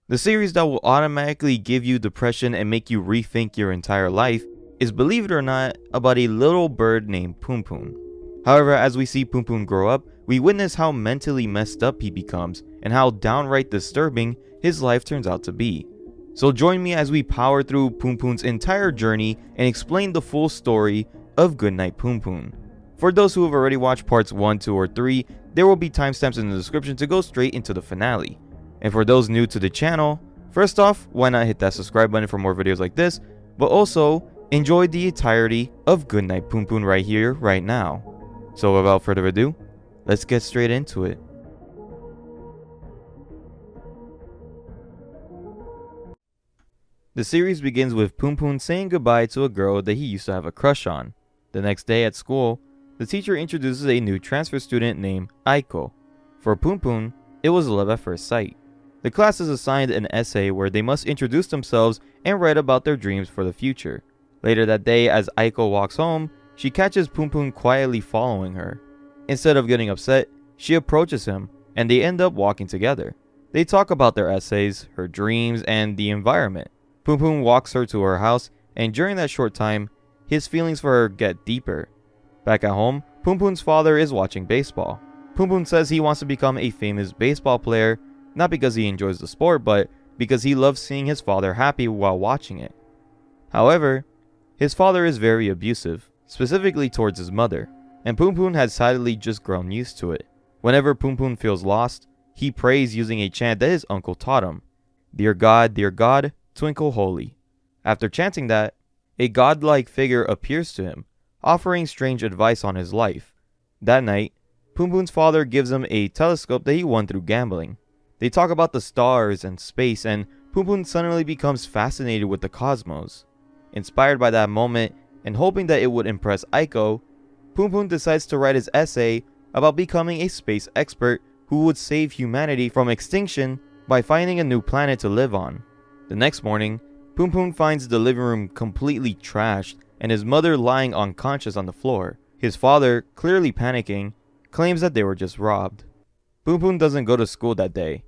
The series that will automatically give you depression and make you rethink your entire life is, believe it or not, about a little bird named Punpun. However, as we see Punpun grow up, we witness how mentally messed up he becomes and how downright disturbing his life turns out to be. So join me as we power through Punpun's entire journey and explain the full story of Goodnight Punpun. For those who have already watched parts 1, 2, or 3, there will be timestamps in the description to go straight into the finale. And for those new to the channel, first off, why not hit that subscribe button for more videos like this, but also enjoy the entirety of Goodnight Punpun right here, right now. So without further ado, let's get straight into it. The series begins with Punpun saying goodbye to a girl that he used to have a crush on. The next day at school, the teacher introduces a new transfer student named Aiko. For Punpun, it was love at first sight. The class is assigned an essay where they must introduce themselves and write about their dreams for the future. Later that day, as Aiko walks home, she catches Punpun quietly following her. Instead of getting upset, she approaches him, and they end up walking together. They talk about their essays, her dreams, and the environment. Punpun walks her to her house, and during that short time, his feelings for her get deeper. Back at home, Punpun's father is watching baseball. Punpun says he wants to become a famous baseball player, not because he enjoys the sport, but because he loves seeing his father happy while watching it. However, his father is very abusive, specifically towards his mother, and Punpun has sadly just grown used to it. Whenever Punpun feels lost, he prays using a chant that his uncle taught him. Dear God, twinkle holy. After chanting that, a godlike figure appears to him, offering strange advice on his life. That night, Punpun's father gives him a telescope that he won through gambling. They talk about the stars and space, and Punpun suddenly becomes fascinated with the cosmos. Inspired by that moment, and hoping that it would impress Aiko, Punpun decides to write his essay about becoming a space expert who would save humanity from extinction by finding a new planet to live on. The next morning, Punpun finds the living room completely trashed and his mother lying unconscious on the floor. His father, clearly panicking, claims that they were just robbed. Punpun doesn't go to school that day.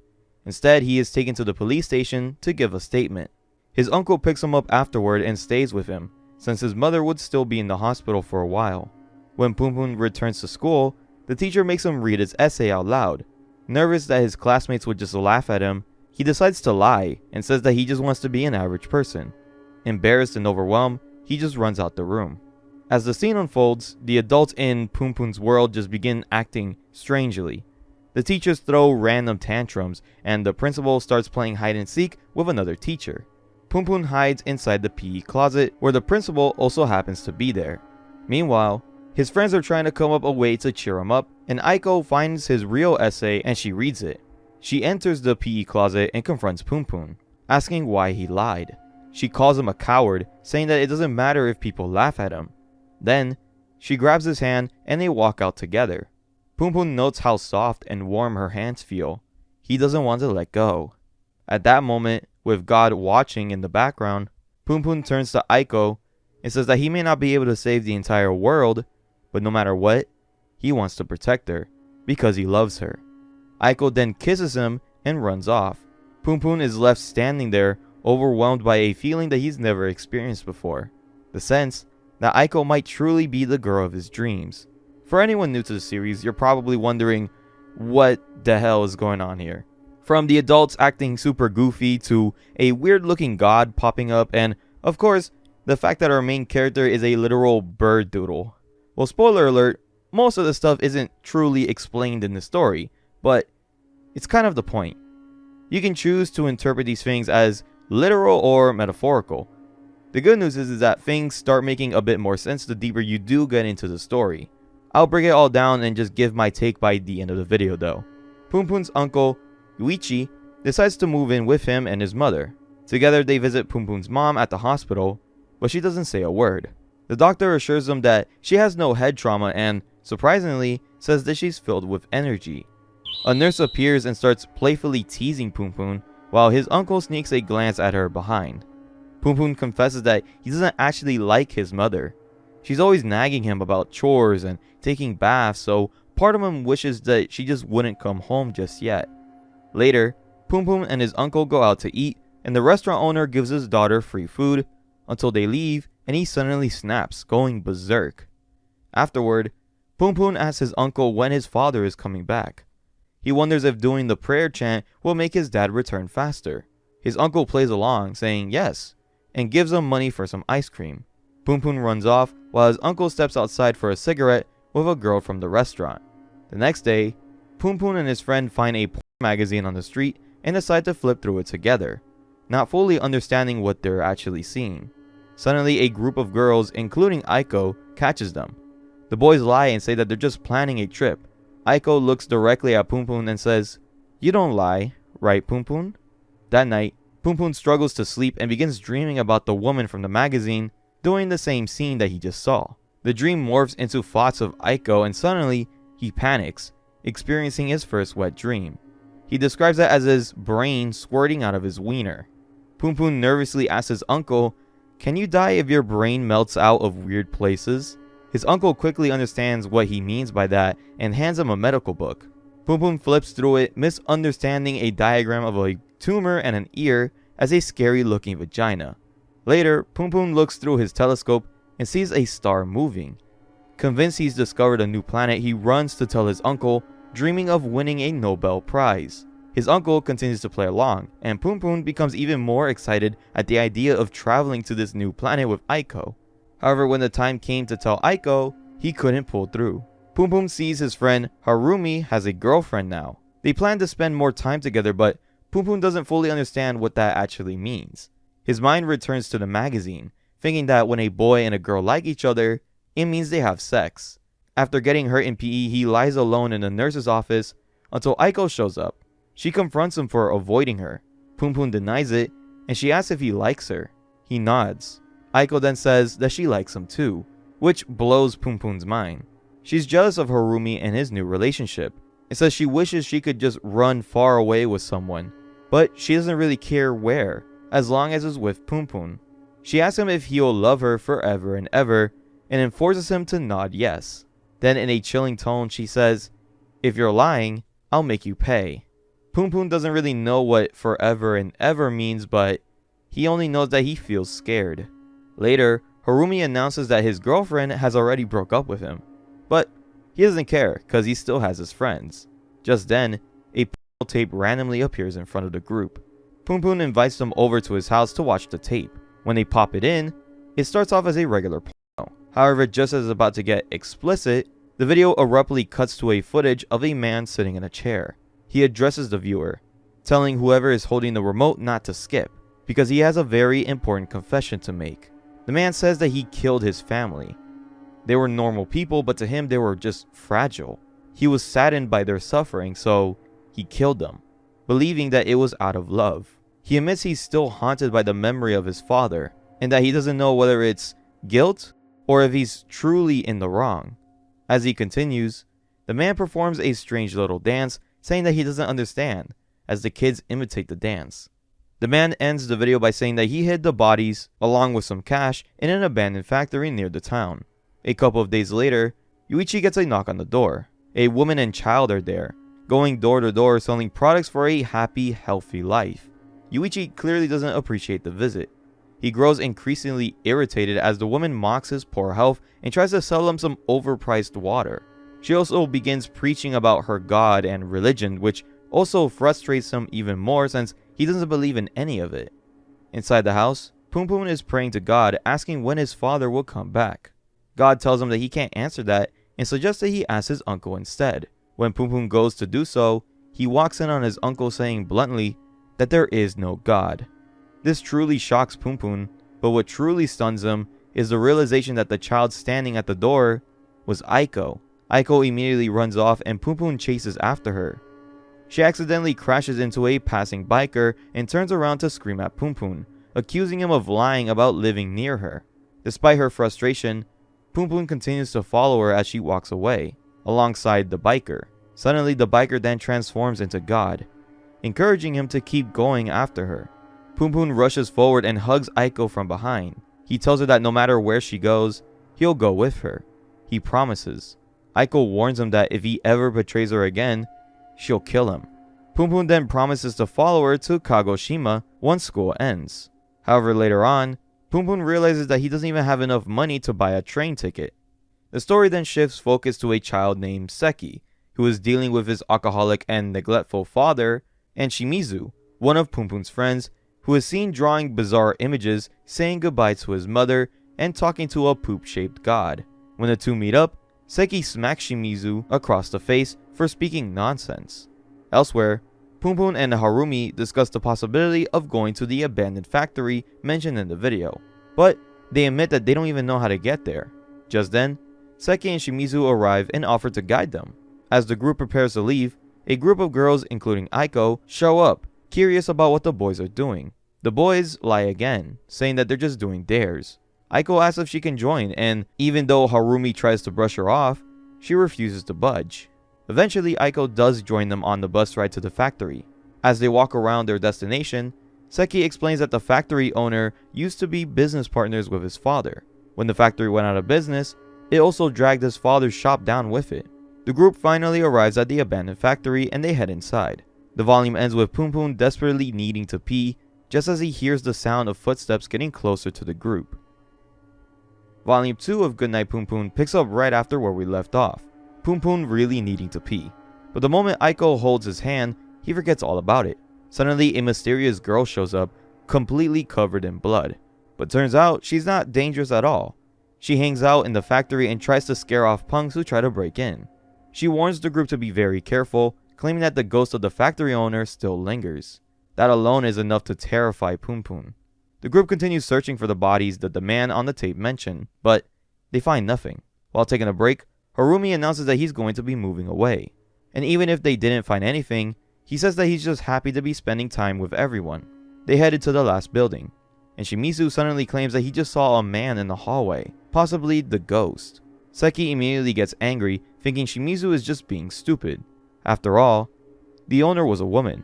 Instead, he is taken to the police station to give a statement. His uncle picks him up afterward and stays with him, since his mother would still be in the hospital for a while. When Punpun returns to school, the teacher makes him read his essay out loud. Nervous that his classmates would just laugh at him, he decides to lie and says that he just wants to be an average person. Embarrassed and overwhelmed, he just runs out the room. As the scene unfolds, the adults in Punpun's world just begin acting strangely. The teachers throw random tantrums, and the principal starts playing hide and seek with another teacher. Punpun hides inside the PE closet, where the principal also happens to be there. Meanwhile, his friends are trying to come up a way to cheer him up, and Aiko finds his real essay and she reads it. She enters the PE closet and confronts Punpun, asking why he lied. She calls him a coward, saying that it doesn't matter if people laugh at him. Then, she grabs his hand and they walk out together. Punpun notes how soft and warm her hands feel. He doesn't want to let go. At that moment, with God watching in the background, Punpun turns to Aiko and says that he may not be able to save the entire world, but no matter what, he wants to protect her, because he loves her. Aiko then kisses him and runs off. Punpun is left standing there, overwhelmed by a feeling that he's never experienced before. The sense that Aiko might truly be the girl of his dreams. For anyone new to the series, you're probably wondering what the hell is going on here. From the adults acting super goofy to a weird looking god popping up, and of course, the fact that our main character is a literal bird doodle. Well, spoiler alert, most of the stuff isn't truly explained in the story, but it's kind of the point. You can choose to interpret these things as literal or metaphorical. The good news is that things start making a bit more sense the deeper you do get into the story. I'll break it all down and just give my take by the end of the video though. Punpun's uncle, Yuichi, decides to move in with him and his mother. Together they visit Punpun's mom at the hospital, but she doesn't say a word. The doctor assures them that she has no head trauma and, surprisingly, says that she's filled with energy. A nurse appears and starts playfully teasing Punpun, while his uncle sneaks a glance at her behind. Punpun confesses that he doesn't actually like his mother. She's always nagging him about chores and taking baths, so part of him wishes that she just wouldn't come home just yet. Later, Punpun and his uncle go out to eat, and the restaurant owner gives his daughter free food until they leave, and he suddenly snaps, going berserk. Afterward, Punpun asks his uncle when his father is coming back. He wonders if doing the prayer chant will make his dad return faster. His uncle plays along, saying yes, and gives him money for some ice cream. Punpun runs off while his uncle steps outside for a cigarette with a girl from the restaurant. The next day, Punpun and his friend find a porn magazine on the street and decide to flip through it together, not fully understanding what they're actually seeing. Suddenly, a group of girls, including Aiko, catches them. The boys lie and say that they're just planning a trip. Aiko looks directly at Punpun and says, "You don't lie, right, Punpun?" That night, Punpun struggles to sleep and begins dreaming about the woman from the magazine doing the same scene that he just saw. The dream morphs into thoughts of Aiko, and suddenly, he panics, experiencing his first wet dream. He describes it as his brain squirting out of his wiener. Punpun nervously asks his uncle, "Can you die if your brain melts out of weird places?" His uncle quickly understands what he means by that and hands him a medical book. Punpun flips through it, misunderstanding a diagram of a tumor and an ear as a scary looking vagina. Later, Punpun looks through his telescope and sees a star moving. Convinced he's discovered a new planet, he runs to tell his uncle, dreaming of winning a Nobel Prize. His uncle continues to play along, and Punpun becomes even more excited at the idea of traveling to this new planet with Aiko. However, when the time came to tell Aiko, he couldn't pull through. Punpun sees his friend Harumi has a girlfriend now. They plan to spend more time together, but Punpun doesn't fully understand what that actually means. His mind returns to the magazine, thinking that when a boy and a girl like each other, it means they have sex. After getting hurt in PE, he lies alone in the nurse's office until Aiko shows up. She confronts him for avoiding her. Punpun denies it, and she asks if he likes her. He nods. Aiko then says that she likes him too, which blows Punpun's mind. She's jealous of Harumi and his new relationship, and says she wishes she could just run far away with someone, but she doesn't really care where, as long as it's with Punpun. She asks him if he'll love her forever and ever, and then forces him to nod yes. Then in a chilling tone, she says, "If you're lying, I'll make you pay." Punpun doesn't really know what forever and ever means, but he only knows that he feels scared. Later, Harumi announces that his girlfriend has already broke up with him, but he doesn't care because he still has his friends. Just then, a porno tape randomly appears in front of the group. Punpun invites them over to his house to watch the tape. When they pop it in, it starts off as a regular porno. However, just as it's about to get explicit, the video abruptly cuts to a footage of a man sitting in a chair. He addresses the viewer, telling whoever is holding the remote not to skip, because he has a very important confession to make. The man says that he killed his family. They were normal people, but to him they were just fragile. He was saddened by their suffering, so he killed them, believing that it was out of love. He admits he's still haunted by the memory of his father, and that he doesn't know whether it's guilt or if he's truly in the wrong. As he continues, the man performs a strange little dance, saying that he doesn't understand, as the kids imitate the dance. The man ends the video by saying that he hid the bodies, along with some cash, in an abandoned factory near the town. A couple of days later, Yuichi gets a knock on the door. A woman and child are there, going door to door selling products for a happy, healthy life. Yuichi clearly doesn't appreciate the visit. He grows increasingly irritated as the woman mocks his poor health and tries to sell him some overpriced water. She also begins preaching about her god and religion, which also frustrates him even more since he doesn't believe in any of it. Inside the house, Punpun is praying to God, asking when his father will come back. God tells him that he can't answer that and suggests that he ask his uncle instead. When Punpun goes to do so, he walks in on his uncle saying bluntly that there is no God. This truly shocks Punpun, but what truly stuns him is the realization that the child standing at the door was Aiko. Aiko immediately runs off and Punpun chases after her. She accidentally crashes into a passing biker and turns around to scream at Punpun, accusing him of lying about living near her. Despite her frustration, Punpun continues to follow her as she walks away, alongside the biker. Suddenly, the biker then transforms into God, encouraging him to keep going after her. Punpun rushes forward and hugs Aiko from behind. He tells her that no matter where she goes, he'll go with her. He promises. Aiko warns him that if he ever betrays her again, she'll kill him. Punpun then promises to follow her to Kagoshima once school ends. However, later on, Punpun realizes that he doesn't even have enough money to buy a train ticket. The story then shifts focus to a child named Seki, who is dealing with his alcoholic and neglectful father, and Shimizu, one of Punpun's friends, who is seen drawing bizarre images, saying goodbye to his mother, and talking to a poop-shaped god. When the two meet up, Seki smacks Shimizu across the face for speaking nonsense. Elsewhere, Punpun and Harumi discuss the possibility of going to the abandoned factory mentioned in the video, but they admit that they don't even know how to get there. Just then, Seki and Shimizu arrive and offer to guide them. As the group prepares to leave, a group of girls, including Aiko, show up, curious about what the boys are doing. The boys lie again, saying that they're just doing dares. Aiko asks if she can join, and even though Harumi tries to brush her off, she refuses to budge. Eventually, Aiko does join them on the bus ride to the factory. As they walk around their destination, Seki explains that the factory owner used to be business partners with his father. When the factory went out of business, it also dragged his father's shop down with it. The group finally arrives at the abandoned factory and they head inside. The volume ends with Punpun desperately needing to pee, just as he hears the sound of footsteps getting closer to the group. Volume 2 of Goodnight Punpun picks up right after where we left off, Punpun really needing to pee. But the moment Aiko holds his hand, he forgets all about it. Suddenly, a mysterious girl shows up, completely covered in blood. But turns out, she's not dangerous at all. She hangs out in the factory and tries to scare off punks who try to break in. She warns the group to be very careful, claiming that the ghost of the factory owner still lingers. That alone is enough to terrify Punpun. The group continues searching for the bodies that the man on the tape mentioned, but they find nothing. While taking a break, Harumi announces that he's going to be moving away. And even if they didn't find anything, he says that he's just happy to be spending time with everyone. They headed to the last building, and Shimizu suddenly claims that he just saw a man in the hallway, possibly the ghost. Seki immediately gets angry, thinking Shimizu is just being stupid. After all, the owner was a woman.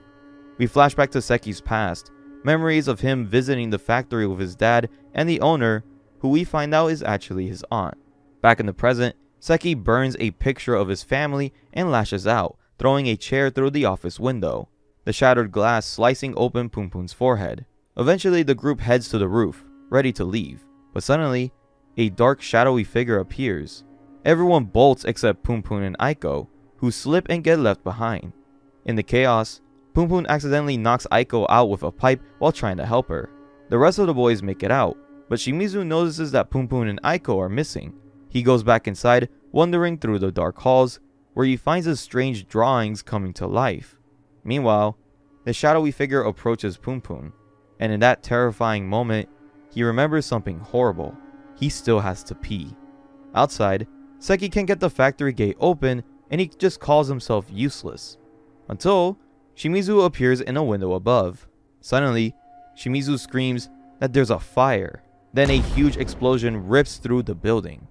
We flash back to Seki's past, memories of him visiting the factory with his dad and the owner, who we find out is actually his aunt. Back in the present, Seki burns a picture of his family and lashes out, throwing a chair through the office window, the shattered glass slicing open Punpun's forehead. Eventually, the group heads to the roof, ready to leave, but suddenly, a dark shadowy figure appears. Everyone bolts except Punpun and Aiko, who slip and get left behind. In the chaos, Punpun accidentally knocks Aiko out with a pipe while trying to help her. The rest of the boys make it out, but Shimizu notices that Punpun and Aiko are missing. He goes back inside, wandering through the dark halls, where he finds his strange drawings coming to life. Meanwhile, the shadowy figure approaches Punpun, and in that terrifying moment, he remembers something horrible. He still has to pee. Outside, Seki can get the factory gate open, and he just calls himself useless. Until Shimizu appears in a window above. Suddenly, Shimizu screams that there's a fire. Then a huge explosion rips through the building.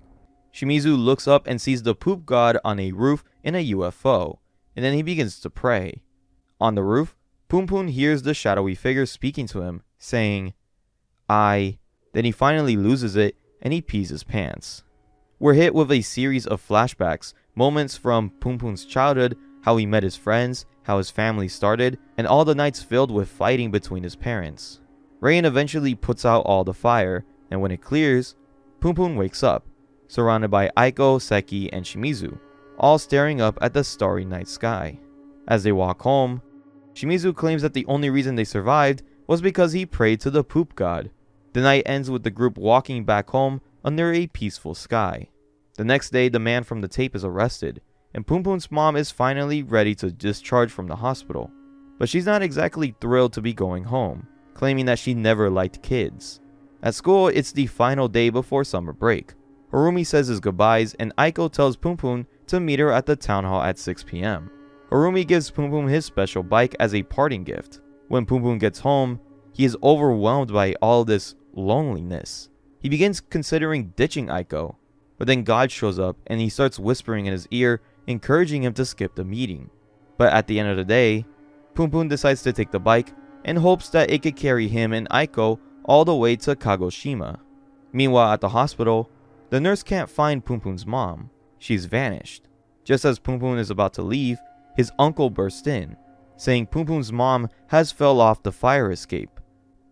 Shimizu looks up and sees the poop god on a roof in a UFO, and then he begins to pray. On the roof, Punpun hears the shadowy figure speaking to him, saying, "I." Then he finally loses it, and he pees his pants. We're hit with a series of flashbacks, moments from Punpun's childhood, how he met his friends, how his family started, and all the nights filled with fighting between his parents. Rain eventually puts out all the fire, and when it clears, Punpun wakes up, surrounded by Aiko, Seki, and Shimizu, all staring up at the starry night sky. As they walk home, Shimizu claims that the only reason they survived was because he prayed to the poop god. The night ends with the group walking back home under a peaceful sky. The next day, the man from the tape is arrested, and Punpun's mom is finally ready to discharge from the hospital. But she's not exactly thrilled to be going home, claiming that she never liked kids. At school, it's the final day before summer break. Harumi says his goodbyes, and Aiko tells Punpun to meet her at the town hall at 6 p.m. Harumi gives Punpun his special bike as a parting gift. When Punpun gets home, he is overwhelmed by all this loneliness. He begins considering ditching Aiko, but then God shows up and he starts whispering in his ear, encouraging him to skip the meeting. But at the end of the day, Punpun decides to take the bike and hopes that it could carry him and Aiko all the way to Kagoshima. Meanwhile, at the hospital, the nurse can't find Punpun's mom. She's vanished. Just as Punpun is about to leave, his uncle bursts in. saying Punpun's mom has fell off the fire escape.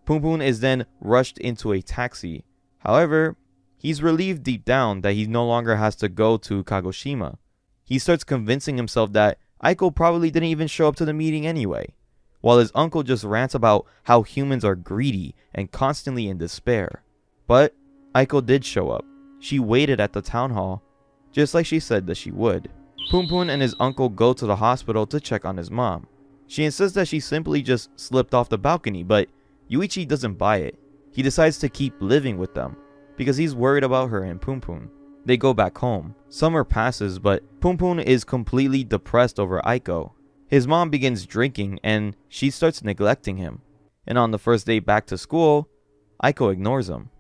Punpun is then rushed into a taxi. However, he's relieved deep down that he no longer has to go to Kagoshima. He starts convincing himself that Aiko probably didn't even show up to the meeting anyway, while his uncle just rants about how humans are greedy and constantly in despair. But Aiko did show up. She waited at the town hall, just like she said that she would. Punpun and his uncle go to the hospital to check on his mom. She insists that she simply just slipped off the balcony, but Yuichi doesn't buy it. He decides to keep living with them because he's worried about her and Punpun. They go back home. Summer passes, but Punpun is completely depressed over Aiko. His mom begins drinking and she starts neglecting him. And on the first day back to school, Aiko ignores him.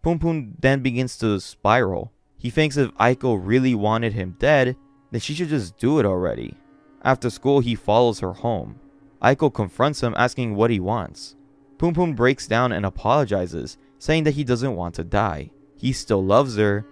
Punpun then begins to spiral. He thinks if Aiko really wanted him dead, then she should just do it already. After school, he follows her home. Aiko confronts him, asking what he wants. Punpun breaks down and apologizes, saying that he doesn't want to die. He still loves her,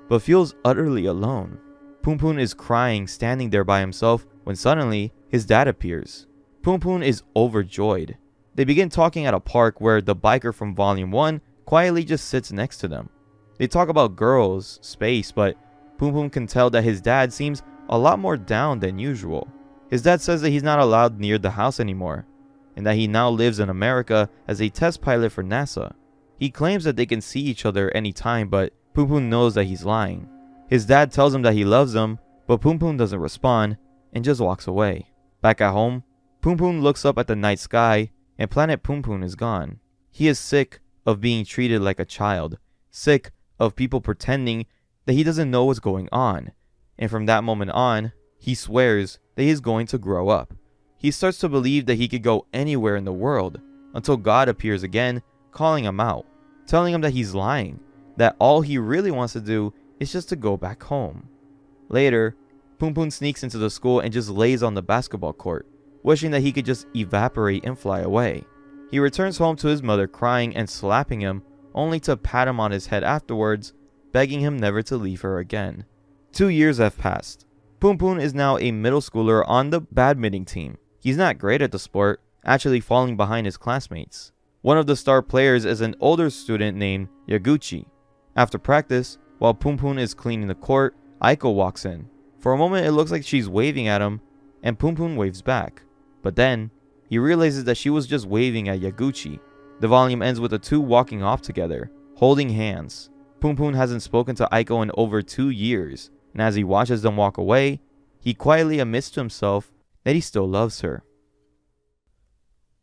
but feels utterly alone. Punpun is crying, standing there by himself, when suddenly, his dad appears. Punpun is overjoyed. They begin talking at a park where the biker from Volume 1 quietly just sits next to them. They talk about girls, space, but Punpun can tell that his dad seems a lot more down than usual. His dad says that he's not allowed near the house anymore, and that he now lives in America as a test pilot for NASA. He claims that they can see each other anytime, but Punpun knows that he's lying. His dad tells him that he loves him, but Punpun doesn't respond and just walks away. Back at home, Punpun looks up at the night sky and Planet Punpun is gone. He is sick of being treated like a child, sick of people pretending that he doesn't know what's going on, and from that moment on, he swears that he is going to grow up. He starts to believe that he could go anywhere in the world until God appears again, calling him out, telling him that he's lying, that all he really wants to do is just to go back home. Later, Punpun sneaks into the school and just lays on the basketball court, wishing that he could just evaporate and fly away. He returns home to his mother crying and slapping him, only to pat him on his head afterwards, begging him never to leave her again. 2 years have passed. Punpun is now a middle schooler on the badminton team. He's not great at the sport, actually falling behind his classmates. One of the star players is an older student named Yaguchi. After practice, while Punpun is cleaning the court, Aiko walks in. For a moment it looks like she's waving at him, and Punpun waves back. But then, he realizes that she was just waving at Yaguchi. The volume ends with the two walking off together, holding hands. Punpun hasn't spoken to Aiko in over 2 years, and as he watches them walk away, he quietly admits to himself that he still loves her.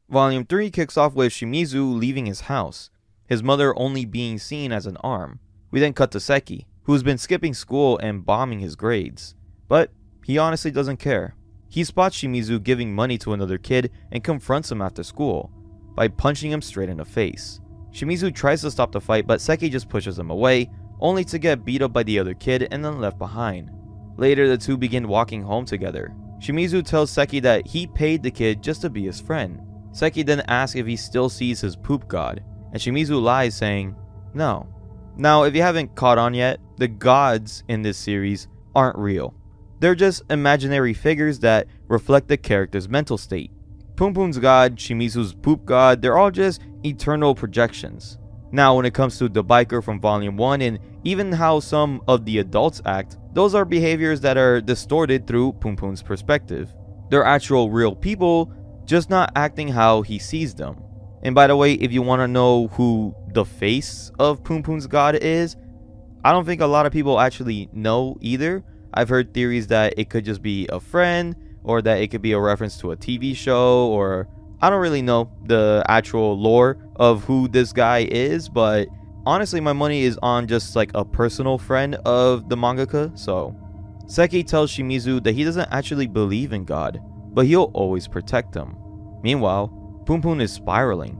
Volume 3 kicks off with Shimizu leaving his house, his mother only being seen as an arm. We then cut to Seki, who's been skipping school and bombing his grades. But he honestly doesn't care. He spots Shimizu giving money to another kid and confronts him after school by punching him straight in the face. Shimizu tries to stop the fight, but Seki just pushes him away, only to get beat up by the other kid and then left behind. Later, the two begin walking home together. Shimizu tells Seki that he paid the kid just to be his friend. Seki then asks if he still sees his poop god, and Shimizu lies, saying, no. Now, if you haven't caught on yet, the gods in this series aren't real. They're just imaginary figures that reflect the character's mental state. Punpun's god, Shimizu's poop god, they're all just eternal projections. Now, when it comes to the biker from Volume 1 and even how some of the adults act, those are behaviors that are distorted through Punpun's perspective. They're actual real people, just not acting how he sees them. And by the way, if you want to know who the face of Punpun's god is, I don't think a lot of people actually know either. I've heard theories that it could just be a friend, or that it could be a reference to a TV show, or I don't really know the actual lore of who this guy is, but honestly my money is on just like a personal friend of the mangaka. So Seki tells Shimizu that he doesn't actually believe in God, but he'll always protect him. Meanwhile, Punpun is spiraling.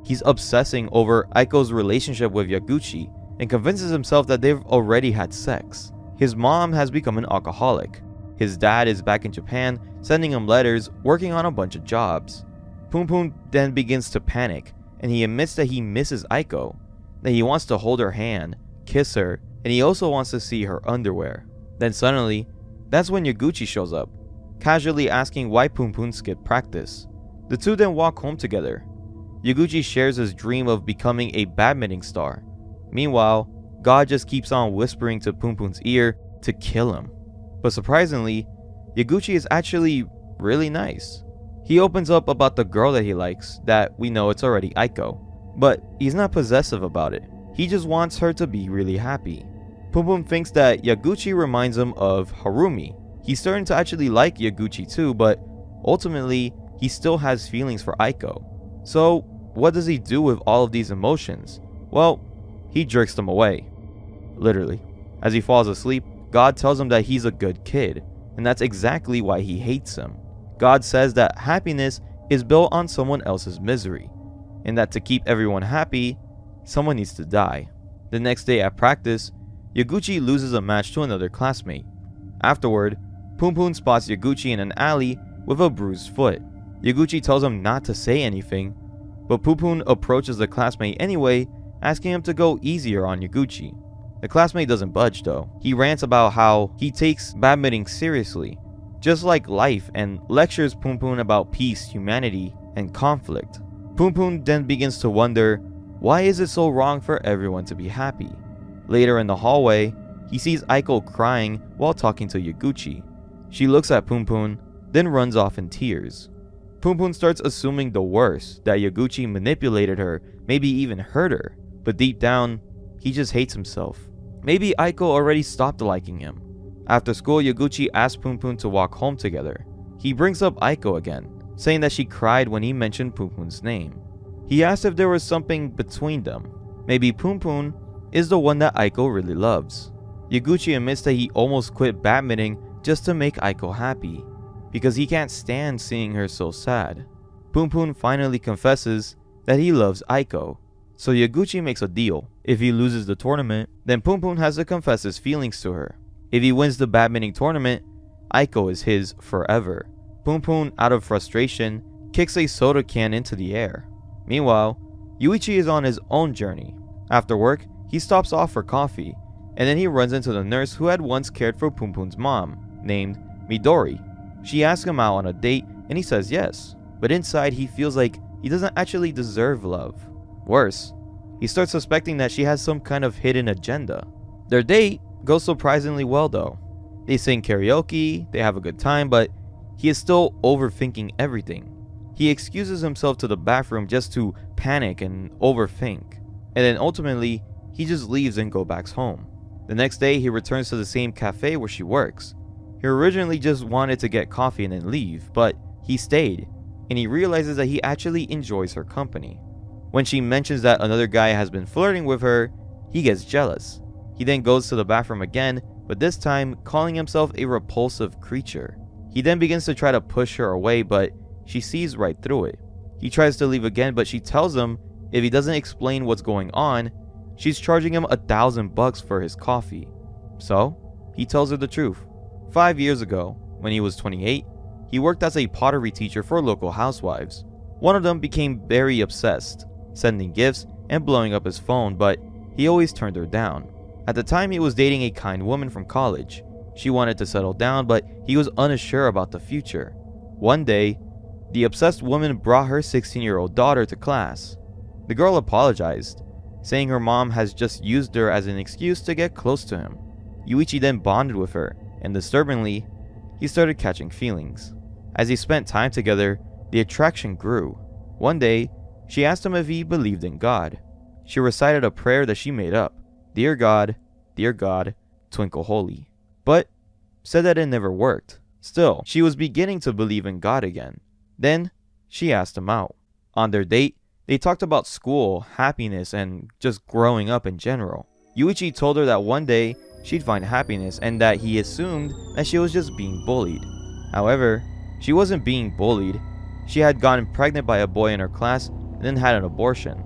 He's obsessing over Aiko's relationship with Yaguchi and convinces himself that they've already had sex. His mom has become an alcoholic. His dad is back in Japan, sending him letters, working on a bunch of jobs. Punpun then begins to panic, and he admits that he misses Aiko, that he wants to hold her hand, kiss her, and he also wants to see her underwear. Then suddenly, that's when Yaguchi shows up. casually asking why Punpun skipped practice. The two then walk home together. Yaguchi shares his dream of becoming a badminton star. Meanwhile, God just keeps on whispering to Punpun's ear to kill him. But surprisingly, Yaguchi is actually really nice. He opens up about the girl that he likes, that we know it's already Aiko. But he's not possessive about it. He just wants her to be really happy. Punpun thinks that Yaguchi reminds him of Harumi. He's starting to actually like Yaguchi too, but ultimately, he still has feelings for Aiko. So, what does he do with all of these emotions? Well, he jerks them away. Literally. As he falls asleep, God tells him that he's a good kid, and that's exactly why he hates him. God says that happiness is built on someone else's misery, and that to keep everyone happy, someone needs to die. The next day at practice, Yaguchi loses a match to another classmate. Afterward, Punpun spots Yaguchi in an alley with a bruised foot. Yaguchi tells him not to say anything, but Punpun approaches the classmate anyway, asking him to go easier on Yaguchi. The classmate doesn't budge though. He rants about how he takes badminton seriously, just like life, and lectures Punpun about peace, humanity, and conflict. Punpun then begins to wonder, why is it so wrong for everyone to be happy? Later in the hallway, he sees Aiko crying while talking to Yaguchi. She looks at Punpun, then runs off in tears. Punpun starts assuming the worst, that Yaguchi manipulated her, maybe even hurt her, but deep down, he just hates himself. Maybe Aiko already stopped liking him. After school, Yaguchi asks Punpun to walk home together. He brings up Aiko again, saying that she cried when he mentioned Punpun's name. He asks if there was something between them. Maybe Punpun is the one that Aiko really loves. Yaguchi admits that he almost quit badminton just to make Aiko happy, because he can't stand seeing her so sad. Punpun finally confesses that he loves Aiko, so Yaguchi makes a deal. If he loses the tournament, then Punpun has to confess his feelings to her. If he wins the badminton tournament, Aiko is his forever. Punpun, out of frustration, kicks a soda can into the air. Meanwhile, Yuichi is on his own journey. After work, he stops off for coffee, and then he runs into the nurse who had once cared for Punpun's mom, named Midori. She asks him out on a date, and he says yes, but inside he feels like he doesn't actually deserve love. Worse, he starts suspecting that she has some kind of hidden agenda. Their date goes surprisingly well though. They sing karaoke, they have a good time, but he is still overthinking everything. He excuses himself to the bathroom just to panic and overthink, and then ultimately, he just leaves and goes back home. The next day, he returns to the same cafe where she works. He originally just wanted to get coffee and then leave, but he stayed, and he realizes that he actually enjoys her company. When she mentions that another guy has been flirting with her, he gets jealous. He then goes to the bathroom again, but this time calling himself a repulsive creature. He then begins to try to push her away, but she sees right through it. He tries to leave again, but she tells him if he doesn't explain what's going on, she's charging him $1,000 for his coffee. So, he tells her the truth. 5 years ago, when he was 28, he worked as a pottery teacher for local housewives. One of them became very obsessed, sending gifts and blowing up his phone, but he always turned her down. At the time, he was dating a kind woman from college. She wanted to settle down, but he was unsure about the future. One day, the obsessed woman brought her 16-year-old daughter to class. The girl apologized, saying her mom has just used her as an excuse to get close to him. Yuichi then bonded with her, and disturbingly, he started catching feelings. As they spent time together, the attraction grew. One day, she asked him if he believed in God. She recited a prayer that she made up. Dear God, twinkle holy. But said that it never worked. Still, she was beginning to believe in God again. Then, she asked him out. On their date, they talked about school, happiness, and just growing up in general. Yuichi told her that one day, she'd find happiness and that he assumed that she was just being bullied. However, she wasn't being bullied. She had gotten pregnant by a boy in her class and then had an abortion.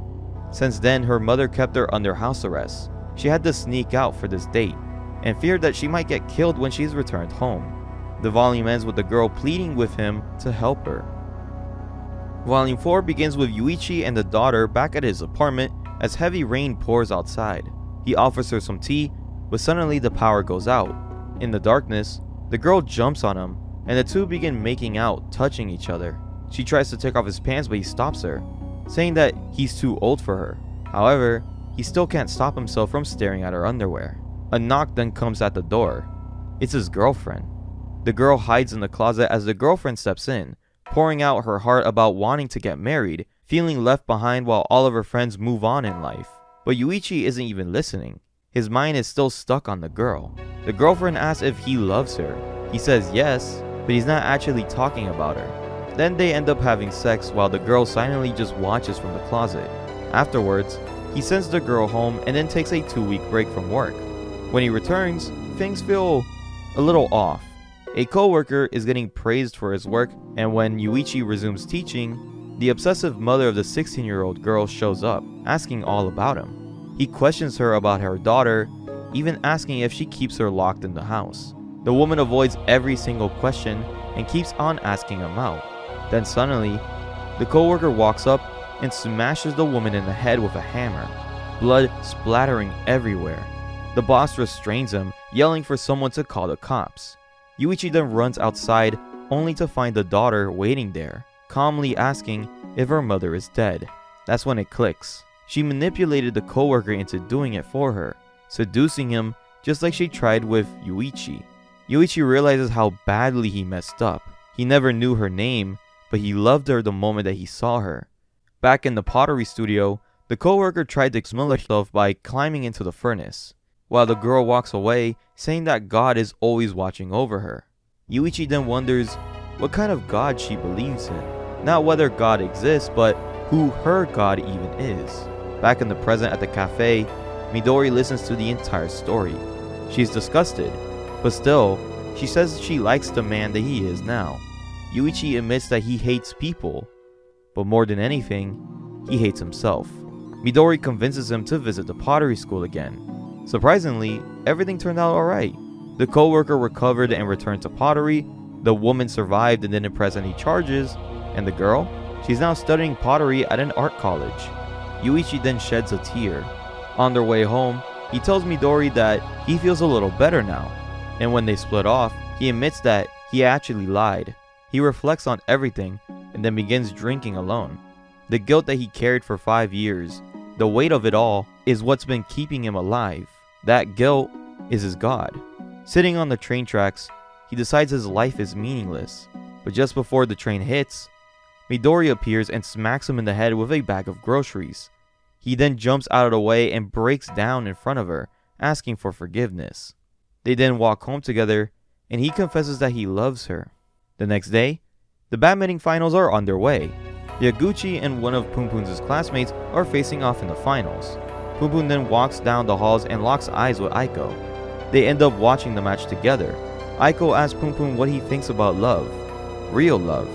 Since then, her mother kept her under house arrest. She had to sneak out for this date and feared that she might get killed when she's returned home. The volume ends with the girl pleading with him to help her. Volume 4 begins with Yuichi and the daughter back at his apartment as heavy rain pours outside. He offers her some tea, but suddenly the power goes out. In the darkness, the girl jumps on him, and the two begin making out, touching each other. She tries to take off his pants, but he stops her, saying that he's too old for her. However, he still can't stop himself from staring at her underwear. A knock then comes at the door. It's his girlfriend. The girl hides in the closet as the girlfriend steps in, pouring out her heart about wanting to get married, feeling left behind while all of her friends move on in life. But Yuichi isn't even listening. His mind is still stuck on the girl. The girlfriend asks if he loves her. He says yes, but he's not actually talking about her. Then they end up having sex while the girl silently just watches from the closet. Afterwards, he sends the girl home and then takes a 2-week break from work. When he returns, things feel a little off. A co-worker is getting praised for his work, and when Yuichi resumes teaching, the obsessive mother of the 16-year-old girl shows up, asking all about him. He questions her about her daughter, even asking if she keeps her locked in the house. The woman avoids every single question and keeps on asking him out. Then suddenly, the co-worker walks up and smashes the woman in the head with a hammer, blood splattering everywhere. The boss restrains him, yelling for someone to call the cops. Yuichi then runs outside, only to find the daughter waiting there, calmly asking if her mother is dead. That's when it clicks. She manipulated the coworker into doing it for her, seducing him just like she tried with Yuichi. Yuichi realizes how badly he messed up. He never knew her name, but he loved her the moment that he saw her. Back in the pottery studio, the coworker tried to smell herself by climbing into the furnace, while the girl walks away, saying that God is always watching over her. Yuichi then wonders what kind of God she believes in. Not whether God exists, but who her God even is. Back in the present at the cafe, Midori listens to the entire story. She's disgusted, but still, she says she likes the man that he is now. Yuichi admits that he hates people, but more than anything, he hates himself. Midori convinces him to visit the pottery school again. Surprisingly, everything turned out alright. The co-worker recovered and returned to pottery, the woman survived and didn't press any charges, and the girl? She's now studying pottery at an art college. Yuichi then sheds a tear. On their way home, he tells Midori that he feels a little better now, and when they split off, he admits that he actually lied. He reflects on everything and then begins drinking alone. The guilt that he carried for 5 years, the weight of it all, is what's been keeping him alive. That guilt is his God. Sitting on the train tracks, he decides his life is meaningless. But just before the train hits, Midori appears and smacks him in the head with a bag of groceries. He then jumps out of the way and breaks down in front of her, asking for forgiveness. They then walk home together, and he confesses that he loves her. The next day, the badminton finals are underway. Yaguchi and one of Punpun's classmates are facing off in the finals. Punpun then walks down the halls and locks eyes with Aiko. They end up watching the match together. Aiko asks Punpun what he thinks about love. Real love.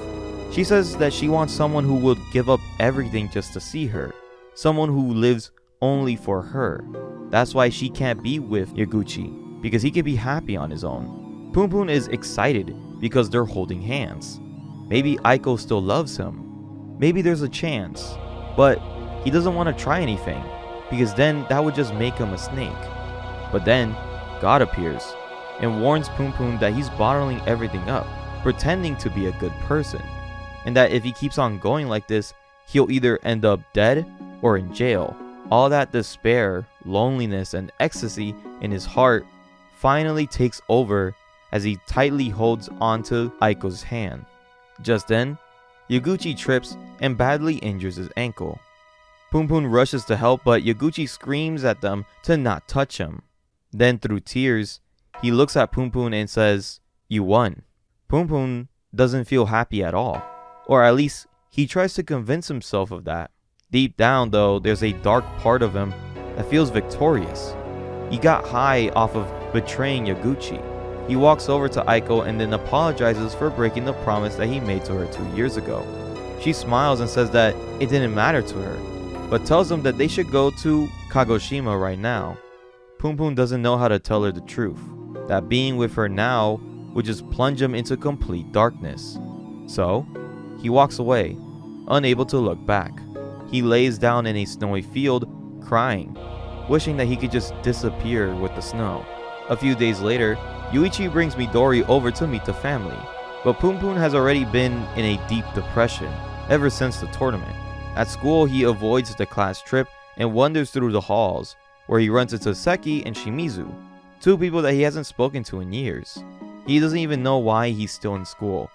She says that she wants someone who would give up everything just to see her. Someone who lives only for her. That's why she can't be with Yaguchi, because he can be happy on his own. Punpun is excited because they're holding hands. Maybe Aiko still loves him. Maybe there's a chance, but he doesn't want to try anything, because then that would just make him a snake. But then, God appears, and warns Punpun that he's bottling everything up, pretending to be a good person, and that if he keeps on going like this, he'll either end up dead or in jail. All that despair, loneliness, and ecstasy in his heart finally takes over as he tightly holds onto Aiko's hand. Just then, Yaguchi trips and badly injures his ankle. Punpun rushes to help, but Yaguchi screams at them to not touch him. Then through tears, he looks at Punpun and says, "You won." Punpun doesn't feel happy at all, or at least he tries to convince himself of that. Deep down though, there's a dark part of him that feels victorious. He got high off of betraying Yaguchi. He walks over to Aiko and then apologizes for breaking the promise that he made to her 2 years ago. She smiles and says that it didn't matter to her, but tells him that they should go to Kagoshima right now. Punpun doesn't know how to tell her the truth, that being with her now would just plunge him into complete darkness. So, he walks away, unable to look back. He lays down in a snowy field, crying, wishing that he could just disappear with the snow. A few days later, Yuichi brings Midori over to meet the family. But Punpun has already been in a deep depression ever since the tournament. At school, he avoids the class trip and wanders through the halls, where he runs into Seki and Shimizu, two people that he hasn't spoken to in years. He doesn't even know why he's still in school.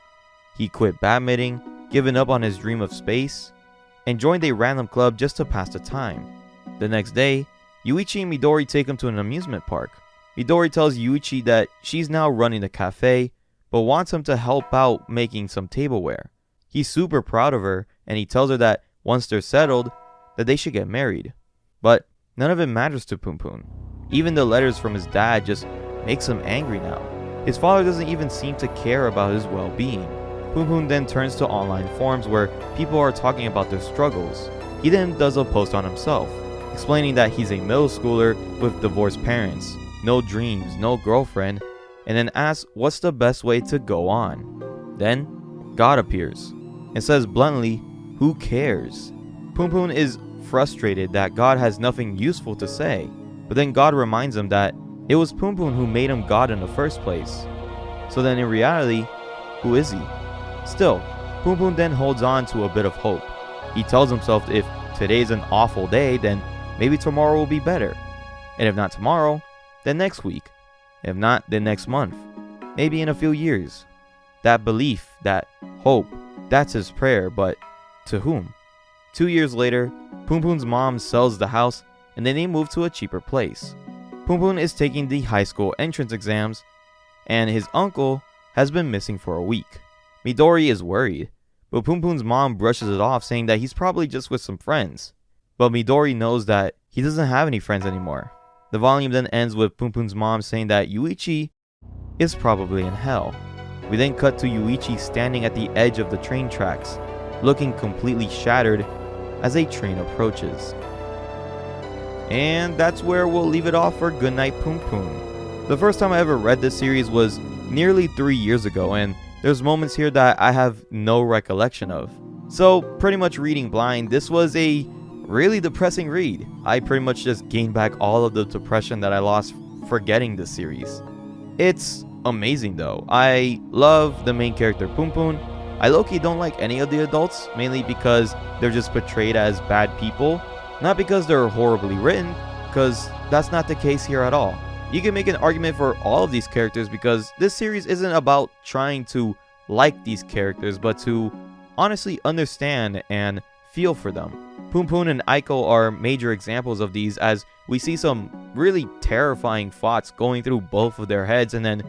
He quit badminton, given up on his dream of space, and joined a random club just to pass the time. The next day, Yuichi and Midori take him to an amusement park. Midori tells Yuichi that she's now running the cafe, but wants him to help out making some tableware. He's super proud of her, and he tells her that once they're settled, that they should get married. But none of it matters to Punpun. Even the letters from his dad just makes him angry now. His father doesn't even seem to care about his well-being. Punpun then turns to online forums where people are talking about their struggles. He then does a post on himself, explaining that he's a middle schooler with divorced parents, no dreams, no girlfriend, and then asks what's the best way to go on. Then, God appears and says bluntly, "Who cares?" Punpun is frustrated that God has nothing useful to say, but then God reminds him that it was Punpun who made him God in the first place. So then in reality, who is he? Still, Punpun then holds on to a bit of hope. He tells himself if today's an awful day, then maybe tomorrow will be better. And if not tomorrow, then next week. If not, then next month. Maybe in a few years. That belief, that hope, that's his prayer, but to whom? 2 years later, Punpun's mom sells the house and then they move to a cheaper place. Punpun is taking the high school entrance exams and his uncle has been missing for a week. Midori is worried, but Punpun's mom brushes it off saying that he's probably just with some friends. But Midori knows that he doesn't have any friends anymore. The volume then ends with Punpun's mom saying that Yuichi is probably in hell. We then cut to Yuichi standing at the edge of the train tracks, looking completely shattered as a train approaches. And that's where we'll leave it off for Goodnight Punpun. The first time I ever read this series was nearly 3 years ago, and there's moments here that I have no recollection of. So pretty much reading blind, this was a really depressing read. I pretty much just gained back all of the depression that I lost forgetting this series. It's amazing though. I love the main character Punpun. I low-key don't like any of the adults, mainly because they're just portrayed as bad people. Not because they're horribly written, because that's not the case here at all. You can make an argument for all of these characters because this series isn't about trying to like these characters, but to honestly understand and feel for them. Punpun and Aiko are major examples of these, as we see some really terrifying thoughts going through both of their heads, and then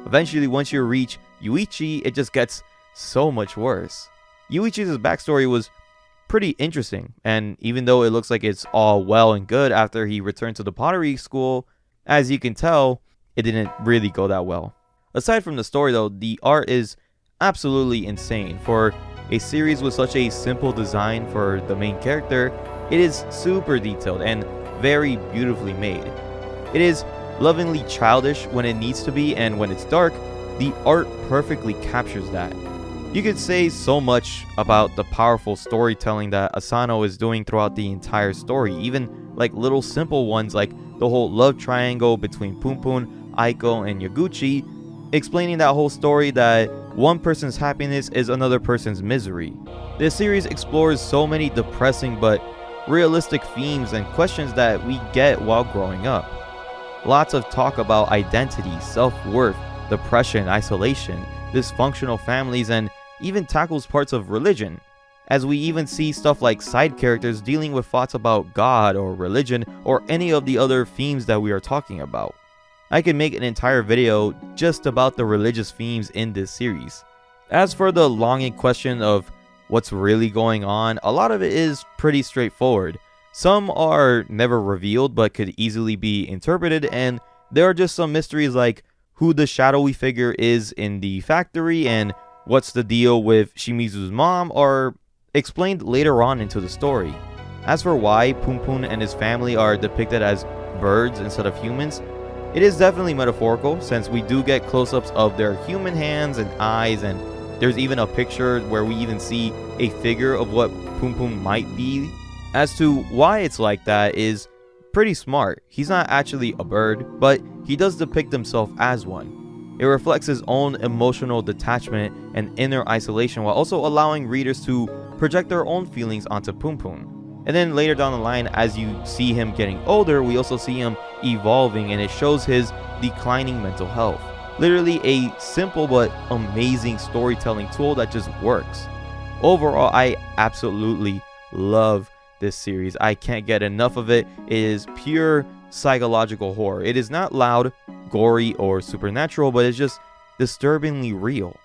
eventually once you reach Yuichi, it just gets so much worse. Yuichi's backstory was pretty interesting, and even though it looks like it's all well and good after he returned to the pottery school, as you can tell, it didn't really go that well. Aside from the story though, the art is absolutely insane. For a series with such a simple design for the main character, it is super detailed and very beautifully made. It is lovingly childish when it needs to be, and when it's dark, the art perfectly captures that. You could say so much about the powerful storytelling that Asano is doing throughout the entire story, even like little simple ones like the whole love triangle between Punpun, Aiko, and Yaguchi, explaining that whole story that one person's happiness is another person's misery. This series explores so many depressing but realistic themes and questions that we get while growing up. Lots of talk about identity, self-worth, depression, isolation, dysfunctional families, and even tackles parts of religion, as we even see stuff like side characters dealing with thoughts about God or religion or any of the other themes that we are talking about. I could make an entire video just about the religious themes in this series. As for the longing question of what's really going on, a lot of it is pretty straightforward. Some are never revealed but could easily be interpreted, and there are just some mysteries like who the shadowy figure is in the factory and what's the deal with Shimizu's mom are explained later on into the story. As for why Punpun and his family are depicted as birds instead of humans, it is definitely metaphorical, since we do get close-ups of their human hands and eyes, and there's even a picture where we even see a figure of what Punpun might be. As to why it's like that is pretty smart. He's not actually a bird, but he does depict himself as one. It reflects his own emotional detachment and inner isolation while also allowing readers to project their own feelings onto Punpun. And then later down the line, as you see him getting older, we also see him evolving, and it shows his declining mental health. Literally a simple but amazing storytelling tool that just works. Overall, I absolutely love this series. I can't get enough of it. It is pure psychological horror. It is not loud, gory, or supernatural, but it's just disturbingly real.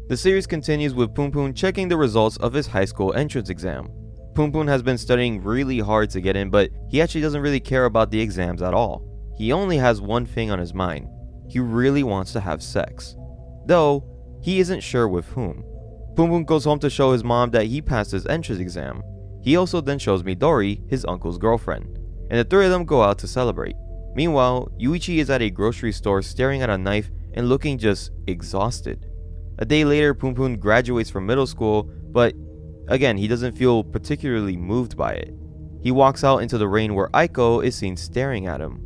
The series continues with Punpun checking the results of his high school entrance exam. Punpun has been studying really hard to get in, but he actually doesn't really care about the exams at all. He only has one thing on his mind. He really wants to have sex, though he isn't sure with whom. Punpun goes home to show his mom that he passed his entrance exam. He also then shows Midori, his uncle's girlfriend, and the three of them go out to celebrate. Meanwhile, Yuichi is at a grocery store staring at a knife and looking just exhausted. A day later, Punpun graduates from middle school, but again, he doesn't feel particularly moved by it. He walks out into the rain where Aiko is seen staring at him.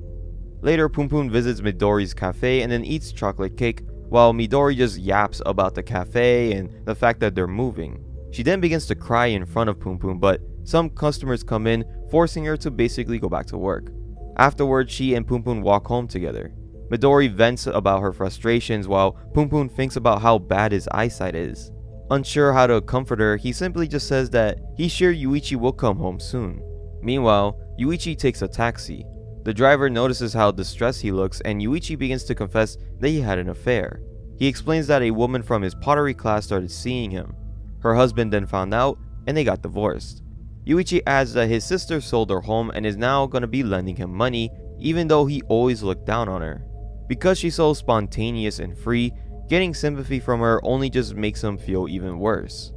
Later, Punpun visits Midori's cafe and then eats chocolate cake, while Midori just yaps about the cafe and the fact that they're moving. She then begins to cry in front of Punpun, but some customers come in, forcing her to basically go back to work. Afterwards, she and Punpun walk home together. Midori vents about her frustrations while Punpun thinks about how bad his eyesight is. Unsure how to comfort her, he simply just says that he's sure Yuichi will come home soon. Meanwhile, Yuichi takes a taxi. The driver notices how distressed he looks, and Yuichi begins to confess that he had an affair. He explains that a woman from his pottery class started seeing him. Her husband then found out, and they got divorced. Yuichi adds that his sister sold her home and is now going to be lending him money, even though he always looked down on her. Because she's so spontaneous and free, getting sympathy from her only just makes him feel even worse.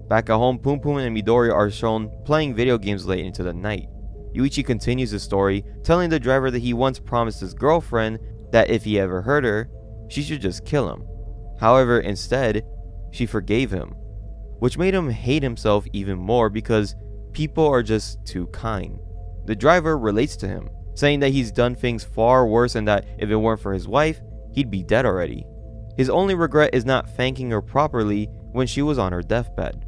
Back at home, Punpun and Midori are shown playing video games late into the night. Yuichi continues his story, telling the driver that he once promised his girlfriend that if he ever hurt her, she should just kill him. However, instead, she forgave him, which made him hate himself even more because people are just too kind. The driver relates to him, saying that he's done things far worse and that if it weren't for his wife, he'd be dead already. His only regret is not thanking her properly when she was on her deathbed.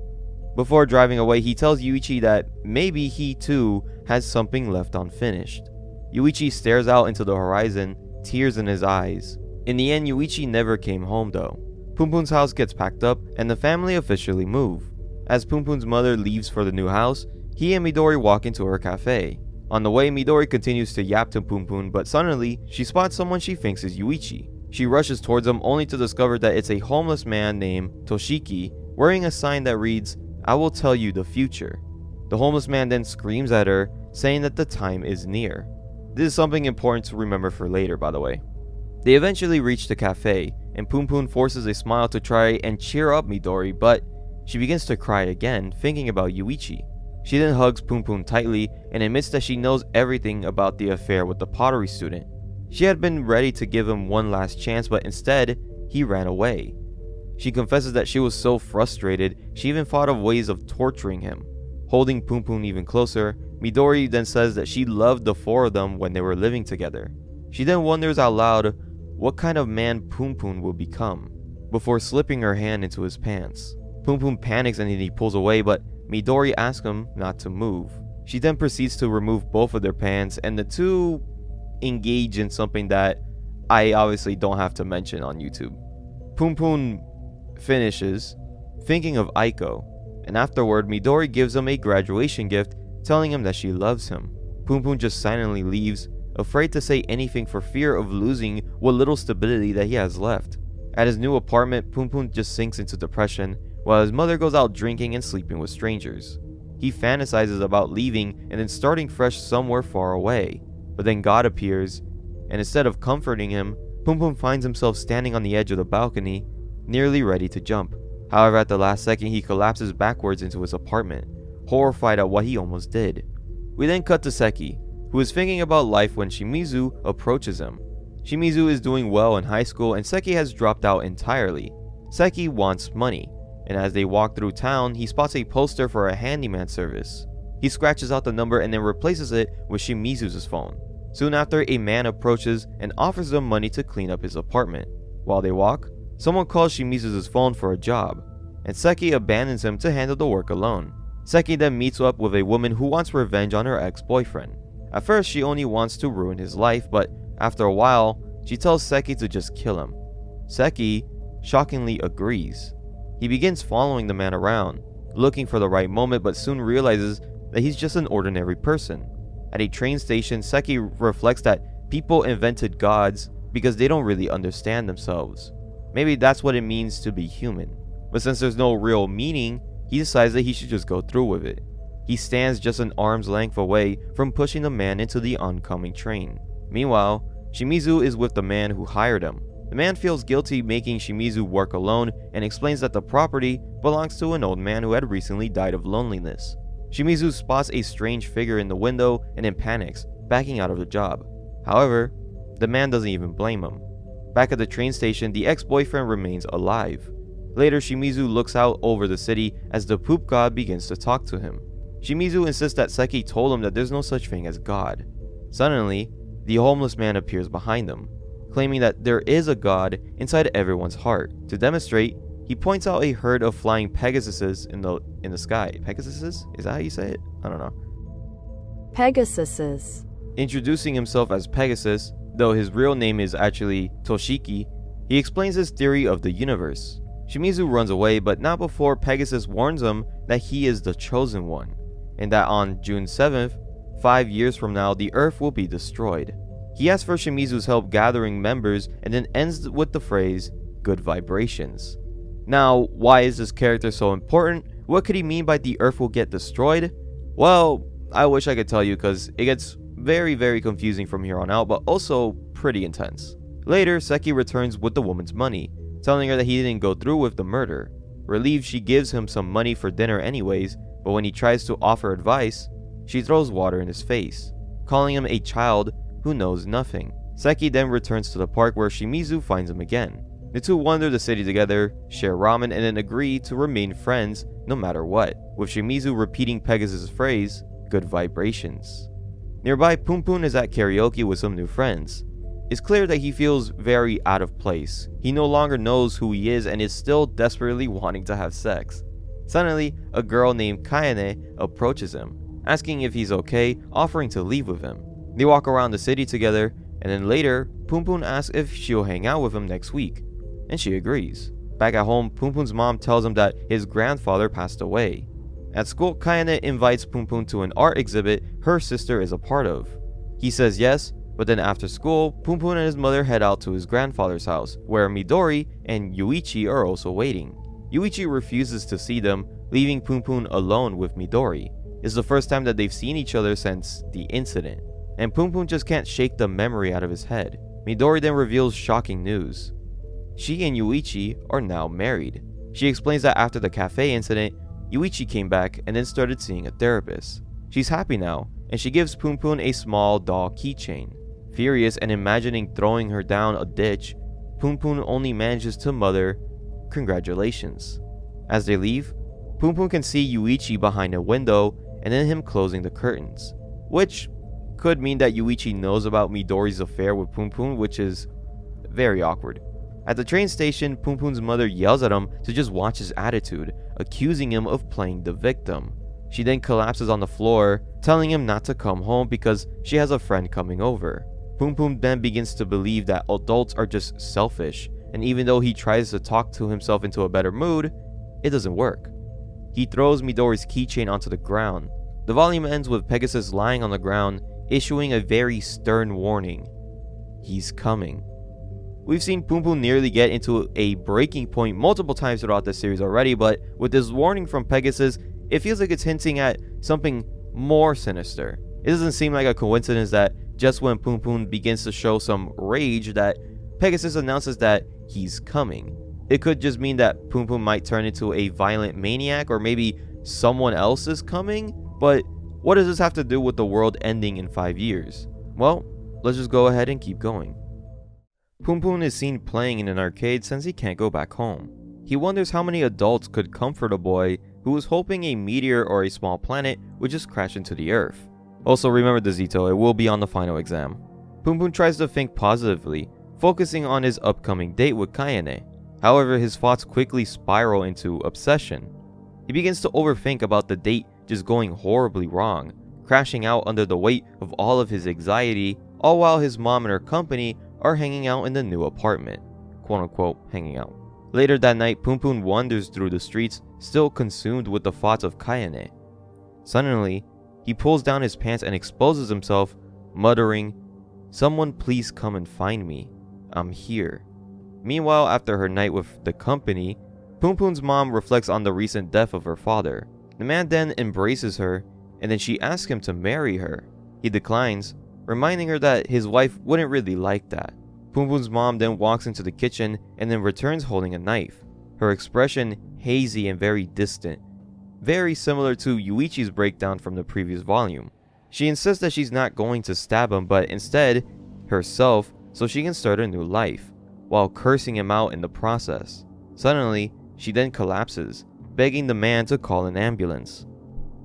Before driving away, he tells Yuichi that maybe he too has something left unfinished. Yuichi stares out into the horizon, tears in his eyes. In the end, Yuichi never came home though. Punpun's house gets packed up and the family officially move. As Punpun's mother leaves for the new house, he and Midori walk into her cafe. On the way, Midori continues to yap to Punpun, but suddenly, she spots someone she thinks is Yuichi. She rushes towards him only to discover that it's a homeless man named Toshiki, wearing a sign that reads, "I will tell you the future." The homeless man then screams at her, saying that the time is near. This is something important to remember for later, by the way. They eventually reach the cafe, and Punpun forces a smile to try and cheer up Midori, but she begins to cry again, thinking about Yuichi. She then hugs Punpun tightly and admits that she knows everything about the affair with the pottery student. She had been ready to give him one last chance, but instead, he ran away. She confesses that she was so frustrated, she even thought of ways of torturing him. Holding Punpun even closer, Midori then says that she loved the four of them when they were living together. She then wonders out loud what kind of man Punpun will become, before slipping her hand into his pants. Punpun panics and he pulls away, but Midori asks him not to move. She then proceeds to remove both of their pants, and the two engage in something that I obviously don't have to mention on YouTube. Punpun finishes, thinking of Aiko, and afterward Midori gives him a graduation gift, telling him that she loves him. Punpun just silently leaves, afraid to say anything for fear of losing what little stability that he has left. At his new apartment, Punpun just sinks into depression, while his mother goes out drinking and sleeping with strangers. He fantasizes about leaving and then starting fresh somewhere far away, but then God appears, and instead of comforting him, Punpun finds himself standing on the edge of the balcony, nearly ready to jump. However, at the last second, he collapses backwards into his apartment, horrified at what he almost did. We then cut to Seki, who is thinking about life when Shimizu approaches him. Shimizu is doing well in high school and Seki has dropped out entirely. Seki wants money, and as they walk through town, he spots a poster for a handyman service. He scratches out the number and then replaces it with Shimizu's phone. Soon after, a man approaches and offers them money to clean up his apartment. While they walk, someone calls Shimizu's phone for a job, and Seki abandons him to handle the work alone. Seki then meets up with a woman who wants revenge on her ex-boyfriend. At first, she only wants to ruin his life, but after a while, she tells Seki to just kill him. Seki shockingly agrees. He begins following the man around, looking for the right moment, but soon realizes that he's just an ordinary person. At a train station, Seki reflects that people invented gods because they don't really understand themselves. Maybe that's what it means to be human. But since there's no real meaning, he decides that he should just go through with it. He stands just an arm's length away from pushing the man into the oncoming train. Meanwhile, Shimizu is with the man who hired him. The man feels guilty making Shimizu work alone and explains that the property belongs to an old man who had recently died of loneliness. Shimizu spots a strange figure in the window and then panics, backing out of the job. However, the man doesn't even blame him. Back at the train station, the ex-boyfriend remains alive. Later, Shimizu looks out over the city as the poop god begins to talk to him. Shimizu insists that Seki told him that there's no such thing as God. Suddenly, the homeless man appears behind them, claiming that there is a god inside everyone's heart. To demonstrate, he points out a herd of flying Pegasuses in the sky. Pegasuses? Is that how you say it? I don't know. Pegasuses. Introducing himself as Pegasus, though his real name is actually Toshiki, he explains his theory of the universe. Shimizu runs away, but not before Pegasus warns him that he is the chosen one, and that on June 7th, 5 years from now, the Earth will be destroyed. He asks for Shimizu's help gathering members and then ends with the phrase, "good vibrations." Now, why is this character so important? What could he mean by the Earth will get destroyed? Well, I wish I could tell you because it gets very confusing from here on out, but also pretty intense. Later, Seki returns with the woman's money, telling her that he didn't go through with the murder. Relieved, she gives him some money for dinner anyways, but when he tries to offer advice, she throws water in his face, calling him a child who knows nothing. Seki then returns to the park where Shimizu finds him again. The two wander the city together, share ramen, and then agree to remain friends no matter what, with Shimizu repeating Pegasus' phrase, "good vibrations." Nearby, Punpun is at karaoke with some new friends. It's clear that he feels very out of place. He no longer knows who he is and is still desperately wanting to have sex. Suddenly, a girl named Kaene approaches him, asking if he's okay, offering to leave with him. They walk around the city together, and then later, Punpun asks if she'll hang out with him next week, and she agrees. Back at home, Punpun's mom tells him that his grandfather passed away. At school, Kaene invites Punpun to an art exhibit her sister is a part of. He says yes, but then after school, Punpun and his mother head out to his grandfather's house, where Midori and Yuichi are also waiting. Yuichi refuses to see them, leaving Punpun alone with Midori. It's the first time that they've seen each other since the incident, and Punpun just can't shake the memory out of his head. Midori then reveals shocking news. She and Yuichi are now married. She explains that after the cafe incident, Yuichi came back and then started seeing a therapist. She's happy now, and she gives Punpun a small doll keychain. Furious and imagining throwing her down a ditch, Punpun only manages to mutter, "Congratulations." As they leave, Punpun can see Yuichi behind a window and then him closing the curtains, which could mean that Yuichi knows about Midori's affair with Punpun, which is very awkward. At the train station, Punpun's mother yells at him to just watch his attitude, accusing him of playing the victim. She then collapses on the floor, telling him not to come home because she has a friend coming over. Punpun then begins to believe that adults are just selfish, and even though he tries to talk to himself into a better mood, it doesn't work. He throws Midori's keychain onto the ground. The volume ends with Pegasus lying on the ground, issuing a very stern warning. He's coming. We've seen Punpun nearly get into a breaking point multiple times throughout this series already, but with this warning from Pegasus, it feels like it's hinting at something more sinister. It doesn't seem like a coincidence that just when Punpun begins to show some rage that Pegasus announces that he's coming. It could just mean that Punpun might turn into a violent maniac, or maybe someone else is coming, but what does this have to do with the world ending in 5 years? Well, let's just go ahead and keep going. Punpun is seen playing in an arcade since he can't go back home. He wonders how many adults could comfort a boy who was hoping a meteor or a small planet would just crash into the Earth. Also remember the Zito, it will be on the final exam. Punpun tries to think positively, focusing on his upcoming date with Kayane. However, his thoughts quickly spiral into obsession. He begins to overthink about the date just going horribly wrong, crashing out under the weight of all of his anxiety, all while his mom and her company are hanging out in the new apartment. Quote unquote, hanging out. Later that night, Punpun wanders through the streets, still consumed with the thoughts of Kayane. Suddenly, he pulls down his pants and exposes himself, muttering, "Someone please come and find me. I'm here." Meanwhile, after her night with the company, Punpun's mom reflects on the recent death of her father. The man then embraces her, and then she asks him to marry her. He declines, reminding her that his wife wouldn't really like that. Punpun's mom then walks into the kitchen and then returns holding a knife, her expression hazy and very distant, very similar to Yuichi's breakdown from the previous volume. She insists that she's not going to stab him, but instead, herself, so she can start a new life, while cursing him out in the process. Suddenly, she then collapses, begging the man to call an ambulance.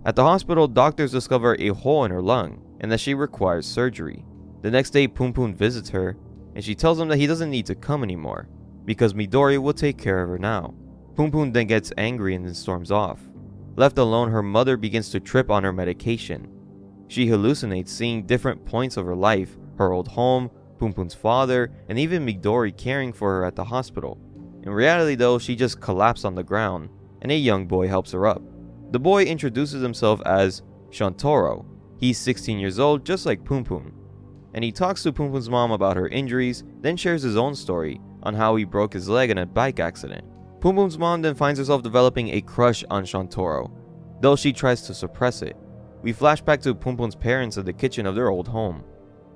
At the hospital, doctors discover a hole in her lung, and that she requires surgery. The next day, Punpun visits her, and she tells him that he doesn't need to come anymore, because Midori will take care of her now. Punpun then gets angry and then storms off. Left alone, her mother begins to trip on her medication. She hallucinates seeing different points of her life, her old home, Punpun's father, and even Midori caring for her at the hospital. In reality though, she just collapsed on the ground, and a young boy helps her up. The boy introduces himself as Shantoro. He's 16 years old, just like Punpun. And he talks to Punpun's mom about her injuries, then shares his own story on how he broke his leg in a bike accident. Punpun's mom then finds herself developing a crush on Shantoro, though she tries to suppress it. We flash back to Punpun's parents in the kitchen of their old home.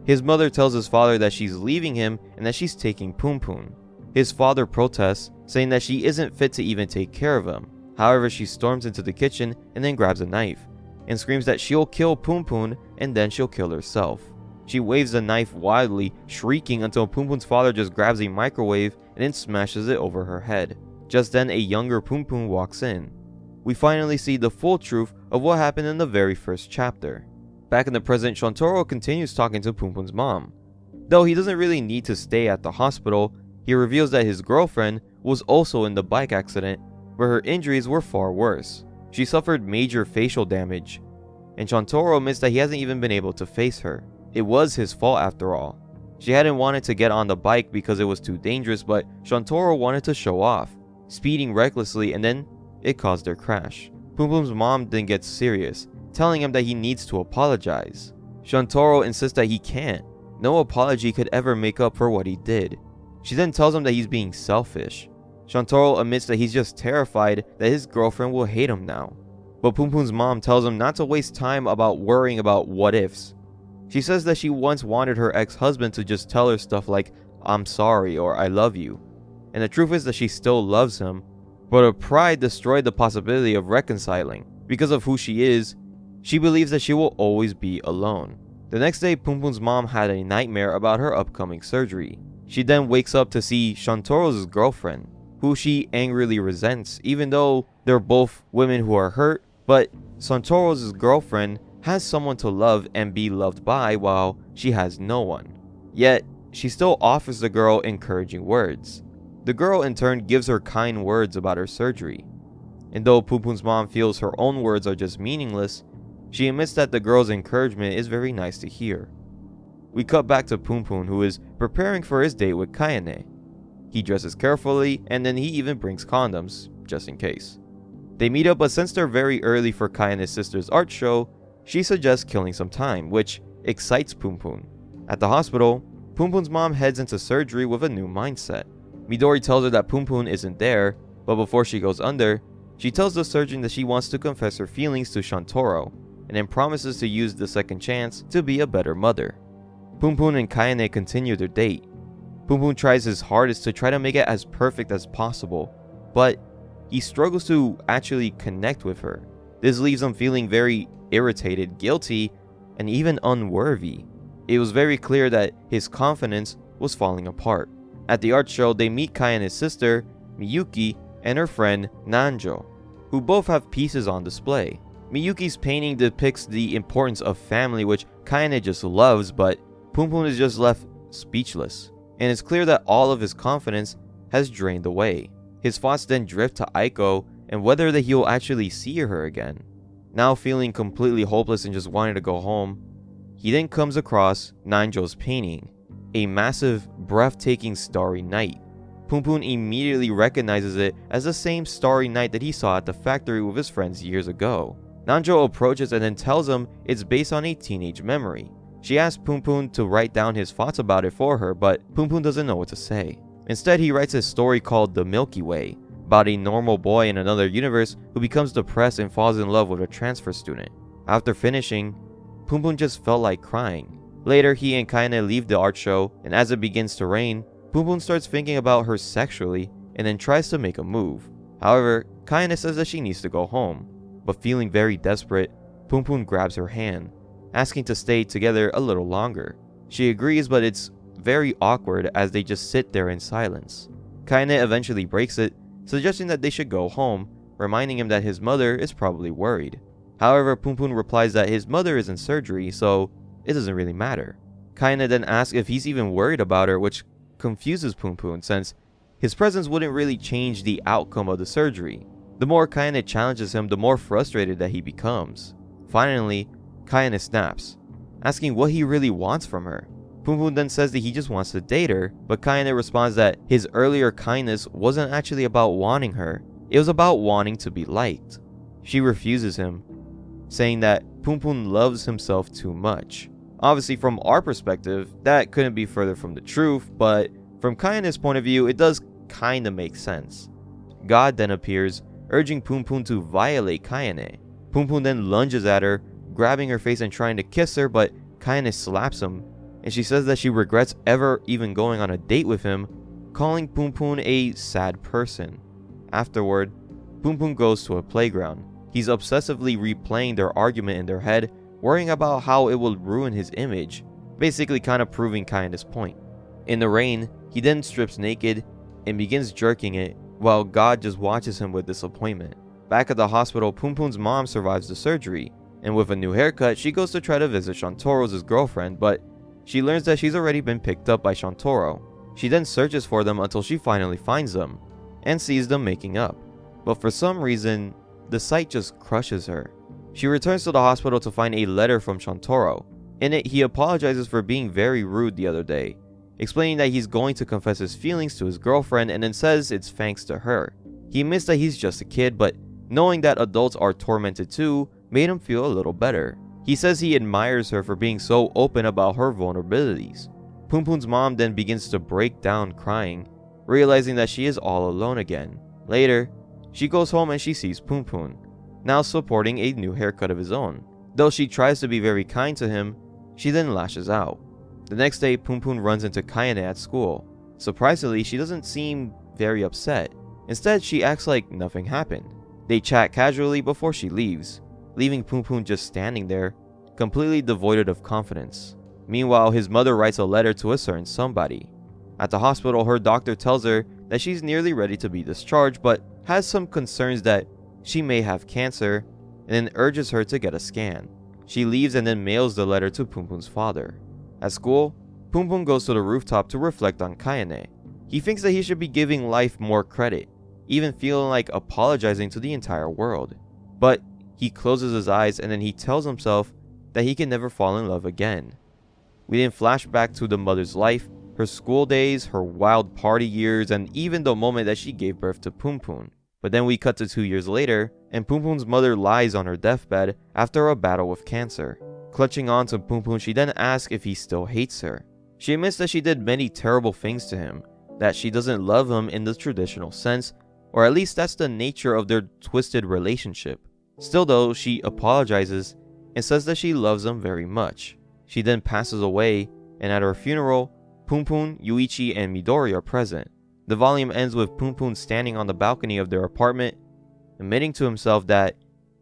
His mother tells his father that she's leaving him and that she's taking Punpun. His father protests, saying that she isn't fit to even take care of him. However, she storms into the kitchen and then grabs a knife, and screams that she'll kill Punpun and then she'll kill herself. She waves the knife wildly, shrieking until Punpun's father just grabs a microwave and then smashes it over her head. Just then, a younger Punpun walks in. We finally see the full truth of what happened in the very first chapter. Back in the present, Shantoro continues talking to Punpun's mom. Though he doesn't really need to stay at the hospital, he reveals that his girlfriend was also in the bike accident, where her injuries were far worse. She suffered major facial damage, and Shantoro admits that he hasn't even been able to face her. It was his fault after all. She hadn't wanted to get on the bike because it was too dangerous, but Shantoro wanted to show off, speeding recklessly, and then it caused their crash. Punpun's mom then gets serious, telling him that he needs to apologize. Shantoro insists that he can't. No apology could ever make up for what he did. She then tells him that he's being selfish. Shantoro admits that he's just terrified that his girlfriend will hate him now. But Punpun's mom tells him not to waste time about worrying about what ifs. She says that she once wanted her ex-husband to just tell her stuff like, "I'm sorry" or "I love you." And the truth is that she still loves him, but her pride destroyed the possibility of reconciling. Because of who she is, she believes that she will always be alone. The next day, Punpun's mom had a nightmare about her upcoming surgery. She then wakes up to see Shantoro's girlfriend, who she angrily resents, even though they're both women who are hurt, but Shantoro's girlfriend has someone to love and be loved by while she has no one. Yet, she still offers the girl encouraging words. The girl in turn gives her kind words about her surgery. And though Punpun's mom feels her own words are just meaningless, she admits that the girl's encouragement is very nice to hear. We cut back to Punpun, who is preparing for his date with Kayane. He dresses carefully, and then he even brings condoms, just in case. They meet up, but since they're very early for Kayane's sister's art show, she suggests killing some time, which excites Punpun. At the hospital, Punpun's mom heads into surgery with a new mindset. Midori tells her that Punpun isn't there, but before she goes under, she tells the surgeon that she wants to confess her feelings to Shantoro, and then promises to use the second chance to be a better mother. Punpun and Kayane continue their date. Punpun tries his hardest to try to make it as perfect as possible, but he struggles to actually connect with her. This leaves him feeling very irritated, guilty, and even unworthy. It was very clear that his confidence was falling apart. At the art show, they meet Kayane's sister, Miyuki, and her friend, Nanjo, who both have pieces on display. Miyuki's painting depicts the importance of family, which Kayane just loves, but Punpun is just left speechless, and it's clear that all of his confidence has drained away. His thoughts then drift to Aiko and whether that he'll actually see her again. Now feeling completely hopeless and just wanting to go home, he then comes across Nanjo's painting, a massive, breathtaking starry night. Punpun immediately recognizes it as the same starry night that he saw at the factory with his friends years ago. Nanjo approaches and then tells him it's based on a teenage memory. She asks Punpun to write down his thoughts about it for her, but Punpun doesn't know what to say. Instead, he writes a story called The Milky Way, about a normal boy in another universe who becomes depressed and falls in love with a transfer student. After finishing, Punpun just felt like crying. Later, he and Kayane leave the art show, and as it begins to rain, Punpun starts thinking about her sexually and then tries to make a move. However, Kayane says that she needs to go home, but feeling very desperate, Punpun grabs her hand, asking to stay together a little longer. She agrees, but it's very awkward as they just sit there in silence. Kayane eventually breaks it, suggesting that they should go home, reminding him that his mother is probably worried. However, Punpun replies that his mother is in surgery, so it doesn't really matter. Kayane then asks if he's even worried about her, which confuses Punpun since his presence wouldn't really change the outcome of the surgery. The more Kayane challenges him, the more frustrated that he becomes. Finally, Kayane snaps, asking what he really wants from her. Punpun then says that he just wants to date her, but Kayane responds that his earlier kindness wasn't actually about wanting her, it was about wanting to be liked. She refuses him, saying that Punpun loves himself too much. Obviously, from our perspective, that couldn't be further from the truth, but from Kayane's point of view, it does kinda make sense. God then appears, urging Punpun to violate Kayane. Punpun then lunges at her, grabbing her face and trying to kiss her, but Kayane slaps him, and she says that she regrets ever even going on a date with him, calling Punpun a sad person. Afterward, Punpun goes to a playground. He's obsessively replaying their argument in their head, worrying about how it will ruin his image, basically kinda proving Kayane's point. In the rain, he then strips naked and begins jerking it, while God just watches him with disappointment. Back at the hospital, Punpun's mom survives the surgery, and with a new haircut, she goes to try to visit Shantoro's girlfriend, but she learns that she's already been picked up by Shantoro. She then searches for them until she finally finds them, and sees them making up. But for some reason, the sight just crushes her. She returns to the hospital to find a letter from Shantoro. In it, he apologizes for being very rude the other day, explaining that he's going to confess his feelings to his girlfriend and then says it's thanks to her. He admits that he's just a kid, but knowing that adults are tormented too made him feel a little better. He says he admires her for being so open about her vulnerabilities. Punpun's mom then begins to break down crying, realizing that she is all alone again. Later, she goes home and she sees Punpun, now sporting a new haircut of his own. Though she tries to be very kind to him, she then lashes out. The next day, Punpun runs into Kayane at school. Surprisingly, she doesn't seem very upset. Instead, she acts like nothing happened. They chat casually before she leaves, leaving Punpun just standing there, completely devoid of confidence. Meanwhile, his mother writes a letter to a certain somebody. At the hospital, her doctor tells her that she's nearly ready to be discharged, but has some concerns that she may have cancer, and then urges her to get a scan. She leaves and then mails the letter to Punpun's father. At school, Punpun goes to the rooftop to reflect on Kayane. He thinks that he should be giving life more credit, even feeling like apologizing to the entire world. But he closes his eyes and then he tells himself that he can never fall in love again. We then flash back to the mother's life, her school days, her wild party years, and even the moment that she gave birth to Punpun. But then we cut to 2 years later, and Punpun's mother lies on her deathbed after a battle with cancer. Clutching on to Punpun, she then asks if he still hates her. She admits that she did many terrible things to him, that she doesn't love him in the traditional sense, or at least that's the nature of their twisted relationship. Still though, she apologizes and says that she loves him very much. She then passes away, and at her funeral, Punpun, Yuichi, and Midori are present. The volume ends with Punpun standing on the balcony of their apartment, admitting to himself that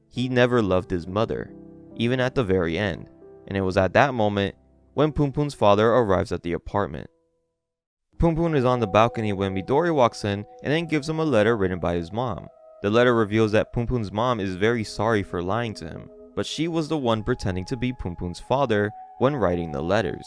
he never loved his mother, even at the very end, and it was at that moment when Punpun's father arrives at the apartment. Punpun is on the balcony when Midori walks in and then gives him a letter written by his mom. The letter reveals that Punpun's mom is very sorry for lying to him, but she was the one pretending to be Punpun's father when writing the letters.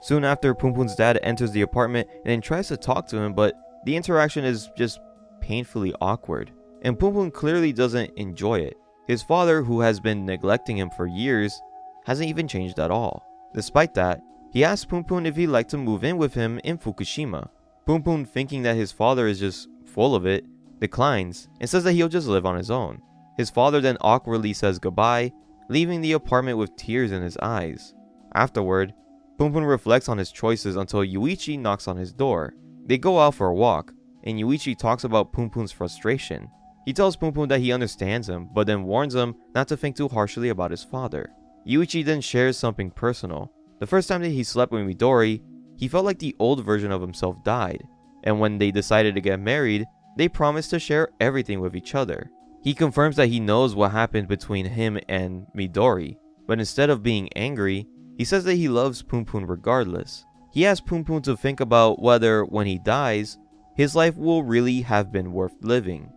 Soon after, Punpun's dad enters the apartment and then tries to talk to him, but the interaction is just painfully awkward, and Punpun clearly doesn't enjoy it. His father, who has been neglecting him for years, hasn't even changed at all. Despite that, he asks Punpun if he'd like to move in with him in Fukushima. Punpun, thinking that his father is just full of it, declines and says that he'll just live on his own. His father then awkwardly says goodbye, leaving the apartment with tears in his eyes. Afterward, Punpun reflects on his choices until Yuichi knocks on his door. They go out for a walk, and Yuichi talks about Punpun's frustration. He tells Punpun that he understands him, but then warns him not to think too harshly about his father. Yuichi then shares something personal. The first time that he slept with Midori, he felt like the old version of himself died, and when they decided to get married, they promised to share everything with each other. He confirms that he knows what happened between him and Midori, but instead of being angry, he says that he loves Punpun regardless. He asks Punpun to think about whether, when he dies, his life will really have been worth living.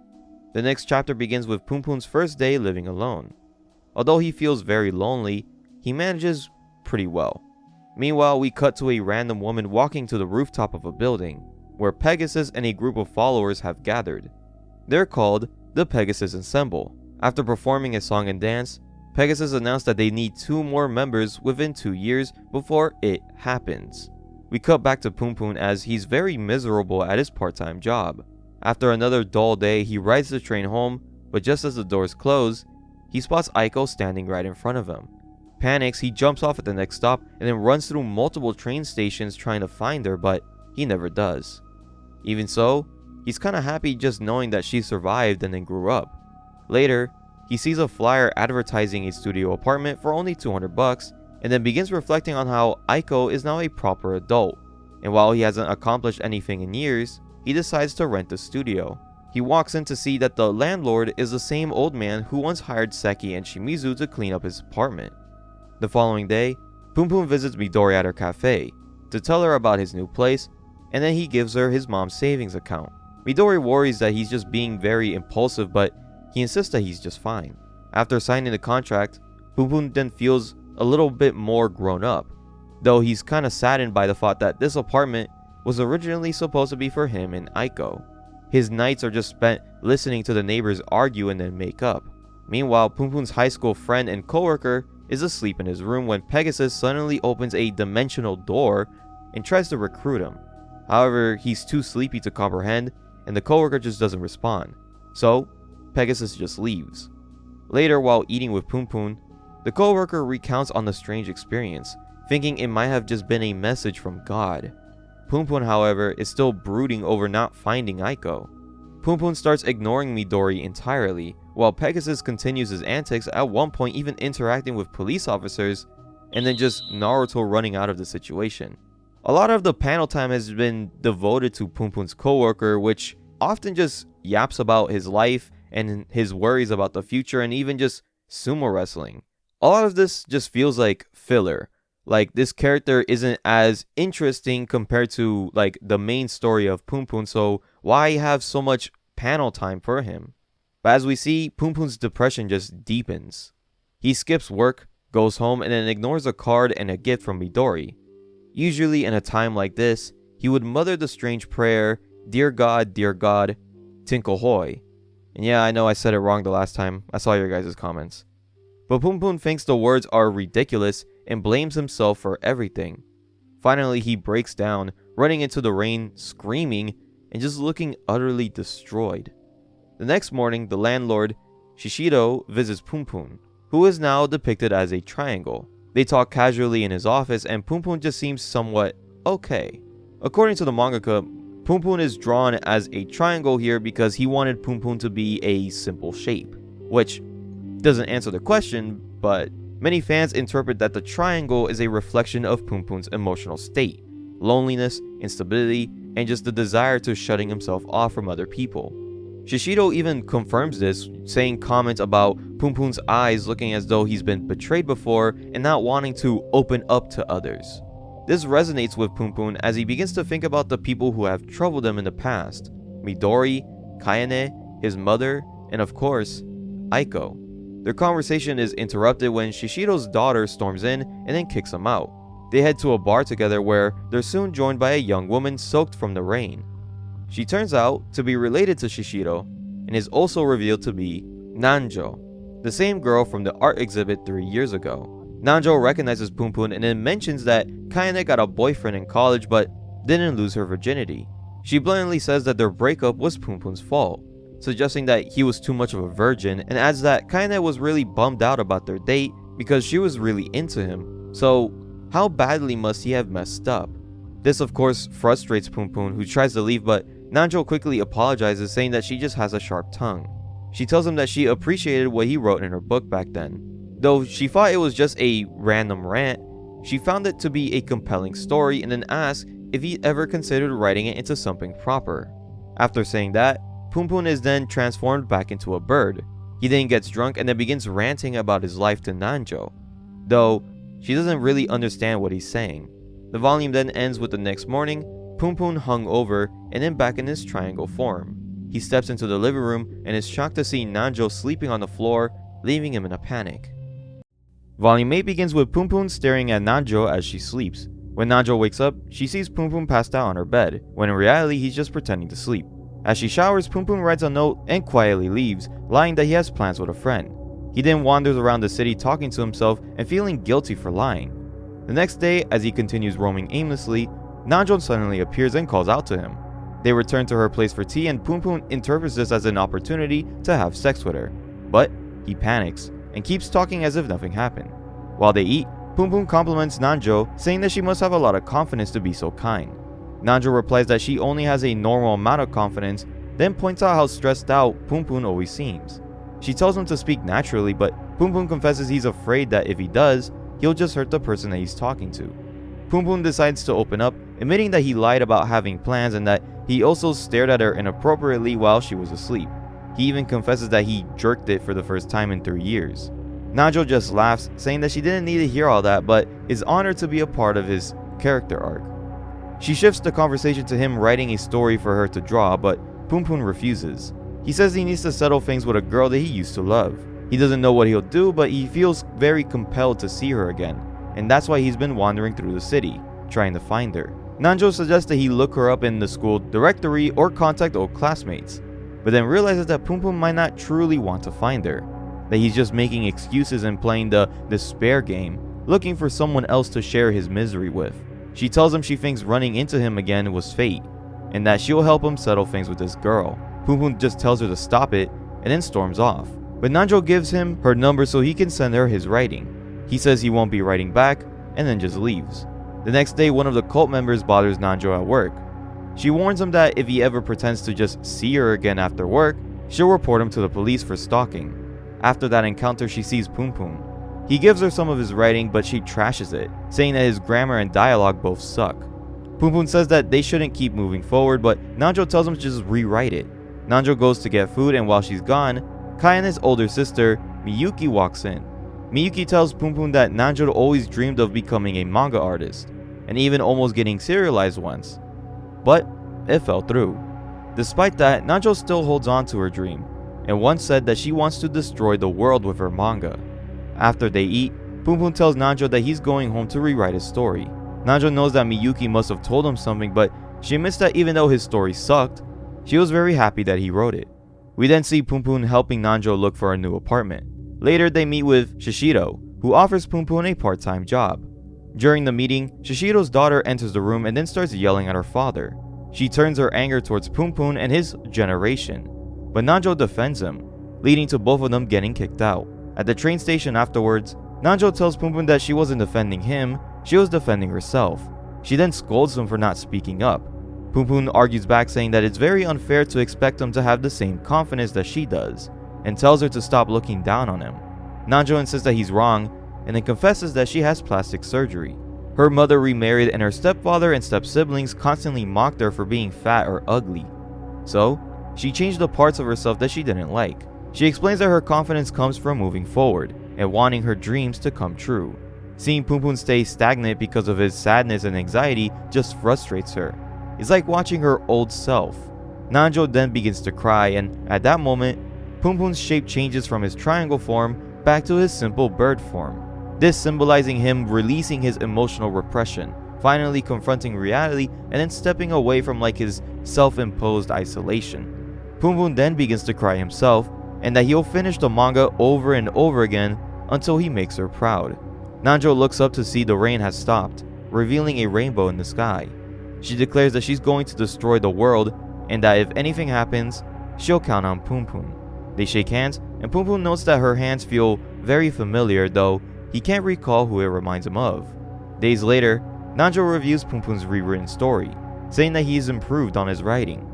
The next chapter begins with Punpun's first day living alone. Although he feels very lonely, he manages pretty well. Meanwhile, we cut to a random woman walking to the rooftop of a building, where Pegasus and a group of followers have gathered. They're called the Pegasus Ensemble. After performing a song and dance, Pegasus announced that they need 2 more members within 2 years before it happens. We cut back to Punpun as he's very miserable at his part-time job. After another dull day, he rides the train home, but just as the doors close, he spots Aiko standing right in front of him. Panics, he jumps off at the next stop and then runs through multiple train stations trying to find her, but he never does. Even so, he's kinda happy just knowing that she survived and then grew up. Later, he sees a flyer advertising a studio apartment for only $200 and then begins reflecting on how Aiko is now a proper adult, and while he hasn't accomplished anything in years, he decides to rent the studio. He walks in to see that the landlord is the same old man who once hired Seki and Shimizu to clean up his apartment. The following day, Punpun visits Midori at her cafe to tell her about his new place, and then he gives her his mom's savings account. Midori worries that he's just being very impulsive, but he insists that he's just fine. After signing the contract, Punpun then feels a little bit more grown up, though he's kinda saddened by the thought that this apartment was originally supposed to be for him and Aiko. His nights are just spent listening to the neighbors argue and then make up. Meanwhile, Punpun's high school friend and coworker is asleep in his room when Pegasus suddenly opens a dimensional door and tries to recruit him. However, he's too sleepy to comprehend, and the coworker just doesn't respond. So, Pegasus just leaves. Later, while eating with Punpun, the coworker recounts on the strange experience, thinking it might have just been a message from God. Punpun, however, is still brooding over not finding Aiko. Punpun starts ignoring Midori entirely, while Pegasus continues his antics, at one point even interacting with police officers, and then just Naruto running out of the situation. A lot of the panel time has been devoted to Punpun's coworker, which often just yaps about his life and his worries about the future and even just sumo wrestling. A lot of this just feels like filler. Like, this character isn't as interesting compared to like the main story of Punpun, so why have so much panel time for him? But as we see, Punpun's depression just deepens. He skips work, goes home, and then ignores a card and a gift from Midori. Usually in a time like this, he would mutter the strange prayer, dear God, Tinkle Hoy." And yeah, I know I said it wrong the last time. I saw your guys' comments. But Punpun thinks the words are ridiculous and blames himself for everything. Finally, he breaks down, running into the rain, screaming, and just looking utterly destroyed. The next morning, the landlord, Shishido, visits Punpun, who is now depicted as a triangle. They talk casually in his office, and Punpun just seems somewhat okay. According to the mangaka, Punpun is drawn as a triangle here because he wanted Punpun to be a simple shape, which doesn't answer the question, but many fans interpret that the triangle is a reflection of Punpun's emotional state, loneliness, instability, and just the desire to shutting himself off from other people. Shishido even confirms this, saying comments about Punpun's eyes looking as though he's been betrayed before and not wanting to open up to others. This resonates with Punpun as he begins to think about the people who have troubled him in the past: Midori, Kayane, his mother, and of course, Aiko. Their conversation is interrupted when Shishido's daughter storms in and then kicks them out. They head to a bar together where they're soon joined by a young woman soaked from the rain. She turns out to be related to Shishido and is also revealed to be Nanjo, the same girl from the art exhibit 3 years ago. Nanjo recognizes Punpun and then mentions that Kayane got a boyfriend in college but didn't lose her virginity. She blatantly says that their breakup was Punpun's fault, suggesting that he was too much of a virgin, and adds that Kayane was really bummed out about their date because she was really into him. So how badly must he have messed up? This of course frustrates Punpun, who tries to leave, but Nanjo quickly apologizes, saying that she just has a sharp tongue. She tells him that she appreciated what he wrote in her book back then. Though she thought it was just a random rant, she found it to be a compelling story and then asked if he ever considered writing it into something proper. After saying that, Punpun is then transformed back into a bird. He then gets drunk and then begins ranting about his life to Nanjo, though she doesn't really understand what he's saying. The volume then ends with the next morning, Punpun hung over and then back in his triangle form. He steps into the living room and is shocked to see Nanjo sleeping on the floor, leaving him in a panic. Volume 8 begins with Punpun staring at Nanjo as she sleeps. When Nanjo wakes up, she sees Punpun passed out on her bed, when in reality he's just pretending to sleep. As she showers, Punpun writes a note and quietly leaves, lying that he has plans with a friend. He then wanders around the city talking to himself and feeling guilty for lying. The next day, as he continues roaming aimlessly, Nanjo suddenly appears and calls out to him. They return to her place for tea and Punpun interprets this as an opportunity to have sex with her. But he panics and keeps talking as if nothing happened. While they eat, Punpun compliments Nanjo, saying that she must have a lot of confidence to be so kind. Nanjo replies that she only has a normal amount of confidence, then points out how stressed out Punpun always seems. She tells him to speak naturally, but Punpun confesses he's afraid that if he does, he'll just hurt the person that he's talking to. Punpun decides to open up, admitting that he lied about having plans and that he also stared at her inappropriately while she was asleep. He even confesses that he jerked it for the first time in 3 years. Nanjo just laughs, saying that she didn't need to hear all that, but is honored to be a part of his character arc. She shifts the conversation to him writing a story for her to draw, but Punpun refuses. He says he needs to settle things with a girl that he used to love. He doesn't know what he'll do, but he feels very compelled to see her again, and that's why he's been wandering through the city, trying to find her. Nanjo suggests that he look her up in the school directory or contact old classmates, but then realizes that Punpun might not truly want to find her, that he's just making excuses and playing the despair game, looking for someone else to share his misery with. She tells him she thinks running into him again was fate, and that she'll help him settle things with this girl. Punpun just tells her to stop it, and then storms off. But Nanjo gives him her number so he can send her his writing. He says he won't be writing back, and then just leaves. The next day, one of the cult members bothers Nanjo at work. She warns him that if he ever pretends to just see her again after work, she'll report him to the police for stalking. After that encounter, she sees Punpun. He gives her some of his writing, but she trashes it, saying that his grammar and dialogue both suck. Punpun says that they shouldn't keep moving forward, but Nanjo tells him to just rewrite it. Nanjo goes to get food, and while she's gone, Kayane's older sister, Miyuki, walks in. Miyuki tells Punpun that Nanjo always dreamed of becoming a manga artist, and even almost getting serialized once. But it fell through. Despite that, Nanjo still holds on to her dream, and once said that she wants to destroy the world with her manga. After they eat, Punpun tells Nanjo that he's going home to rewrite his story. Nanjo knows that Miyuki must have told him something, but she admits that even though his story sucked, she was very happy that he wrote it. We then see Punpun helping Nanjo look for a new apartment. Later, they meet with Shishido, who offers Punpun a part-time job. During the meeting, Shishido's daughter enters the room and then starts yelling at her father. She turns her anger towards Punpun and his generation, but Nanjo defends him, leading to both of them getting kicked out. At the train station afterwards, Nanjo tells Punpun that she wasn't defending him, she was defending herself. She then scolds him for not speaking up. Punpun argues back, saying that it's very unfair to expect him to have the same confidence that she does, and tells her to stop looking down on him. Nanjo insists that he's wrong, and then confesses that she has plastic surgery. Her mother remarried, and her stepfather and step-siblings constantly mocked her for being fat or ugly. So, she changed the parts of herself that she didn't like. She explains that her confidence comes from moving forward, and wanting her dreams to come true. Seeing Punpun stay stagnant because of his sadness and anxiety just frustrates her. It's like watching her old self. Nanjo then begins to cry, and at that moment, Punpun's shape changes from his triangle form back to his simple bird form. This symbolizing him releasing his emotional repression, finally confronting reality and then stepping away from his self-imposed isolation. Punpun then begins to cry himself, and that he'll finish the manga over and over again until he makes her proud. Nanjo looks up to see the rain has stopped, revealing a rainbow in the sky. She declares that she's going to destroy the world, and that if anything happens, she'll count on Punpun. They shake hands, and Punpun notes that her hands feel very familiar, though he can't recall who it reminds him of. Days later, Nanjo reviews Punpun's rewritten story, saying that he's improved on his writing.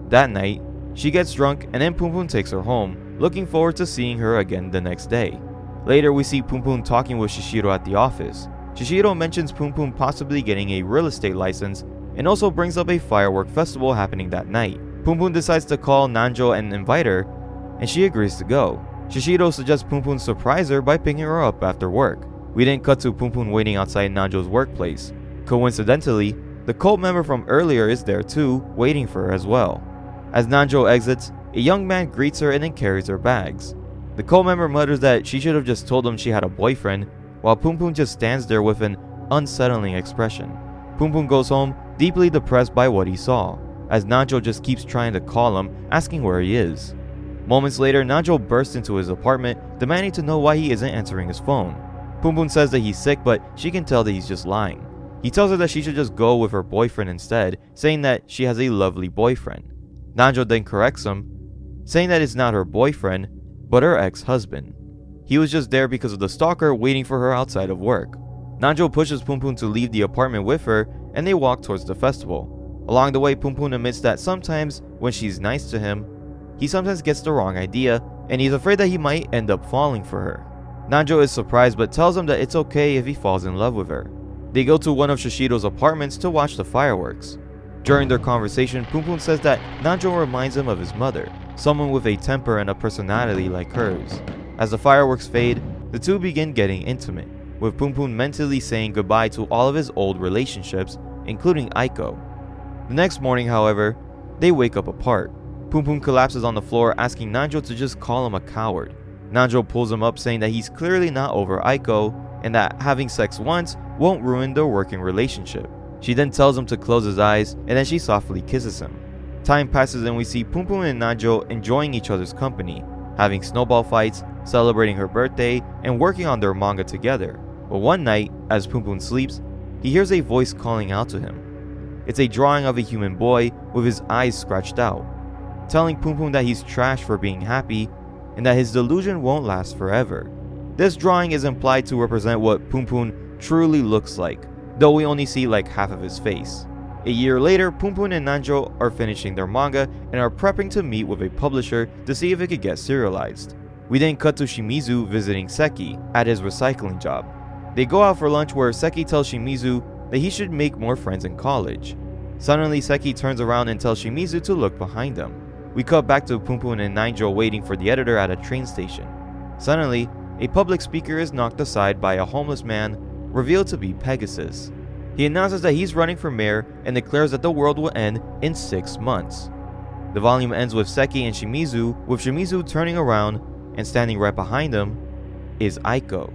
That night, she gets drunk and then Punpun takes her home, looking forward to seeing her again the next day. Later, we see Punpun talking with Shishiro at the office. Shishiro mentions Punpun possibly getting a real estate license and also brings up a firework festival happening that night. Punpun decides to call Nanjo and invite her, and she agrees to go. Shishiro suggests Punpun surprise her by picking her up after work. We then cut to Punpun waiting outside Nanjo's workplace. Coincidentally, the cult member from earlier is there too, waiting for her as well. As Nanjo exits, a young man greets her and then carries her bags. The cult member mutters that she should have just told him she had a boyfriend, while Punpun just stands there with an unsettling expression. Punpun goes home, deeply depressed by what he saw, as Nanjo just keeps trying to call him, asking where he is. Moments later, Nanjo bursts into his apartment, demanding to know why he isn't answering his phone. Punpun says that he's sick, but she can tell that he's just lying. He tells her that she should just go with her boyfriend instead, saying that she has a lovely boyfriend. Nanjo then corrects him, saying that it's not her boyfriend, but her ex-husband. He was just there because of the stalker waiting for her outside of work. Nanjo pushes Punpun to leave the apartment with her, and they walk towards the festival. Along the way, Punpun admits that sometimes, when she's nice to him, he sometimes gets the wrong idea, and he's afraid that he might end up falling for her. Nanjo is surprised but tells him that it's okay if he falls in love with her. They go to one of Shishiro's apartments to watch the fireworks. During their conversation, Punpun says that Nanjo reminds him of his mother, someone with a temper and a personality like hers. As the fireworks fade, the two begin getting intimate, with Punpun mentally saying goodbye to all of his old relationships, including Aiko. The next morning, however, they wake up apart. Punpun collapses on the floor, asking Nanjo to just call him a coward. Nanjo pulls him up, saying that he's clearly not over Aiko, and that having sex once won't ruin their working relationship. She then tells him to close his eyes, and then she softly kisses him. Time passes and we see Punpun and Nanjo enjoying each other's company, having snowball fights, celebrating her birthday, and working on their manga together. But one night, as Punpun sleeps, he hears a voice calling out to him. It's a drawing of a human boy with his eyes scratched out, telling Punpun that he's trash for being happy and that his delusion won't last forever. This drawing is implied to represent what Punpun truly looks like, though we only see half of his face. A year later, Punpun and Nanjo are finishing their manga and are prepping to meet with a publisher to see if it could get serialized. We then cut to Shimizu visiting Seki at his recycling job. They go out for lunch where Seki tells Shimizu that he should make more friends in college. Suddenly, Seki turns around and tells Shimizu to look behind him. We cut back to Punpun and Nanjo waiting for the editor at a train station. Suddenly, a public speaker is knocked aside by a homeless man, revealed to be Pegasus. He announces that he's running for mayor and declares that the world will end in 6 months. The volume ends with Seki and Shimizu, with Shimizu turning around, and standing right behind him is Aiko.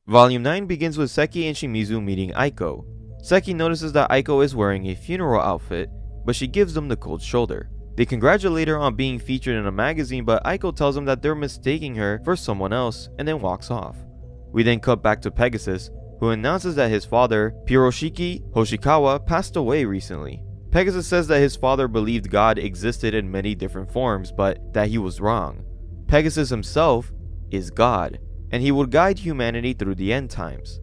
Volume 9 begins with Seki and Shimizu meeting Aiko. Seki notices that Aiko is wearing a funeral outfit, but she gives them the cold shoulder. They congratulate her on being featured in a magazine, but Aiko tells them that they're mistaking her for someone else and then walks off. We then cut back to Pegasus, who announces that his father, Piroshiki Hoshikawa, passed away recently. Pegasus says that his father believed God existed in many different forms, but that he was wrong. Pegasus himself is God, and he would guide humanity through the end times.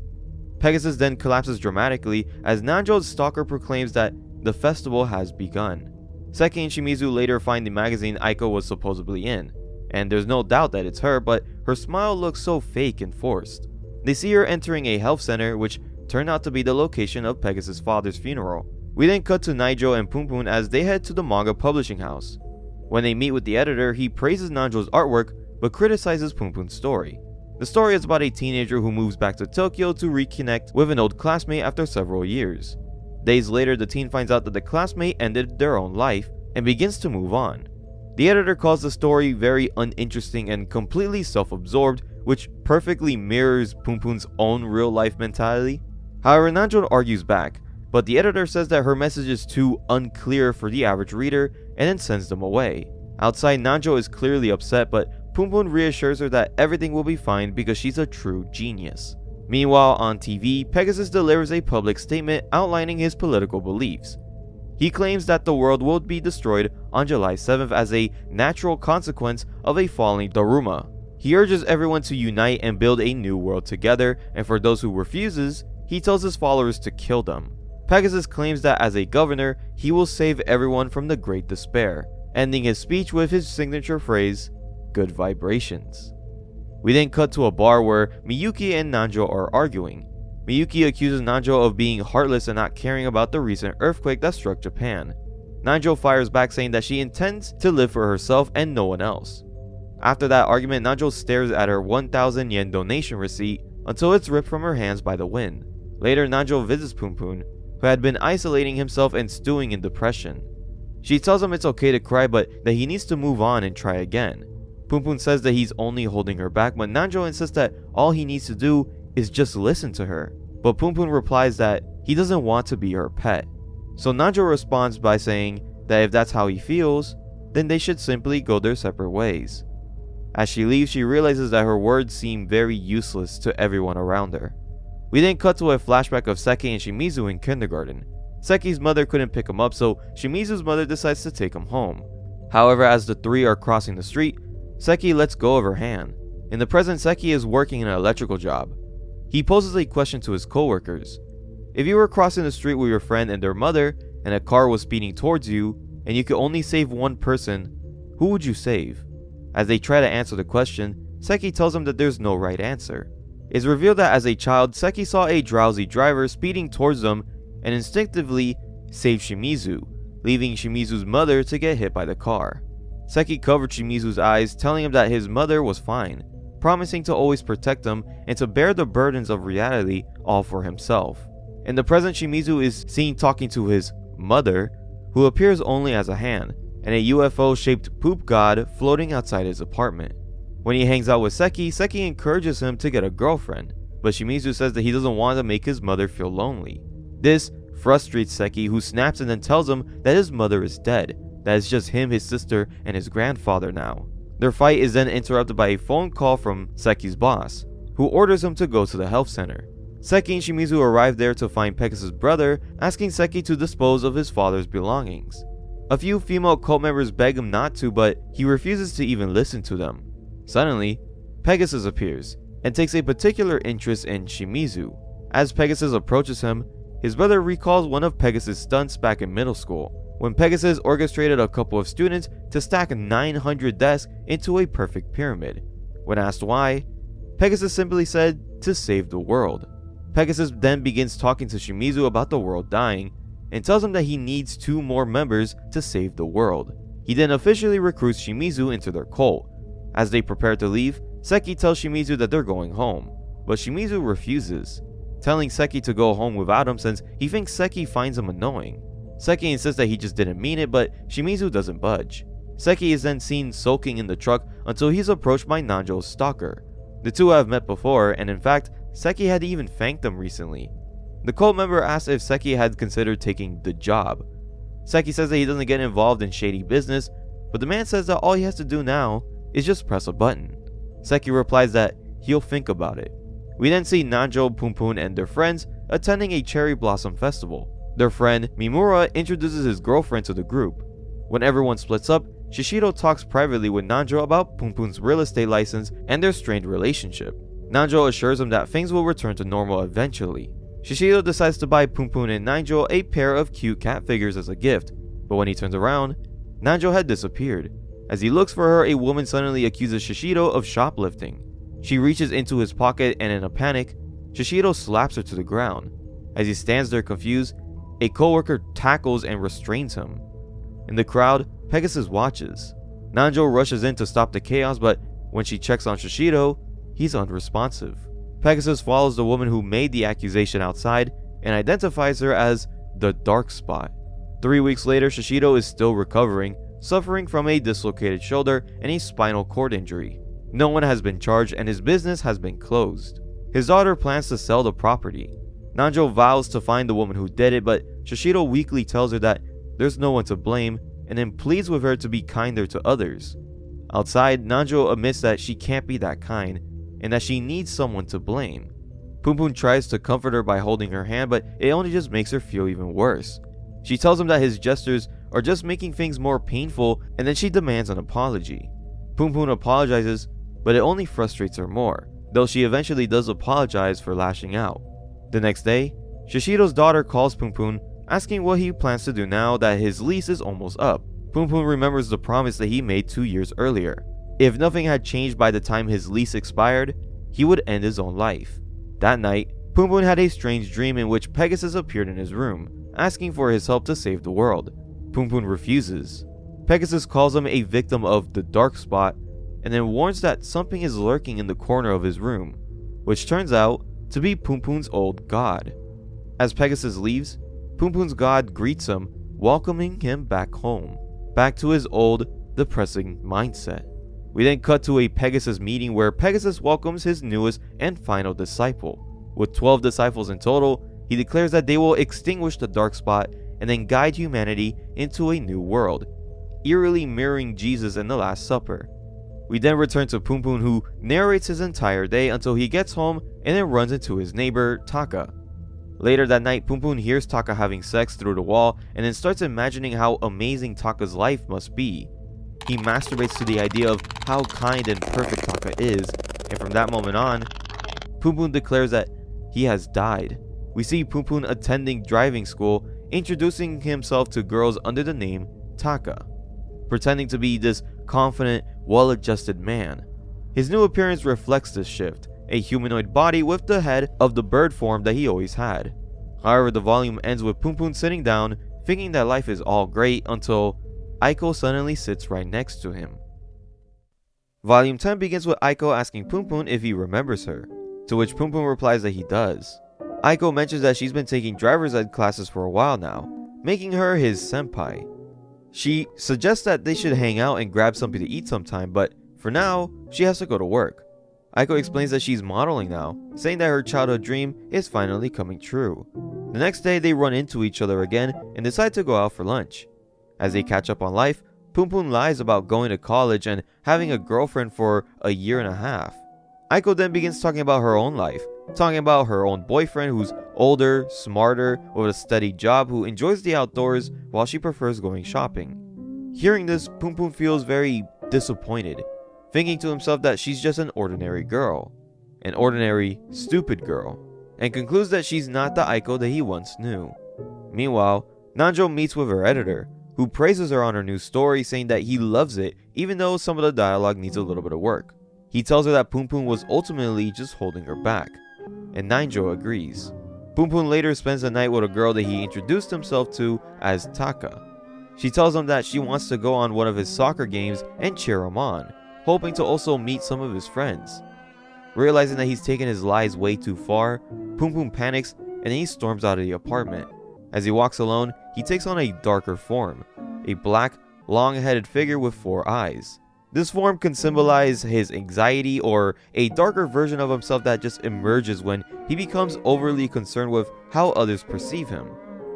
Pegasus then collapses dramatically as Nanjo's stalker proclaims that the festival has begun. Seki and Shimizu later find the magazine Aiko was supposedly in, and there's no doubt that it's her, but her smile looks so fake and forced. They see her entering a health center, which turned out to be the location of Pegasus' father's funeral. We then cut to Nanjo and Punpun as they head to the manga publishing house. When they meet with the editor, he praises Nanjo's artwork, but criticizes Punpun's story. The story is about a teenager who moves back to Tokyo to reconnect with an old classmate after several years. Days later, the teen finds out that the classmate ended their own life and begins to move on. The editor calls the story very uninteresting and completely self-absorbed, which perfectly mirrors Punpun's own real-life mentality. However, Nanjo argues back, but the editor says that her message is too unclear for the average reader and then sends them away. Outside, Nanjo is clearly upset, but Punpun reassures her that everything will be fine because she's a true genius. Meanwhile, on TV, Pegasus delivers a public statement outlining his political beliefs. He claims that the world will be destroyed on July 7th as a natural consequence of a falling Daruma. He urges everyone to unite and build a new world together, and for those who refuses, he tells his followers to kill them. Pegasus claims that as a governor, he will save everyone from the Great Despair, ending his speech with his signature phrase, "Good vibrations." We then cut to a bar where Miyuki and Nanjo are arguing. Miyuki accuses Nanjo of being heartless and not caring about the recent earthquake that struck Japan. Nanjo fires back saying that she intends to live for herself and no one else. After that argument, Nanjo stares at her 1,000 yen donation receipt until it's ripped from her hands by the wind. Later, Nanjo visits Punpun, who had been isolating himself and stewing in depression. She tells him it's okay to cry but that he needs to move on and try again. Punpun says that he's only holding her back, but Nanjo insists that all he needs to do is just listen to her. But Punpun replies that he doesn't want to be her pet. So Nanjo responds by saying that if that's how he feels, then they should simply go their separate ways. As she leaves, she realizes that her words seem very useless to everyone around her. We then cut to a flashback of Seki and Shimizu in kindergarten. Seki's mother couldn't pick him up, so Shimizu's mother decides to take him home. However, as the three are crossing the street, Seki lets go of her hand. In the present, Seki is working an electrical job. He poses a question to his coworkers. If you were crossing the street with your friend and their mother, and a car was speeding towards you, and you could only save one person, who would you save? As they try to answer the question, Seki tells them that there's no right answer. It's revealed that as a child, Seki saw a drowsy driver speeding towards them and instinctively saved Shimizu, leaving Shimizu's mother to get hit by the car. Seki covered Shimizu's eyes, telling him that his mother was fine, promising to always protect him and to bear the burdens of reality all for himself. In the present, Shimizu is seen talking to his mother, who appears only as a hand, and a UFO-shaped poop god floating outside his apartment. When he hangs out with Seki, Seki encourages him to get a girlfriend, but Shimizu says that he doesn't want to make his mother feel lonely. This frustrates Seki, who snaps and then tells him that his mother is dead, that it's just him, his sister, and his grandfather now. Their fight is then interrupted by a phone call from Seki's boss, who orders him to go to the health center. Seki and Shimizu arrive there to find Pegasus' brother, asking Seki to dispose of his father's belongings. A few female cult members beg him not to, but he refuses to even listen to them. Suddenly, Pegasus appears, and takes a particular interest in Shimizu. As Pegasus approaches him, his brother recalls one of Pegasus' stunts back in middle school, when Pegasus orchestrated a couple of students to stack 900 desks into a perfect pyramid. When asked why, Pegasus simply said, to save the world. Pegasus then begins talking to Shimizu about the world dying, and tells him that he needs 2 more members to save the world. He then officially recruits Shimizu into their cult. As they prepare to leave, Seki tells Shimizu that they're going home, but Shimizu refuses, telling Seki to go home without him since he thinks Seki finds him annoying. Seki insists that he just didn't mean it, but Shimizu doesn't budge. Seki is then seen sulking in the truck until he's approached by Nanjo's stalker. The two have met before, and in fact, Seki had even thanked them recently. The cult member asks if Seki had considered taking the job. Seki says that he doesn't get involved in shady business, but the man says that all he has to do now is just press a button. Seki replies that he'll think about it. We then see Nanjo, Punpun, and their friends attending a cherry blossom festival. Their friend, Mimura, introduces his girlfriend to the group. When everyone splits up, Shishido talks privately with Nanjo about Punpun's real estate license and their strained relationship. Nanjo assures him that things will return to normal eventually. Shishido decides to buy Punpun and Nanjo a pair of cute cat figures as a gift, but when he turns around, Nanjo had disappeared. As he looks for her, a woman suddenly accuses Shishido of shoplifting. She reaches into his pocket and in a panic, Shishido slaps her to the ground. As he stands there confused, a coworker tackles and restrains him. In the crowd, Pegasus watches. Nanjo rushes in to stop the chaos, but when she checks on Shishido, he's unresponsive. Pegasus follows the woman who made the accusation outside and identifies her as the Dark Spot. 3 weeks later, Shishido is still recovering, suffering from a dislocated shoulder and a spinal cord injury. No one has been charged and his business has been closed. His daughter plans to sell the property. Nanjo vows to find the woman who did it, but Shishido weakly tells her that there's no one to blame and then pleads with her to be kinder to others. Outside, Nanjo admits that she can't be that kind and that she needs someone to blame. Punpun tries to comfort her by holding her hand, but it only just makes her feel even worse. She tells him that his gestures are just making things more painful, and then she demands an apology. Punpun apologizes, but it only frustrates her more, though she eventually does apologize for lashing out. The next day, Shishido's daughter calls Punpun, asking what he plans to do now that his lease is almost up. Punpun remembers the promise that he made 2 years earlier. If nothing had changed by the time his lease expired, he would end his own life. That night, Punpun had a strange dream in which Pegasus appeared in his room, asking for his help to save the world. Punpun refuses. Pegasus calls him a victim of the dark spot and then warns that something is lurking in the corner of his room, which turns out to be Punpun's old god. As Pegasus leaves, Punpun's god greets him, welcoming him back home, back to his old, depressing mindset. We then cut to a Pegasus meeting where Pegasus welcomes his newest and final disciple. With 12 disciples in total, he declares that they will extinguish the dark spot and then guide humanity into a new world, eerily mirroring Jesus in the Last Supper. We then return to Punpun, who narrates his entire day until he gets home and then runs into his neighbor, Taka. Later that night, Punpun hears Taka having sex through the wall and then starts imagining how amazing Taka's life must be. He masturbates to the idea of how kind and perfect Taka is, and from that moment on, Punpun declares that he has died. We see Punpun attending driving school, introducing himself to girls under the name Taka, pretending to be this confident, well-adjusted man. His new appearance reflects this shift, a humanoid body with the head of the bird form that he always had. However, the volume ends with Punpun sitting down, thinking that life is all great until Aiko suddenly sits right next to him. Volume 10 begins with Aiko asking Punpun if he remembers her, to which Punpun replies that he does. Aiko mentions that she's been taking driver's ed classes for a while now, making her his senpai. She suggests that they should hang out and grab something to eat sometime, but for now, she has to go to work. Aiko explains that she's modeling now, saying that her childhood dream is finally coming true. The next day, they run into each other again and decide to go out for lunch. As they catch up on life, Punpun lies about going to college and having a girlfriend for a year and a half. Aiko then begins talking about her own life, talking about her own boyfriend who's older, smarter, with a steady job, who enjoys the outdoors while she prefers going shopping. Hearing this, Punpun feels very disappointed, thinking to himself that she's just an ordinary girl, an ordinary, stupid girl, and concludes that she's not the Aiko that he once knew. Meanwhile, Nanjo meets with her editor, who praises her on her new story, saying that he loves it even though some of the dialogue needs a little bit of work. He tells her that Punpun was ultimately just holding her back, and Nanjo agrees. Punpun later spends the night with a girl that he introduced himself to as Taka. She tells him that she wants to go on one of his soccer games and cheer him on, hoping to also meet some of his friends. Realizing that he's taken his lies way too far, Punpun panics and then he storms out of the apartment. As he walks alone, he takes on a darker form, a black, long-headed figure with 4 eyes. This form can symbolize his anxiety or a darker version of himself that just emerges when he becomes overly concerned with how others perceive him.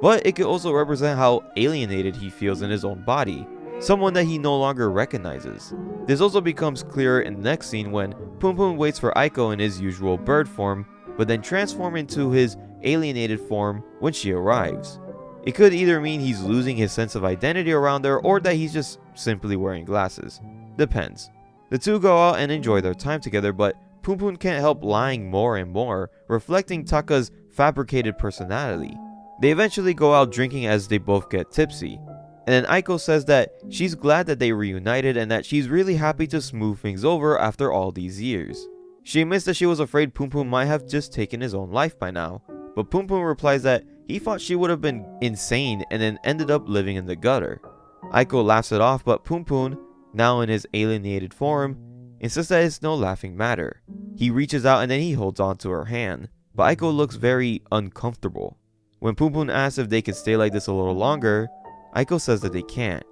But it could also represent how alienated he feels in his own body, someone that he no longer recognizes. This also becomes clearer in the next scene when Punpun waits for Aiko in his usual bird form, but then transforms into his alienated form when she arrives. It could either mean he's losing his sense of identity around her or that he's just simply wearing glasses. Depends. The two go out and enjoy their time together, but Punpun can't help lying more and more, reflecting Taka's fabricated personality. They eventually go out drinking as they both get tipsy. And then Aiko says that she's glad that they reunited and that she's really happy to smooth things over after all these years. She admits that she was afraid Punpun might have just taken his own life by now, but Punpun replies that he thought she would have been insane and then ended up living in the gutter. Aiko laughs it off, but Punpun, now in his alienated form, insists that it's no laughing matter. He reaches out and then he holds on to her hand, but Aiko looks very uncomfortable. When Punpun asks if they could stay like this a little longer, Aiko says that they can't.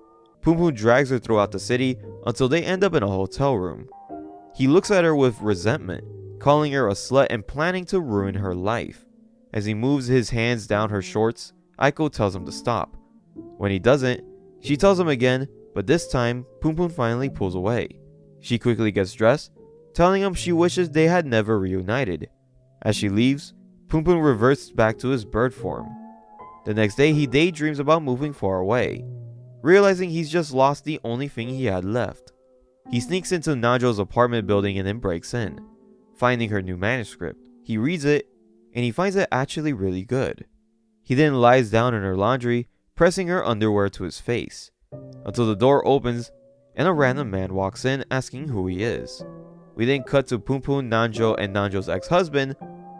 Punpun drags her throughout the city until they end up in a hotel room. He looks at her with resentment, calling her a slut and planning to ruin her life. As he moves his hands down her shorts, Aiko tells him to stop. When he doesn't, she tells him again, but this time, Punpun finally pulls away. She quickly gets dressed, telling him she wishes they had never reunited. As she leaves, Punpun reverts back to his bird form. The next day, he daydreams about moving far away, realizing he's just lost the only thing he had left. He sneaks into Nanjo's apartment building and then breaks in, finding her new manuscript. He reads it, and he finds it actually really good. He then lies down in her laundry, pressing her underwear to his face, until the door opens and a random man walks in asking who he is. We then cut to Punpun, Nanjo, and Nanjo's ex-husband,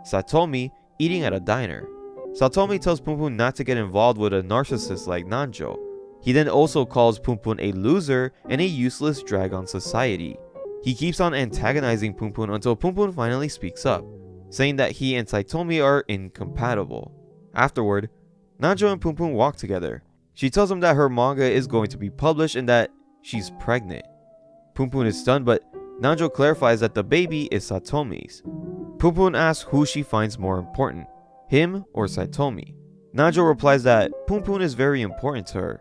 Satomi, eating at a diner. Satomi tells Punpun not to get involved with a narcissist like Nanjo. He then also calls Punpun a loser and a useless drag on society. He keeps on antagonizing Punpun until Punpun finally speaks up, saying that he and Satomi are incompatible. Afterward, Nanjo and Punpun walk together. She tells him that her manga is going to be published and that she's pregnant. Punpun is stunned, but Nanjo clarifies that the baby is Satomi's. Punpun asks who she finds more important, him or Satomi. Nanjo replies that Punpun is very important to her,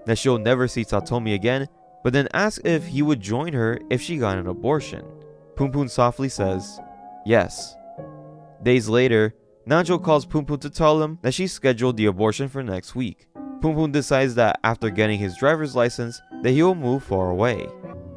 that she'll never see Satomi again, but then asks if he would join her if she got an abortion. Punpun softly says, yes. Days later, Nanjo calls Punpun to tell him that she scheduled the abortion for next week. Punpun decides that after getting his driver's license, that he will move far away.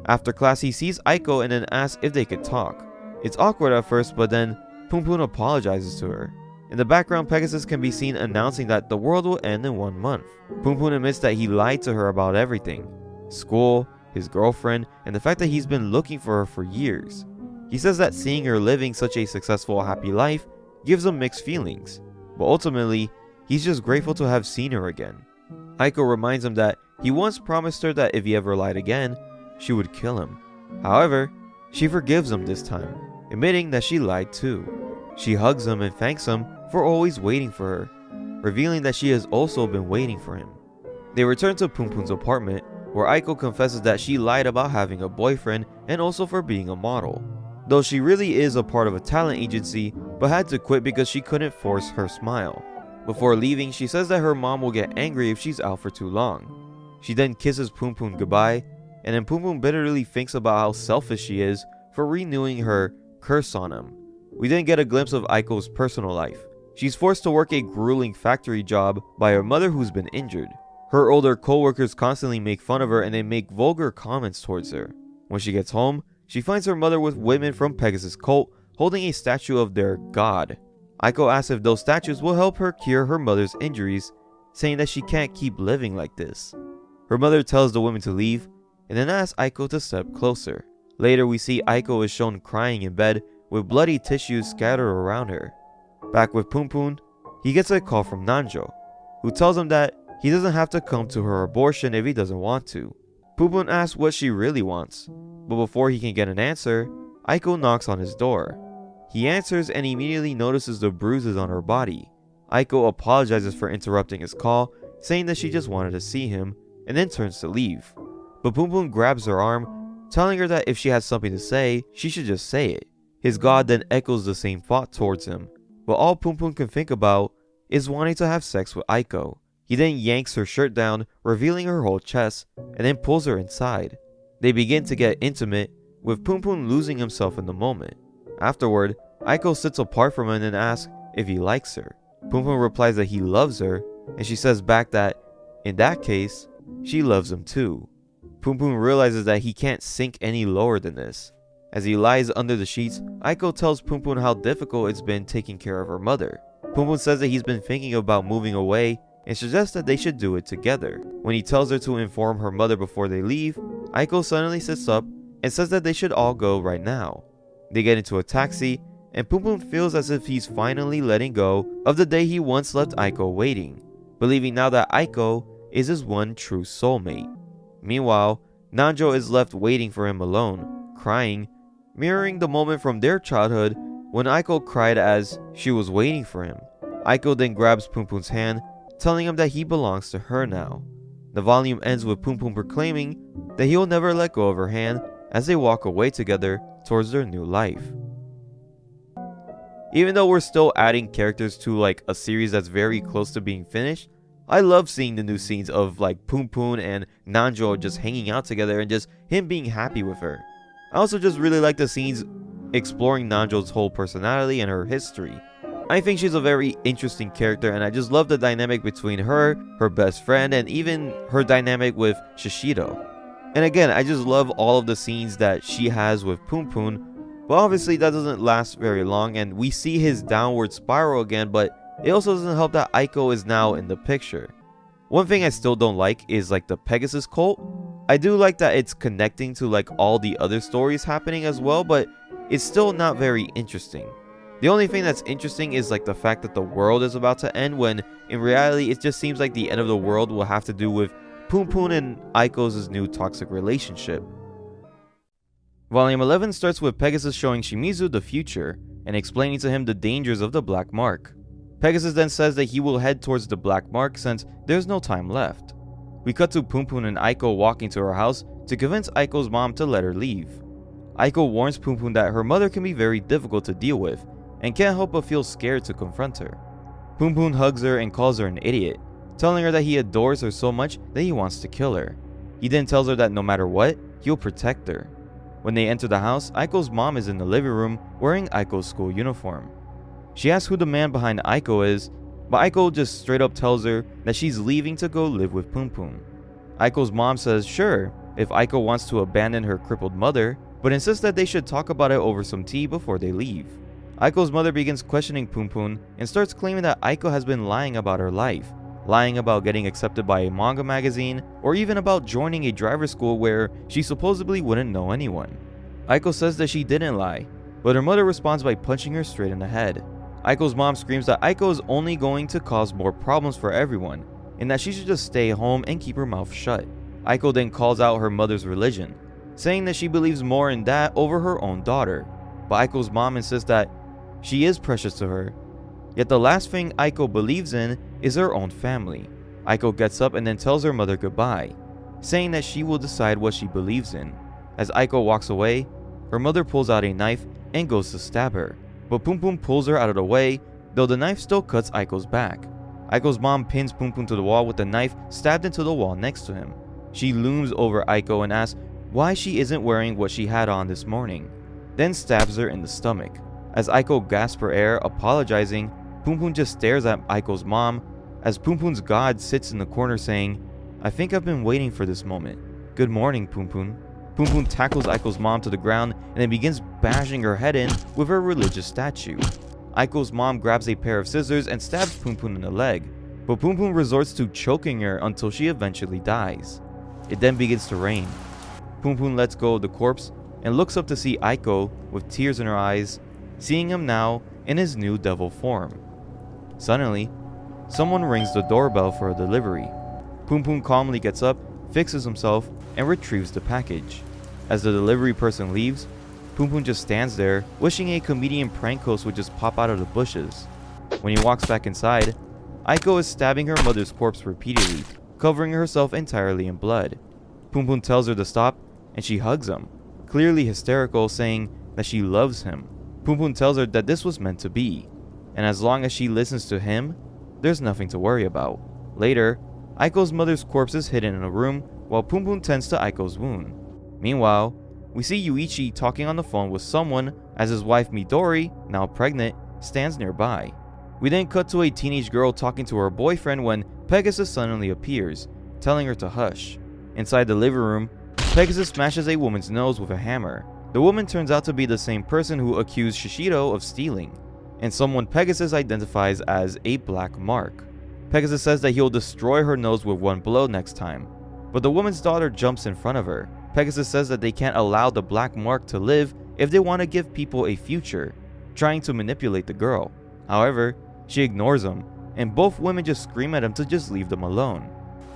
After class, he sees Aiko and then asks if they could talk. It's awkward at first, but then Punpun apologizes to her. In the background, Pegasus can be seen announcing that the world will end in 1 month. Punpun admits that he lied to her about everything: school, his girlfriend, and the fact that he's been looking for her for years. He says that seeing her living such a successful, happy life gives him mixed feelings, but ultimately, he's just grateful to have seen her again. Aiko reminds him that he once promised her that if he ever lied again, she would kill him. However, she forgives him this time, admitting that she lied too. She hugs him and thanks him for always waiting for her, revealing that she has also been waiting for him. They return to Punpun's apartment, where Aiko confesses that she lied about having a boyfriend and also for being a model, though she really is a part of a talent agency but had to quit because she couldn't force her smile. Before leaving, she says that her mom will get angry if she's out for too long. She then kisses Punpun goodbye, and then Punpun bitterly thinks about how selfish she is for renewing her curse on him. We then get a glimpse of Aiko's personal life. She's forced to work a grueling factory job by her mother who's been injured. Her older co-workers constantly make fun of her and they make vulgar comments towards her. When she gets home, she finds her mother with women from Pegasus cult holding a statue of their god. Aiko asks if those statues will help her cure her mother's injuries, saying that she can't keep living like this. Her mother tells the women to leave and then asks Aiko to step closer. Later, we see Aiko is shown crying in bed with bloody tissues scattered around her. Back with Punpun, he gets a call from Nanjo, who tells him that he doesn't have to come to her abortion if he doesn't want to. Punpun asks what she really wants, but before he can get an answer, Aiko knocks on his door. He answers and immediately notices the bruises on her body. Aiko apologizes for interrupting his call, saying that she just wanted to see him, and then turns to leave. But Punpun grabs her arm, telling her that if she has something to say, she should just say it. His god then echoes the same thought towards him, but all Punpun can think about is wanting to have sex with Aiko. He then yanks her shirt down, revealing her whole chest, and then pulls her inside. They begin to get intimate, with Punpun losing himself in the moment. Afterward, Aiko sits apart from him and asks if he likes her. Punpun replies that he loves her, and she says back that, in that case, she loves him too. Punpun realizes that he can't sink any lower than this. As he lies under the sheets, Aiko tells Punpun how difficult it's been taking care of her mother. Punpun says that he's been thinking about moving away and suggests that they should do it together. When he tells her to inform her mother before they leave, Aiko suddenly sits up and says that they should all go right now. They get into a taxi, and Punpun feels as if he's finally letting go of the day he once left Aiko waiting, believing now that Aiko is his one true soulmate. Meanwhile, Nanjo is left waiting for him alone, crying, mirroring the moment from their childhood when Aiko cried as she was waiting for him. Aiko then grabs Punpun's hand, telling him that he belongs to her now. The volume ends with Punpun proclaiming that he'll never let go of her hand as they walk away together towards their new life. Even though we're still adding characters to like a series that's very close to being finished, I love seeing the new scenes of like Punpun and Nanjo just hanging out together and just him being happy with her. I also just really like the scenes exploring Nanjo's whole personality and her history. I think she's a very interesting character, and I just love the dynamic between her best friend, and even her dynamic with Shishido. And again, I just love all of the scenes that she has with Punpun, but obviously that doesn't last very long, and we see his downward spiral again, but it also doesn't help that Aiko is now in the picture. One thing I still don't like is like the Pegasus cult. I do like that it's connecting to like all the other stories happening as well, but it's still not very interesting. The only thing that's interesting is like the fact that the world is about to end, when in reality it just seems like the end of the world will have to do with Punpun and Aiko's new toxic relationship. Volume 11 starts with Pegasus showing Shimizu the future and explaining to him the dangers of the Black Mark. Pegasus then says that he will head towards the Black Mark since there's no time left. We cut to Punpun and Aiko walking to her house to convince Aiko's mom to let her leave. Aiko warns Punpun that her mother can be very difficult to deal with and can't help but feel scared to confront her. Punpun hugs her and calls her an idiot, telling her that he adores her so much that he wants to kill her. He then tells her that no matter what, he'll protect her. When they enter the house, Aiko's mom is in the living room wearing Aiko's school uniform. She asks who the man behind Aiko is, but Aiko just straight up tells her that she's leaving to go live with Punpun. Aiko's mom says sure, if Aiko wants to abandon her crippled mother, but insists that they should talk about it over some tea before they leave. Aiko's mother begins questioning Punpun and starts claiming that Aiko has been lying about her life, lying about getting accepted by a manga magazine, or even about joining a driver's school where she supposedly wouldn't know anyone. Aiko says that she didn't lie, but her mother responds by punching her straight in the head. Aiko's mom screams that Aiko is only going to cause more problems for everyone, and that she should just stay home and keep her mouth shut. Aiko then calls out her mother's religion, saying that she believes more in that over her own daughter, but Aiko's mom insists that she is precious to her. Yet the last thing Aiko believes in is her own family. Aiko gets up and then tells her mother goodbye, saying that she will decide what she believes in. As Aiko walks away, her mother pulls out a knife and goes to stab her, but Punpun pulls her out of the way, though the knife still cuts Aiko's back. Aiko's mom pins Punpun to the wall with the knife stabbed into the wall next to him. She looms over Aiko and asks why she isn't wearing what she had on this morning, then stabs her in the stomach. As Aiko gasps for air, apologizing, Punpun just stares at Aiko's mom as Punpun's god sits in the corner saying, "I think I've been waiting for this moment. Good morning, Punpun." Punpun tackles Aiko's mom to the ground and then begins bashing her head in with her religious statue. Aiko's mom grabs a pair of scissors and stabs Punpun in the leg, but Punpun resorts to choking her until she eventually dies. It then begins to rain. Punpun lets go of the corpse and looks up to see Aiko with tears in her eyes, seeing him now in his new devil form. Suddenly, someone rings the doorbell for a delivery. Punpun calmly gets up, fixes himself, and retrieves the package. As the delivery person leaves, Punpun just stands there, wishing a comedian prank host would just pop out of the bushes. When he walks back inside, Aiko is stabbing her mother's corpse repeatedly, covering herself entirely in blood. Punpun tells her to stop, and she hugs him, clearly hysterical, saying that she loves him. Punpun tells her that this was meant to be, and as long as she listens to him, there's nothing to worry about. Later, Aiko's mother's corpse is hidden in a room while Punpun tends to Aiko's wound. Meanwhile, we see Yuichi talking on the phone with someone as his wife Midori, now pregnant, stands nearby. We then cut to a teenage girl talking to her boyfriend when Pegasus suddenly appears, telling her to hush. Inside the living room, Pegasus smashes a woman's nose with a hammer. The woman turns out to be the same person who accused Shishido of stealing, and someone Pegasus identifies as a Black Mark. Pegasus says that he'll destroy her nose with one blow next time, but the woman's daughter jumps in front of her. Pegasus says that they can't allow the Black Mark to live if they want to give people a future, trying to manipulate the girl. However, she ignores him, and both women just scream at him to just leave them alone.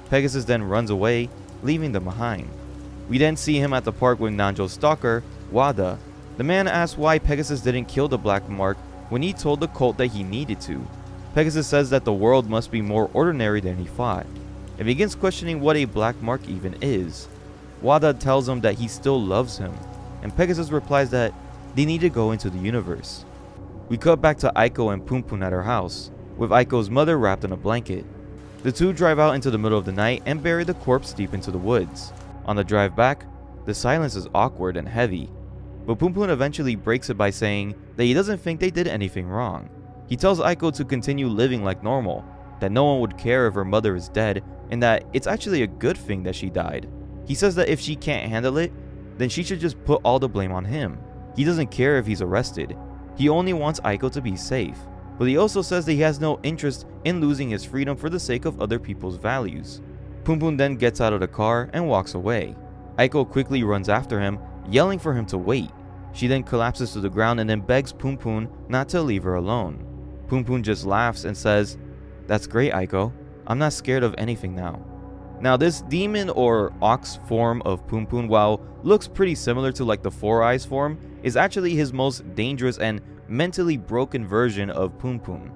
Pegasus then runs away, leaving them behind. We then see him at the park with Nanjo's stalker, Wada. The man asks why Pegasus didn't kill the Black Mark when he told the cult that he needed to. Pegasus says that the world must be more ordinary than he thought. and begins questioning what a black mark even is. Wada tells him that he still loves him, and Pegasus replies that they need to go into the universe. We cut back to Aiko and Punpun at her house, with Aiko's mother wrapped in a blanket. The two drive out into the middle of the night and bury the corpse deep into the woods. On the drive back, the silence is awkward and heavy, but Punpun eventually breaks it by saying that he doesn't think they did anything wrong. He tells Aiko to continue living like normal, that no one would care if her mother is dead, and that it's actually a good thing that she died. He says that if she can't handle it, then she should just put all the blame on him. He doesn't care if he's arrested. He only wants Aiko to be safe. But he also says that he has no interest in losing his freedom for the sake of other people's values. Punpun then gets out of the car and walks away. Aiko quickly runs after him, yelling for him to wait. She then collapses to the ground and then begs Punpun not to leave her alone. Punpun just laughs and says, "That's great, Aiko. I'm not scared of anything now." Now this demon or ox form of Punpun, while looks pretty similar to like the Four Eyes form, is actually his most dangerous and mentally broken version of Punpun.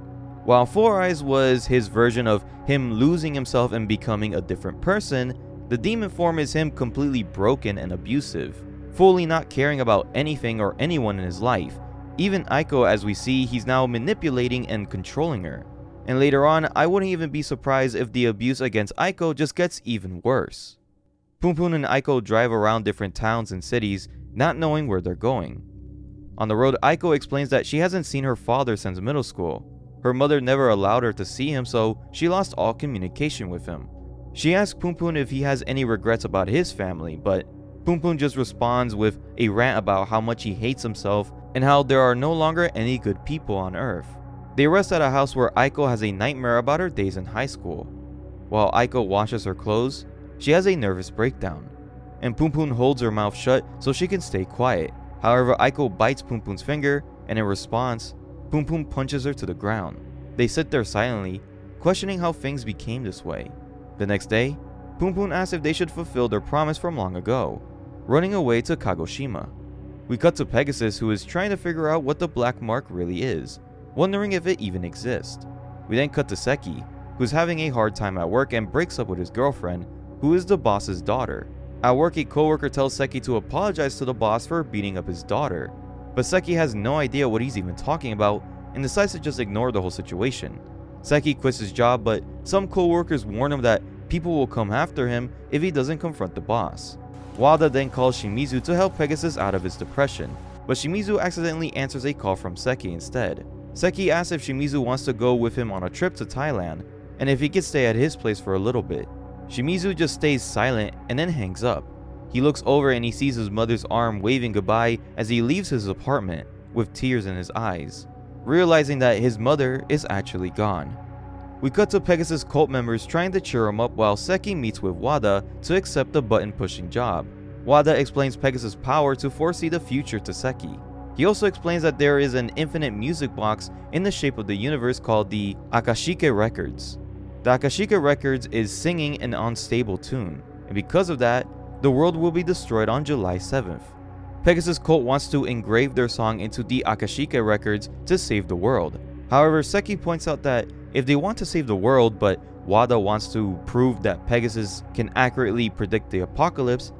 While Four Eyes was his version of him losing himself and becoming a different person, the demon form is him completely broken and abusive, fully not caring about anything or anyone in his life. Even Aiko, as we see, he's now manipulating and controlling her. And later on, I wouldn't even be surprised if the abuse against Aiko just gets even worse. Punpun and Aiko drive around different towns and cities, not knowing where they're going. On the road, Aiko explains that she hasn't seen her father since middle school. Her mother never allowed her to see him, so she lost all communication with him. She asks Punpun if he has any regrets about his family, but Punpun just responds with a rant about how much he hates himself and how there are no longer any good people on Earth. They rest at a house where Aiko has a nightmare about her days in high school. While Aiko washes her clothes, she has a nervous breakdown, and Punpun holds her mouth shut so she can stay quiet. However, Aiko bites Punpun's finger, and in response, Punpun punches her to the ground. They sit there silently, questioning how things became this way. The next day, Punpun asks if they should fulfill their promise from long ago, running away to Kagoshima. We cut to Pegasus, who is trying to figure out what the black mark really is, wondering if it even exists. We then cut to Seki, who's having a hard time at work and breaks up with his girlfriend, who is the boss's daughter. At work, a coworker tells Seki to apologize to the boss for beating up his daughter, but Seki has no idea what he's even talking about and decides to just ignore the whole situation. Seki quits his job, but some coworkers warn him that people will come after him if he doesn't confront the boss. Wada then calls Shimizu to help Pegasus out of his depression, but Shimizu accidentally answers a call from Seki instead. Seki asks if Shimizu wants to go with him on a trip to Thailand, and if he could stay at his place for a little bit. Shimizu just stays silent and then hangs up. He looks over and he sees his mother's arm waving goodbye as he leaves his apartment, with tears in his eyes, realizing that his mother is actually gone. We cut to Pegasus cult members trying to cheer him up while Seki meets with Wada to accept the button-pushing job. Wada explains Pegasus' power to foresee the future to Seki. He also explains that there is an infinite music box in the shape of the universe called the Akashica Records. The Akashica Records is singing an unstable tune, and because of that, the world will be destroyed on July 7th. Pegasus cult wants to engrave their song into the Akashica Records to save the world. However, Seki points out that if they want to save the world, but Wada wants to prove that Pegasus can accurately predict the apocalypse,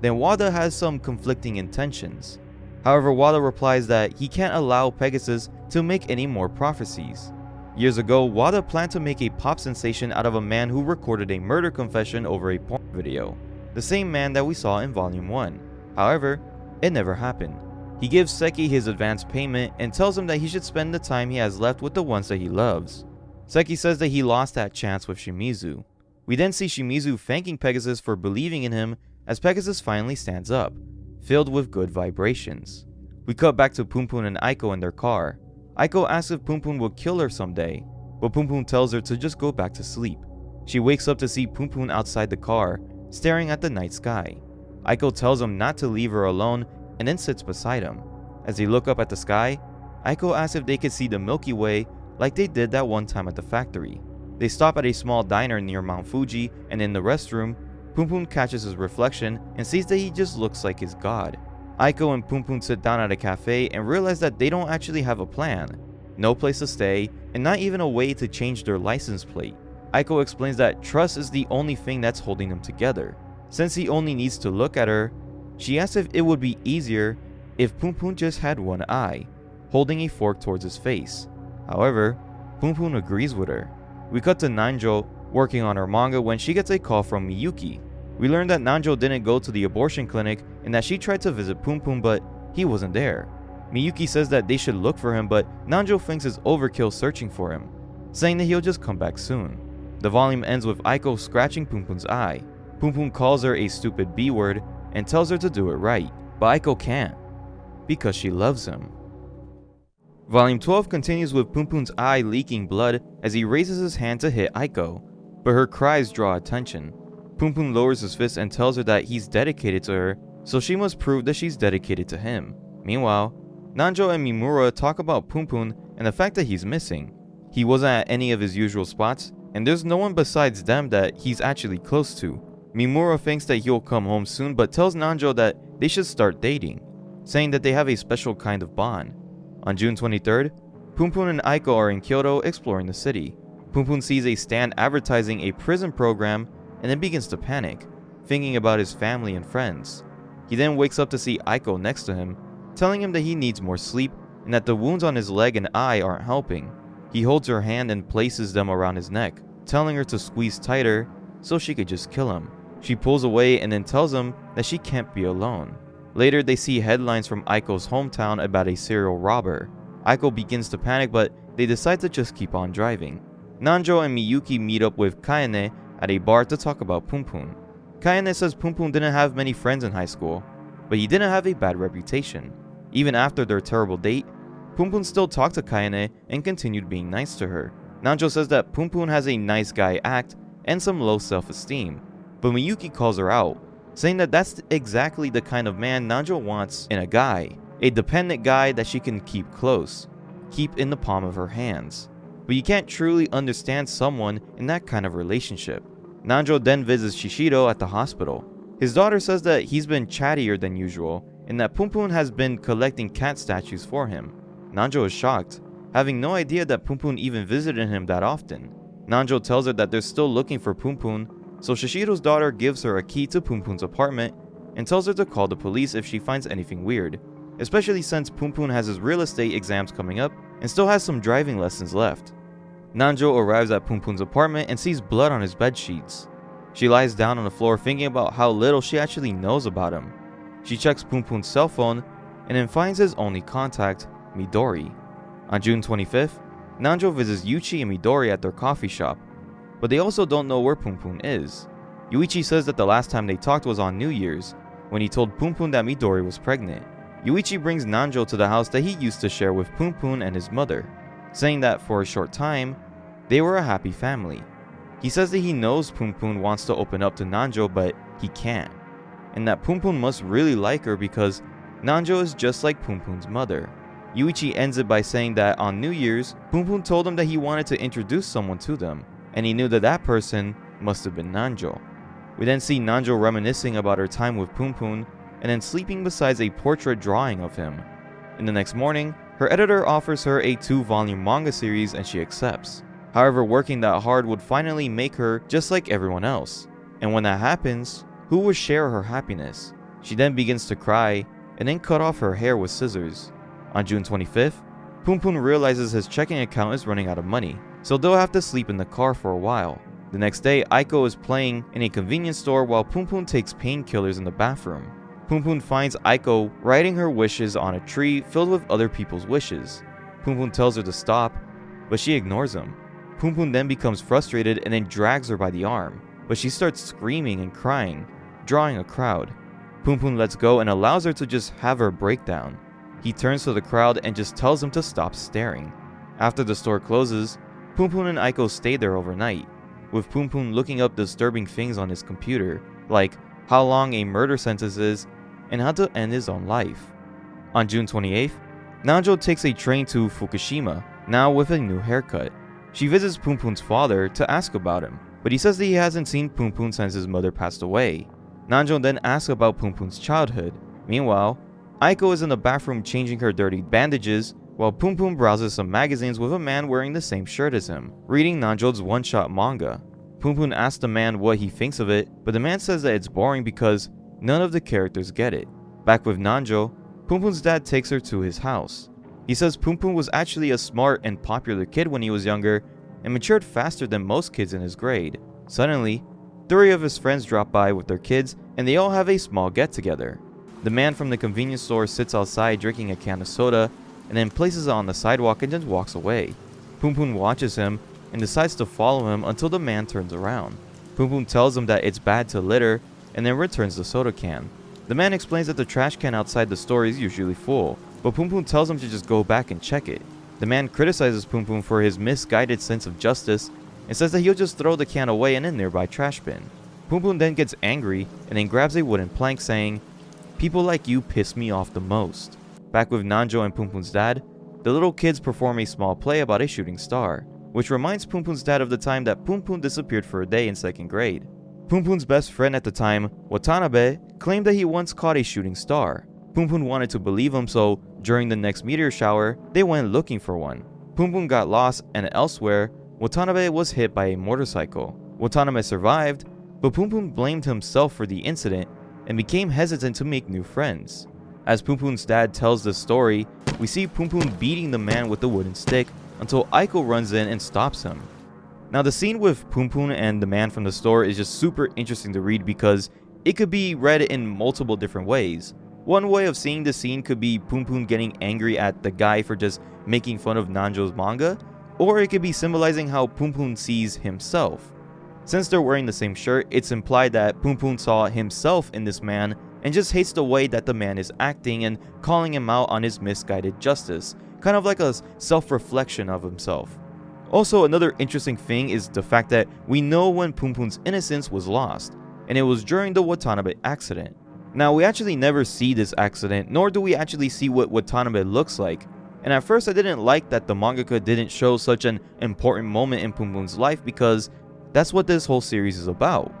then Wada has some conflicting intentions. However, Wada replies that he can't allow Pegasus to make any more prophecies. Years ago, Wada planned to make a pop sensation out of a man who recorded a murder confession over a porn video, the same man that we saw in Volume 1. However, it never happened. He gives Seki his advance payment and tells him that he should spend the time he has left with the ones that he loves. Seki says that he lost that chance with Shimizu. We then see Shimizu thanking Pegasus for believing in him as Pegasus finally stands up, filled with good vibrations. We cut back to Punpun and Aiko in their car. Aiko asks if Punpun will kill her someday, but Punpun tells her to just go back to sleep. She wakes up to see Punpun outside the car, staring at the night sky. Aiko tells him not to leave her alone and then sits beside him. As they look up at the sky, Aiko asks if they could see the Milky Way like they did that one time at the factory. They stop at a small diner near Mount Fuji, and in the restroom, Punpun catches his reflection and sees that he just looks like his god. Aiko and Punpun sit down at a cafe and realize that they don't actually have a plan, no place to stay, and not even a way to change their license plate. Aiko explains that trust is the only thing that's holding them together. Since he only needs to look at her, she asks if it would be easier if Punpun just had one eye, holding a fork towards his face. However, Punpun agrees with her. We cut to Nanjo working on her manga when she gets a call from Miyuki. We learn that Nanjo didn't go to the abortion clinic and that she tried to visit Punpun but he wasn't there. Miyuki says that they should look for him, but Nanjo thinks it's overkill searching for him, saying that he'll just come back soon. The volume ends with Aiko scratching Punpun's eye. Punpun calls her a stupid B word and tells her to do it right, but Aiko can't, because she loves him. Volume 12 continues with Punpun's eye leaking blood as he raises his hand to hit Aiko, but her cries draw attention. Punpun lowers his fist and tells her that he's dedicated to her, so she must prove that she's dedicated to him. Meanwhile, Nanjo and Mimura talk about Punpun and the fact that he's missing. He wasn't at any of his usual spots, and there's no one besides them that he's actually close to. Mimura thinks that he'll come home soon but tells Nanjo that they should start dating, saying that they have a special kind of bond. On June 23rd, Punpun and Aiko are in Kyoto exploring the city. Punpun sees a stand advertising a prison program and then begins to panic, thinking about his family and friends. He then wakes up to see Aiko next to him, telling him that he needs more sleep and that the wounds on his leg and eye aren't helping. He holds her hand and places them around his neck, telling her to squeeze tighter so she could just kill him. She pulls away and then tells him that she can't be alone. Later, they see headlines from Aiko's hometown about a serial robber. Aiko begins to panic, but they decide to just keep on driving. Nanjo and Miyuki meet up with Kaine at a bar to talk about Punpun. Kaine says Punpun didn't have many friends in high school, but he didn't have a bad reputation. Even after their terrible date, Punpun still talked to Kaine and continued being nice to her. Nanjo says that Punpun has a nice guy act and some low self-esteem, but Miyuki calls her out, saying that that's exactly the kind of man Nanjo wants in a guy, a dependent guy that she can keep close, keep in the palm of her hands. But you can't truly understand someone in that kind of relationship. Nanjo then visits Shishido at the hospital. His daughter says that he's been chattier than usual and that Punpun has been collecting cat statues for him. Nanjo is shocked, having no idea that Punpun even visited him that often. Nanjo tells her that they're still looking for Punpun, so Shishido's daughter gives her a key to Punpun's apartment and tells her to call the police if she finds anything weird, especially since Punpun has his real estate exams coming up and still has some driving lessons left. Nanjo arrives at Punpun's apartment and sees blood on his bed sheets. She lies down on the floor thinking about how little she actually knows about him. She checks Punpun's cell phone and then finds his only contact, Midori. On June 25th, Nanjo visits Yuichi and Midori at their coffee shop, but they also don't know where Punpun is. Yuichi says that the last time they talked was on New Year's, when he told Punpun that Midori was pregnant. Yuichi brings Nanjo to the house that he used to share with Punpun and his mother, saying that for a short time, they were a happy family. He says that he knows Punpun wants to open up to Nanjo, but he can't, and that Punpun must really like her because Nanjo is just like Punpun's mother. Yuichi ends it by saying that on New Year's, Punpun told him that he wanted to introduce someone to them, and he knew that that person must have been Nanjo. We then see Nanjo reminiscing about her time with Punpun, and then sleeping beside a portrait drawing of him. In the next morning, her editor offers her a 2-volume manga series and she accepts. However, working that hard would finally make her just like everyone else. And when that happens, who will share her happiness? She then begins to cry and then cut off her hair with scissors. On June 25th, Punpun realizes his checking account is running out of money, so they'll have to sleep in the car for a while. The next day, Aiko is playing in a convenience store while Punpun takes painkillers in the bathroom. Punpun finds Aiko writing her wishes on a tree filled with other people's wishes. Punpun tells her to stop, but she ignores him. Punpun then becomes frustrated and then drags her by the arm, but she starts screaming and crying, drawing a crowd. Punpun lets go and allows her to just have her breakdown. He turns to the crowd and just tells them to stop staring. After the store closes, Punpun and Aiko stay there overnight, with Punpun looking up disturbing things on his computer, like how long a murder sentence is and how to end his own life. On June 28th, Nanjo takes a train to Fukushima, now with a new haircut. She visits Punpun's father to ask about him, but he says that he hasn't seen Punpun since his mother passed away. Nanjo then asks about Punpun's childhood. Meanwhile, Aiko is in the bathroom changing her dirty bandages while Punpun browses some magazines with a man wearing the same shirt as him, reading Nanjo's one-shot manga. Punpun asks the man what he thinks of it, but the man says that it's boring because none of the characters get it. Back with Nanjo, Punpun's dad takes her to his house. He says Punpun was actually a smart and popular kid when he was younger and matured faster than most kids in his grade. Suddenly, 3 of his friends drop by with their kids and they all have a small get-together. The man from the convenience store sits outside drinking a can of soda and then places it on the sidewalk and then walks away. Punpun watches him and decides to follow him until the man turns around. Punpun tells him that it's bad to litter and then returns the soda can. The man explains that the trash can outside the store is usually full, but Punpun tells him to just go back and check it. The man criticizes Punpun for his misguided sense of justice and says that he'll just throw the can away in a nearby trash bin. Punpun then gets angry and then grabs a wooden plank saying, "People like you piss me off the most." Back with Nanjo and Punpun's dad, the little kids perform a small play about a shooting star, which reminds Punpun's dad of the time that Punpun disappeared for a day in 2nd grade. Punpun's best friend at the time, Watanabe, claimed that he once caught a shooting star. Punpun wanted to believe him, so during the next meteor shower, they went looking for one. Punpun got lost, and elsewhere, Watanabe was hit by a motorcycle. Watanabe survived, but Punpun blamed himself for the incident and became hesitant to make new friends. As Punpun's dad tells the story, we see Punpun beating the man with the wooden stick until Aiko runs in and stops him. Now the scene with Punpun and the man from the store is just super interesting to read because it could be read in multiple different ways. One way of seeing the scene could be Punpun getting angry at the guy for just making fun of Nanjo's manga, or it could be symbolizing how Punpun sees himself. Since they're wearing the same shirt, it's implied that Punpun saw himself in this man and just hates the way that the man is acting and calling him out on his misguided justice, kind of like a self-reflection of himself. Also, another interesting thing is the fact that we know when Punpun's innocence was lost, and it was during the Watanabe accident. Now, we actually never see this accident, nor do we actually see what Watanabe looks like, and at first I didn't like that the mangaka didn't show such an important moment in Punpun's life because that's what this whole series is about.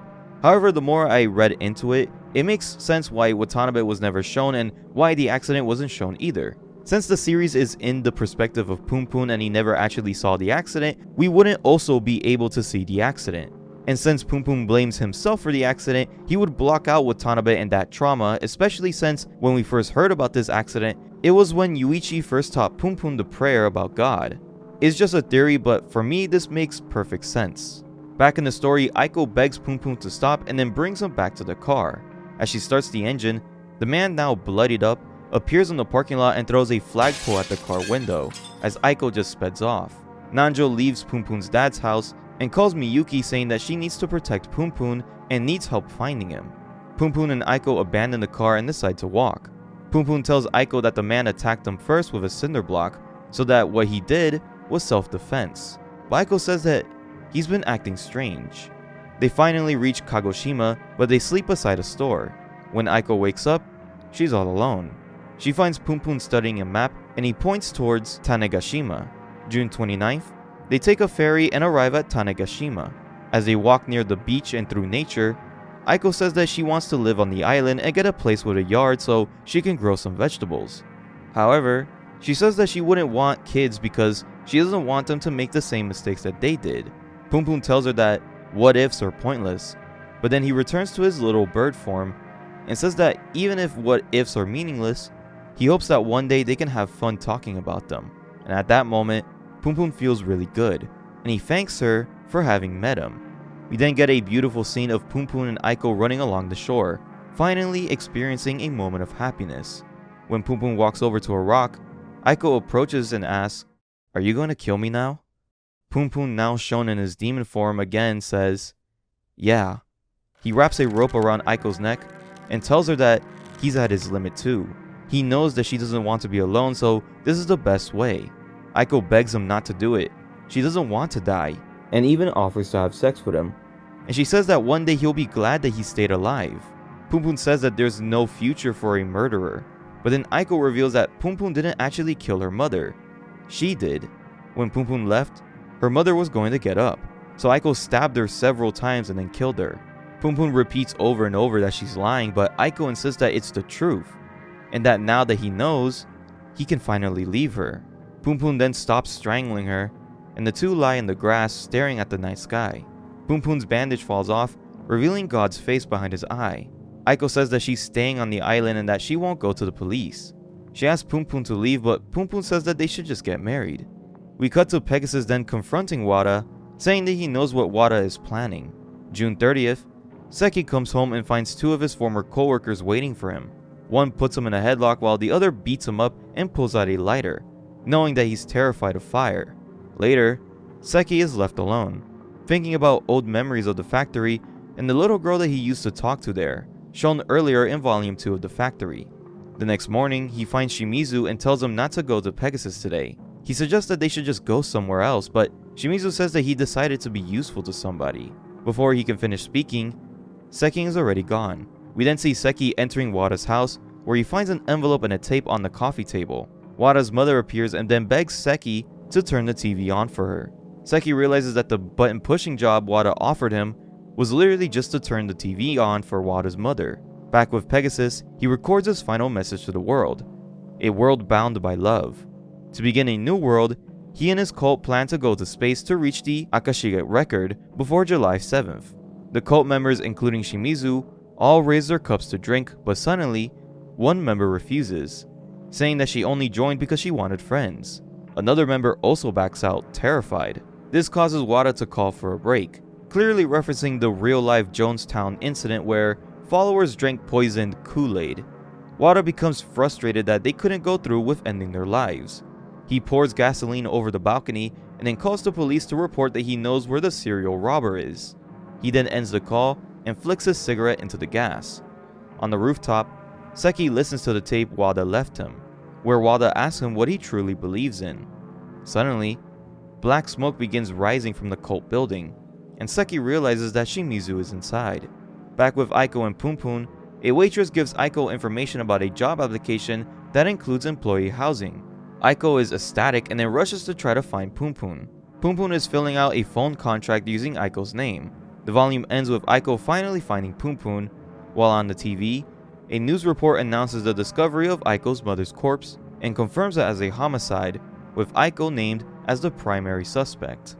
However, the more I read into it, it makes sense why Watanabe was never shown and why the accident wasn't shown either. Since the series is in the perspective of Punpun and he never actually saw the accident, we wouldn't also be able to see the accident. And since Punpun blames himself for the accident, he would block out Watanabe and that trauma, especially since when we first heard about this accident, it was when Yuichi first taught Punpun the prayer about God. It's just a theory, but for me this makes perfect sense. Back in the story, Aiko begs Punpun to stop and then brings him back to the car. As she starts the engine, the man, now bloodied up, appears in the parking lot and throws a flagpole at the car window, as Aiko just speds off. Nanjo leaves Punpun's dad's house and calls Miyuki saying that she needs to protect Punpun and needs help finding him. Punpun and Aiko abandon the car and decide to walk. Punpun tells Aiko that the man attacked them first with a cinder block, so that what he did was self-defense. But Aiko says that he's been acting strange. They finally reach Kagoshima, but they sleep beside a store. When Aiko wakes up, she's all alone. She finds Punpun studying a map, and he points towards Tanegashima. June 29th, they take a ferry and arrive at Tanegashima. As they walk near the beach and through nature, Aiko says that she wants to live on the island and get a place with a yard so she can grow some vegetables. However, she says that she wouldn't want kids because she doesn't want them to make the same mistakes that they did. Punpun tells her that what-ifs are pointless, but then he returns to his little bird form and says that even if what-ifs are meaningless, he hopes that one day they can have fun talking about them. And at that moment, Punpun feels really good, and he thanks her for having met him. We then get a beautiful scene of Punpun and Aiko running along the shore, finally experiencing a moment of happiness. When Punpun walks over to a rock, Aiko approaches and asks, "Are you going to kill me now?" Punpun, now shown in his demon form again, says, "Yeah." He wraps a rope around Aiko's neck and tells her that he's at his limit too. He knows that she doesn't want to be alone, so this is the best way. Aiko begs him not to do it. She doesn't want to die, and even offers to have sex with him. And she says that one day he'll be glad that he stayed alive. Punpun says that there's no future for a murderer, but then Aiko reveals that Punpun didn't actually kill her mother. She did. When Punpun left, her mother was going to get up, so Aiko stabbed her several times and then killed her. Punpun repeats over and over that she's lying, but Aiko insists that it's the truth, and that now that he knows, he can finally leave her. Punpun then stops strangling her, and the two lie in the grass staring at the night sky. Punpun's bandage falls off, revealing God's face behind his eye. Aiko says that she's staying on the island and that she won't go to the police. She asks Punpun to leave, but Punpun says that they should just get married. We cut to Pegasus then confronting Wada, saying that he knows what Wada is planning. June 30th, Seki comes home and finds two of his former co-workers waiting for him. One puts him in a headlock while the other beats him up and pulls out a lighter, knowing that he's terrified of fire. Later, Seki is left alone, thinking about old memories of the factory and the little girl that he used to talk to there, shown earlier in Volume 2 of the factory. The next morning, he finds Shimizu and tells him not to go to Pegasus today. He suggests that they should just go somewhere else, but Shimizu says that he decided to be useful to somebody. Before he can finish speaking, Seki is already gone. We then see Seki entering Wada's house, where he finds an envelope and a tape on the coffee table. Wada's mother appears and then begs Seki to turn the TV on for her. Seki realizes that the button pushing job Wada offered him was literally just to turn the TV on for Wada's mother. Back with Pegasus, he records his final message to the world, a world bound by love. To begin a new world, he and his cult plan to go to space to reach the Akashiga record before July 7th. The cult members, including Shimizu, all raise their cups to drink, but suddenly, one member refuses, saying that she only joined because she wanted friends. Another member also backs out, terrified. This causes Wada to call for a break, clearly referencing the real-life Jonestown incident where followers drank poisoned Kool-Aid. Wada becomes frustrated that they couldn't go through with ending their lives. He pours gasoline over the balcony and then calls the police to report that he knows where the serial robber is. He then ends the call and flicks his cigarette into the gas. On the rooftop, Seki listens to the tape Wada left him, where Wada asks him what he truly believes in. Suddenly, black smoke begins rising from the cult building, and Seki realizes that Shimizu is inside. Back with Aiko and Punpun, a waitress gives Aiko information about a job application that includes employee housing. Aiko is ecstatic and then rushes to try to find Punpun. Punpun is filling out a phone contract using Aiko's name. The volume ends with Aiko finally finding Punpun, while on the TV, a news report announces the discovery of Aiko's mother's corpse and confirms it as a homicide, with Aiko named as the primary suspect.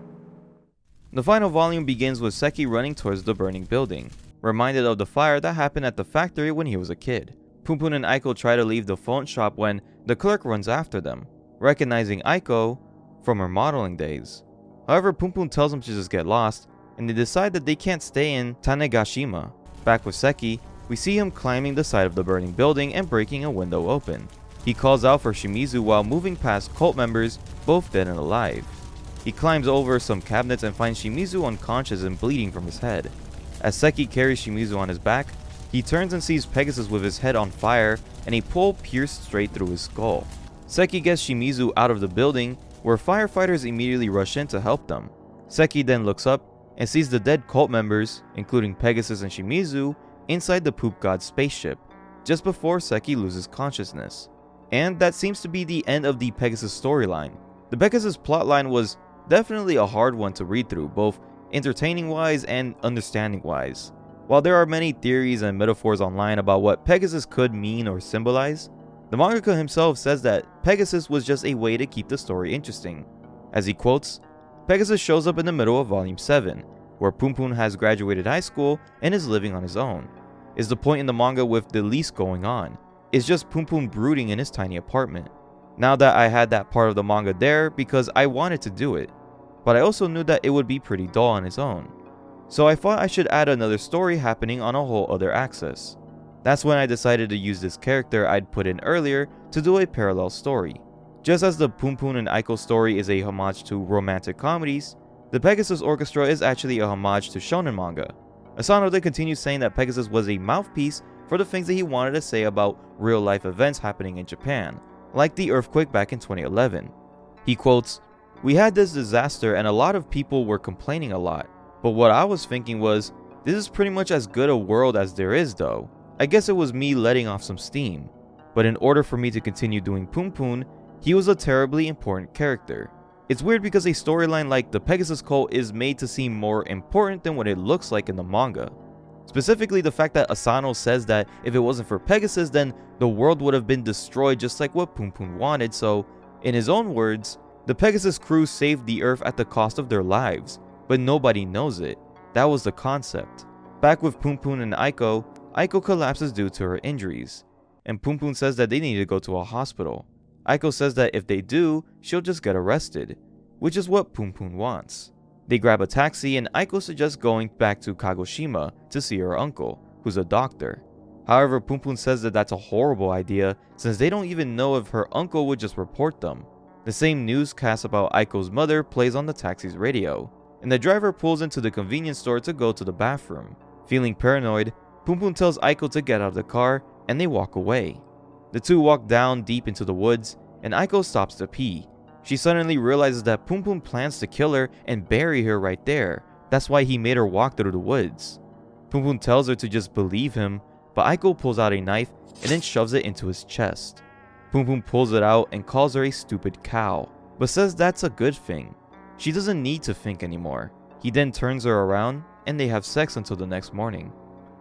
The final volume begins with Seki running towards the burning building, reminded of the fire that happened at the factory when he was a kid. Punpun and Aiko try to leave the phone shop when the clerk runs after them, recognizing Aiko from her modeling days. However, Punpun tells him to just get lost, and they decide that they can't stay in Tanegashima. Back with Seki, we see him climbing the side of the burning building and breaking a window open. He calls out for Shimizu while moving past cult members, both dead and alive. He climbs over some cabinets and finds Shimizu unconscious and bleeding from his head. As Seki carries Shimizu on his back, he turns and sees Pegasus with his head on fire and a pole pierced straight through his skull. Seki gets Shimizu out of the building, where firefighters immediately rush in to help them. Seki then looks up and sees the dead cult members, including Pegasus and Shimizu, inside the Poop God spaceship, just before Seki loses consciousness. And that seems to be the end of the Pegasus storyline. The Pegasus plotline was definitely a hard one to read through, both entertaining-wise and understanding-wise. While there are many theories and metaphors online about what Pegasus could mean or symbolize, the mangaka himself says that Pegasus was just a way to keep the story interesting. As he quotes, Pegasus shows up in the middle of Volume 7, where Punpun has graduated high school and is living on his own. Is the point in the manga with the least going on. It's just Punpun brooding in his tiny apartment. Now that I had that part of the manga there because I wanted to do it, but I also knew that it would be pretty dull on its own. So I thought I should add another story happening on a whole other axis. That's when I decided to use this character I'd put in earlier to do a parallel story. Just as the Punpun and Aiko story is a homage to romantic comedies, the Pegasus Orchestra is actually a homage to shonen manga. Asano then continues saying that Pegasus was a mouthpiece for the things that he wanted to say about real-life events happening in Japan, like the earthquake back in 2011. He quotes, "We had this disaster and a lot of people were complaining a lot, but what I was thinking was, this is pretty much as good a world as there is though. I guess it was me letting off some steam. But in order for me to continue doing Punpun, he was a terribly important character. It's weird because a storyline like the Pegasus cult is made to seem more important than what it looks like in the manga. Specifically the fact that Asano says that if it wasn't for Pegasus then the world would have been destroyed just like what Punpun wanted, so In his own words, the Pegasus crew saved the Earth at the cost of their lives, but nobody knows it. That was the concept. Back with Punpun and Aiko, Aiko collapses due to her injuries, and Punpun says that they need to go to a hospital. Aiko says that if they do, she'll just get arrested, which is what Punpun wants. They grab a taxi and Aiko suggests going back to Kagoshima to see her uncle, who's a doctor. However, Punpun says that that's a horrible idea since they don't even know if her uncle would just report them. The same newscast about Aiko's mother plays on the taxi's radio, and the driver pulls into the convenience store to go to the bathroom. Feeling paranoid, Punpun tells Aiko to get out of the car and they walk away. The two walk down deep into the woods and Aiko stops to pee. She suddenly realizes that Punpun plans to kill her and bury her right there. That's why he made her walk through the woods. Punpun tells her to just believe him, but Aiko pulls out a knife and then shoves it into his chest. Punpun pulls it out and calls her a stupid cow, but says that's a good thing. She doesn't need to think anymore. He then turns her around and they have sex until the next morning.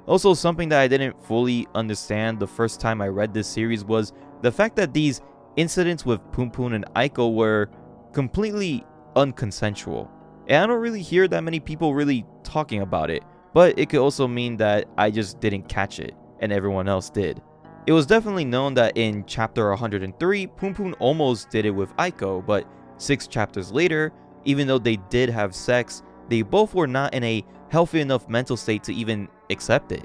Also, something that I didn't fully understand the first time I read this series was the fact that these incidents with Punpun and Aiko were completely unconsensual. And I don't really hear that many people really talking about it, but it could also mean that I just didn't catch it and everyone else did. It was definitely known that in chapter 103, Punpun almost did it with Aiko, but 6 chapters later, even though they did have sex, they both were not in a healthy enough mental state to even accept it.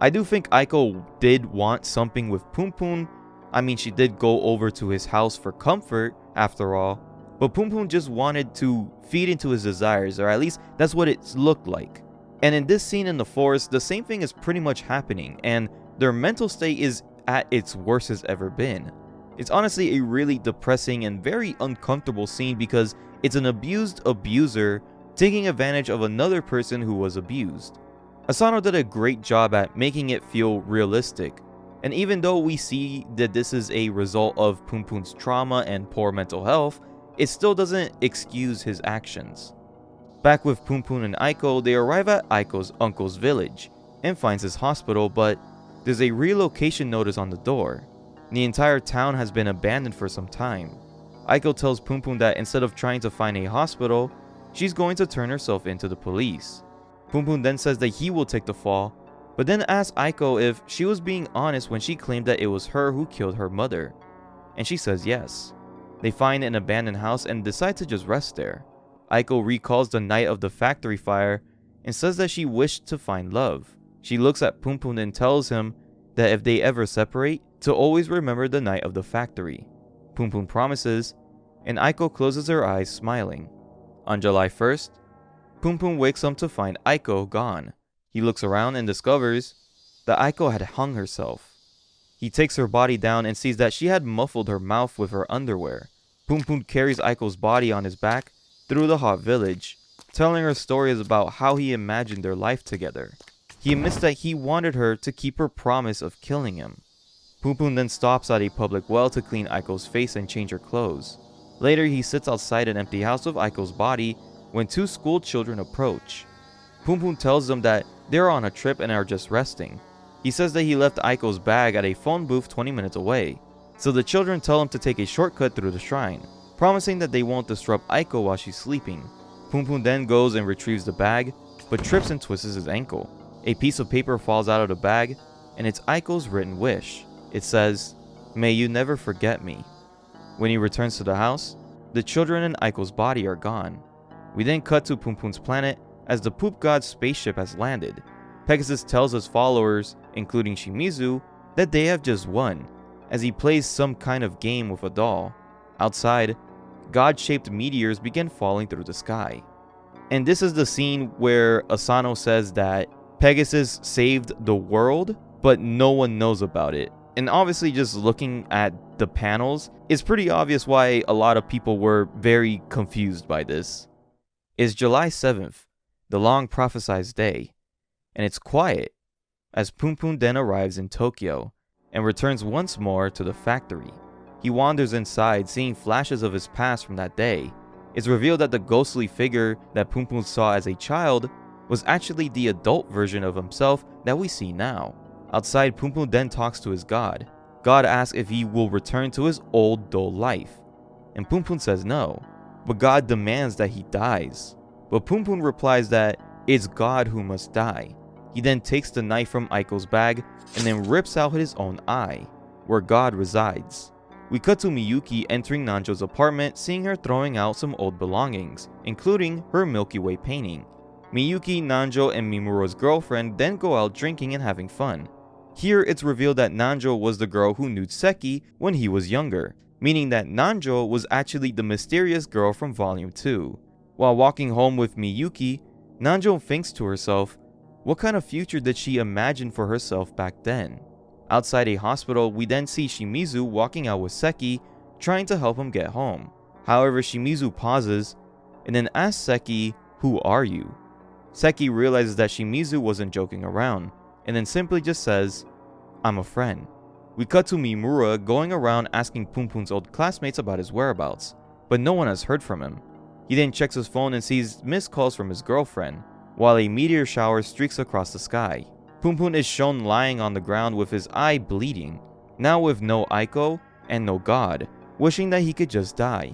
I do think Aiko did want something with Punpun. I mean, she did go over to his house for comfort, after all, but Punpun just wanted to feed into his desires, or at least that's what it looked like. And in this scene in the forest, the same thing is pretty much happening, and their mental state is at its worst it's ever been. It's honestly a really depressing and very uncomfortable scene because it's an abused abuser taking advantage of another person who was abused. Asano did a great job at making it feel realistic, and even though we see that this is a result of Punpun's trauma and poor mental health, it still doesn't excuse his actions. Back with Punpun and Aiko, they arrive at Aiko's uncle's village and finds his hospital, but there's a relocation notice on the door. The entire town has been abandoned for some time. Aiko tells Punpun that instead of trying to find a hospital, she's going to turn herself into the police. Punpun then says that he will take the fall, but then asks Aiko if she was being honest when she claimed that it was her who killed her mother, and she says yes. They find an abandoned house and decide to just rest there. Aiko recalls the night of the factory fire and says that she wished to find love. She looks at Punpun and tells him that if they ever separate, to always remember the night of the factory. Punpun promises, and Aiko closes her eyes smiling. On July 1st, Punpun wakes up to find Aiko gone. He looks around and discovers that Aiko had hung herself. He takes her body down and sees that she had muffled her mouth with her underwear. Punpun carries Aiko's body on his back through the hot village, telling her stories about how he imagined their life together. He admits that he wanted her to keep her promise of killing him. Punpun then stops at a public well to clean Aiko's face and change her clothes. Later, he sits outside an empty house with Aiko's body when 2 school children approach. Punpun tells them that they're on a trip and are just resting. He says that he left Aiko's bag at a phone booth 20 minutes away, so the children tell him to take a shortcut through the shrine, promising that they won't disrupt Aiko while she's sleeping. Punpun then goes and retrieves the bag, but trips and twists his ankle. A piece of paper falls out of the bag, and it's Aiko's written wish. It says, "May you never forget me." When he returns to the house, the children and Aiko's body are gone. We then cut to Punpun's planet as the poop god's spaceship has landed. Pegasus tells his followers, including Shimizu, that they have just won, as he plays some kind of game with a doll. Outside, god-shaped meteors begin falling through the sky. And this is the scene where Asano says that Pegasus saved the world, but no one knows about it. And obviously, just looking at the panels, it's pretty obvious why a lot of people were very confused by this. It's July 7th, the long prophesized day, and it's quiet as Punpun then arrives in Tokyo and returns once more to the factory. He wanders inside, seeing flashes of his past from that day. It's revealed that the ghostly figure that Punpun saw as a child was actually the adult version of himself that we see now. Outside, Punpun then talks to his god. God asks if he will return to his old dull life, and Punpun says no, but God demands that he dies. But Punpun replies that it's God who must die. He then takes the knife from Aiko's bag and then rips out his own eye, where God resides. We cut to Miyuki entering Nanjo's apartment, seeing her throwing out some old belongings, including her Milky Way painting. Miyuki, Nanjo, and Mimuro's girlfriend then go out drinking and having fun. Here it's revealed that Nanjo was the girl who knew Seki when he was younger, meaning that Nanjo was actually the mysterious girl from Volume 2. While walking home with Miyuki, Nanjo thinks to herself, what kind of future did she imagine for herself back then? Outside a hospital, we then see Shimizu walking out with Seki, trying to help him get home. However, Shimizu pauses and then asks Seki, "Who are you?" Seki realizes that Shimizu wasn't joking around, and then simply just says, "I'm a friend." We cut to Mimura going around asking Punpun's old classmates about his whereabouts, but no one has heard from him. He then checks his phone and sees missed calls from his girlfriend, while a meteor shower streaks across the sky. Punpun is shown lying on the ground with his eye bleeding, now with no Aiko and no God, wishing that he could just die.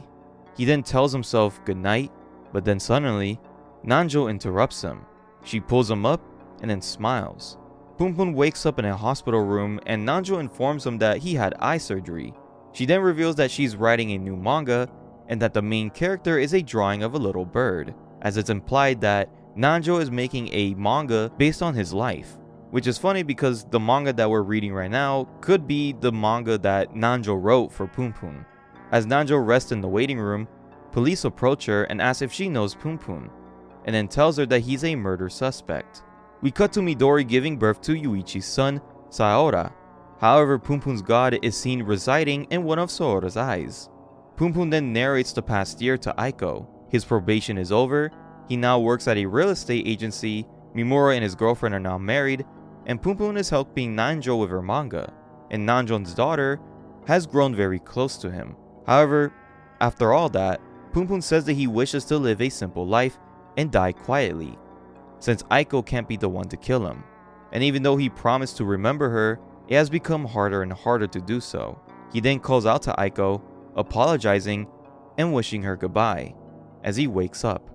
He then tells himself goodnight, but then suddenly, Nanjo interrupts him. She pulls him up and then smiles. Punpun wakes up in a hospital room and Nanjo informs him that he had eye surgery. She then reveals that she's writing a new manga and that the main character is a drawing of a little bird, as it's implied that Nanjo is making a manga based on his life. Which is funny because the manga that we're reading right now could be the manga that Nanjo wrote for Punpun. As Nanjo rests in the waiting room, police approach her and ask if she knows Punpun, and then tells her that he's a murder suspect. We cut to Midori giving birth to Yuichi's son, Saora. However, Punpun's god is seen residing in one of Saora's eyes. Punpun then narrates the past year to Aiko. His probation is over, he now works at a real estate agency, Mimura and his girlfriend are now married, and Punpun is helping Nanjo with her manga, and Nanjon's daughter has grown very close to him. However, after all that, Punpun says that he wishes to live a simple life and die quietly, since Aiko can't be the one to kill him. And even though he promised to remember her, it has become harder and harder to do so. He then calls out to Aiko, apologizing and wishing her goodbye, as he wakes up.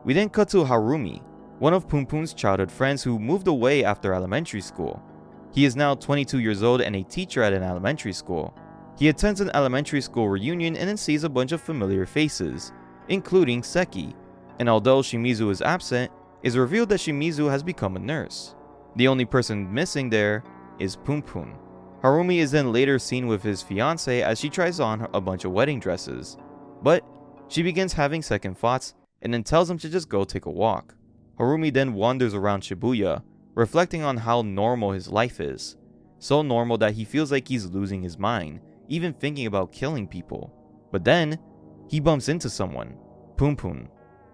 We then cut to Harumi, one of Punpun's childhood friends who moved away after elementary school. He is now 22 years old and a teacher at an elementary school. He attends an elementary school reunion and then sees a bunch of familiar faces, including Seki, and although Shimizu is absent, it's revealed that Shimizu has become a nurse. The only person missing there is Punpun. Harumi is then later seen with his fiancée as she tries on a bunch of wedding dresses, but she begins having second thoughts and then tells him to just go take a walk. Harumi then wanders around Shibuya, reflecting on how normal his life is. So normal that he feels like he's losing his mind, even thinking about killing people. But then, he bumps into someone, Punpun.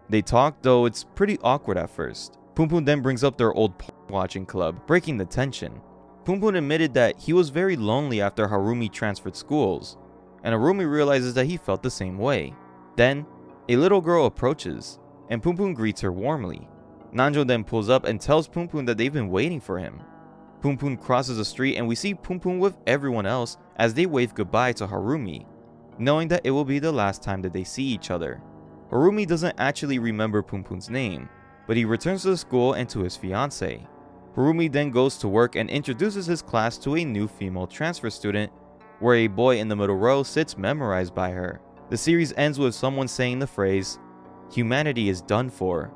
They talk, though it's pretty awkward at first. Punpun then brings up their old watching club, breaking the tension. Punpun admitted that he was very lonely after Harumi transferred schools, and Harumi realizes that he felt the same way. Then, a little girl approaches, and Punpun greets her warmly. Nanjo then pulls up and tells Punpun that they've been waiting for him. Punpun crosses the street and we see Punpun with everyone else as they wave goodbye to Harumi, knowing that it will be the last time that they see each other. Harumi doesn't actually remember Punpun's name, but he returns to the school and to his fiancée. Harumi then goes to work and introduces his class to a new female transfer student, where a boy in the middle row sits memorized by her. The series ends with someone saying the phrase, "Humanity is done for."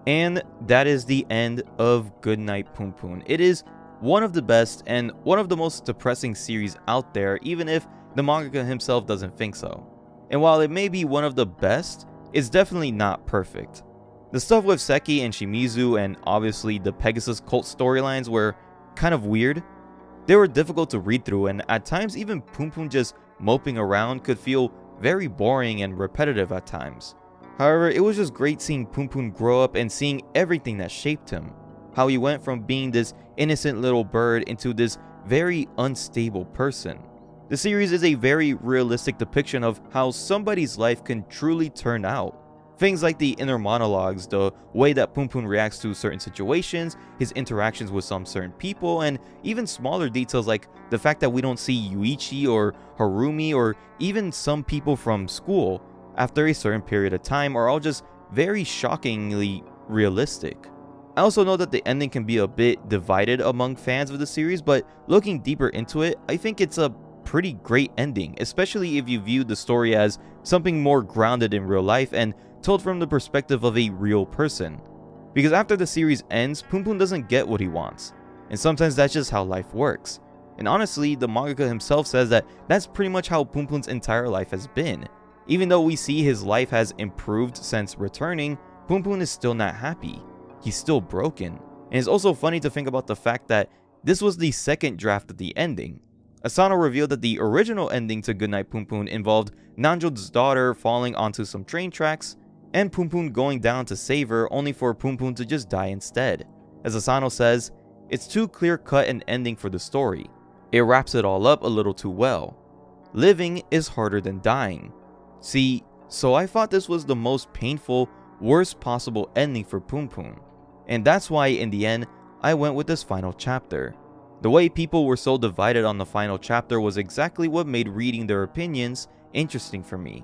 And that is the end of Goodnight Punpun. It is one of the best and one of the most depressing series out there, even if the mangaka himself doesn't think so. And while it may be one of the best, it's definitely not perfect. The stuff with Seki and Shimizu and obviously the Pegasus cult storylines were kind of weird. They were difficult to read through, and at times even Punpun just moping around could feel very boring and repetitive at times. However, it was just great seeing Punpun grow up and seeing everything that shaped him. How he went from being this innocent little bird into this very unstable person. The series is a very realistic depiction of how somebody's life can truly turn out. Things like the inner monologues, the way that Punpun reacts to certain situations, his interactions with some certain people, and even smaller details like the fact that we don't see Yuichi or Harumi or even some people from school after a certain period of time are all just very shockingly realistic. I also know that the ending can be a bit divided among fans of the series, but looking deeper into it, I think it's a pretty great ending, especially if you view the story as something more grounded in real life and told from the perspective of a real person. Because after the series ends, Punpun doesn't get what he wants, and sometimes that's just how life works. And honestly, the mangaka himself says that that's pretty much how Punpun's entire life has been. Even though we see his life has improved since returning, Punpun is still not happy. He's still broken. And it's also funny to think about the fact that this was the second draft of the ending. Asano revealed that the original ending to Goodnight Punpun involved Nanjo's daughter falling onto some train tracks, and Punpun going down to save her only for Punpun to just die instead. As Asano says, it's too clear-cut an ending for the story. It wraps it all up a little too well. Living is harder than dying. See, so I thought this was the most painful, worst possible ending for Punpun. And that's why in the end, I went with this final chapter. The way people were so divided on the final chapter was exactly what made reading their opinions interesting for me.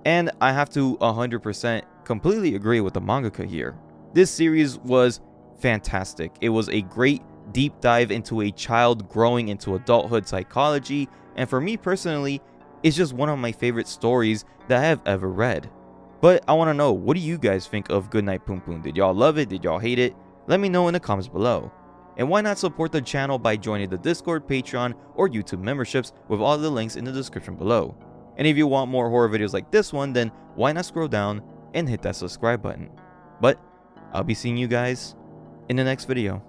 And I have to 100% completely agree with the mangaka here. This series was fantastic. It was a great deep dive into a child growing into adulthood psychology, and for me personally, it's just one of my favorite stories that I have ever read. But I want to know, what do you guys think of Goodnight Punpun? Did y'all love it? Did y'all hate it? Let me know in the comments below. And why not support the channel by joining the Discord, Patreon, or YouTube memberships with all the links in the description below. And if you want more horror videos like this one, then why not scroll down and hit that subscribe button. But I'll be seeing you guys in the next video.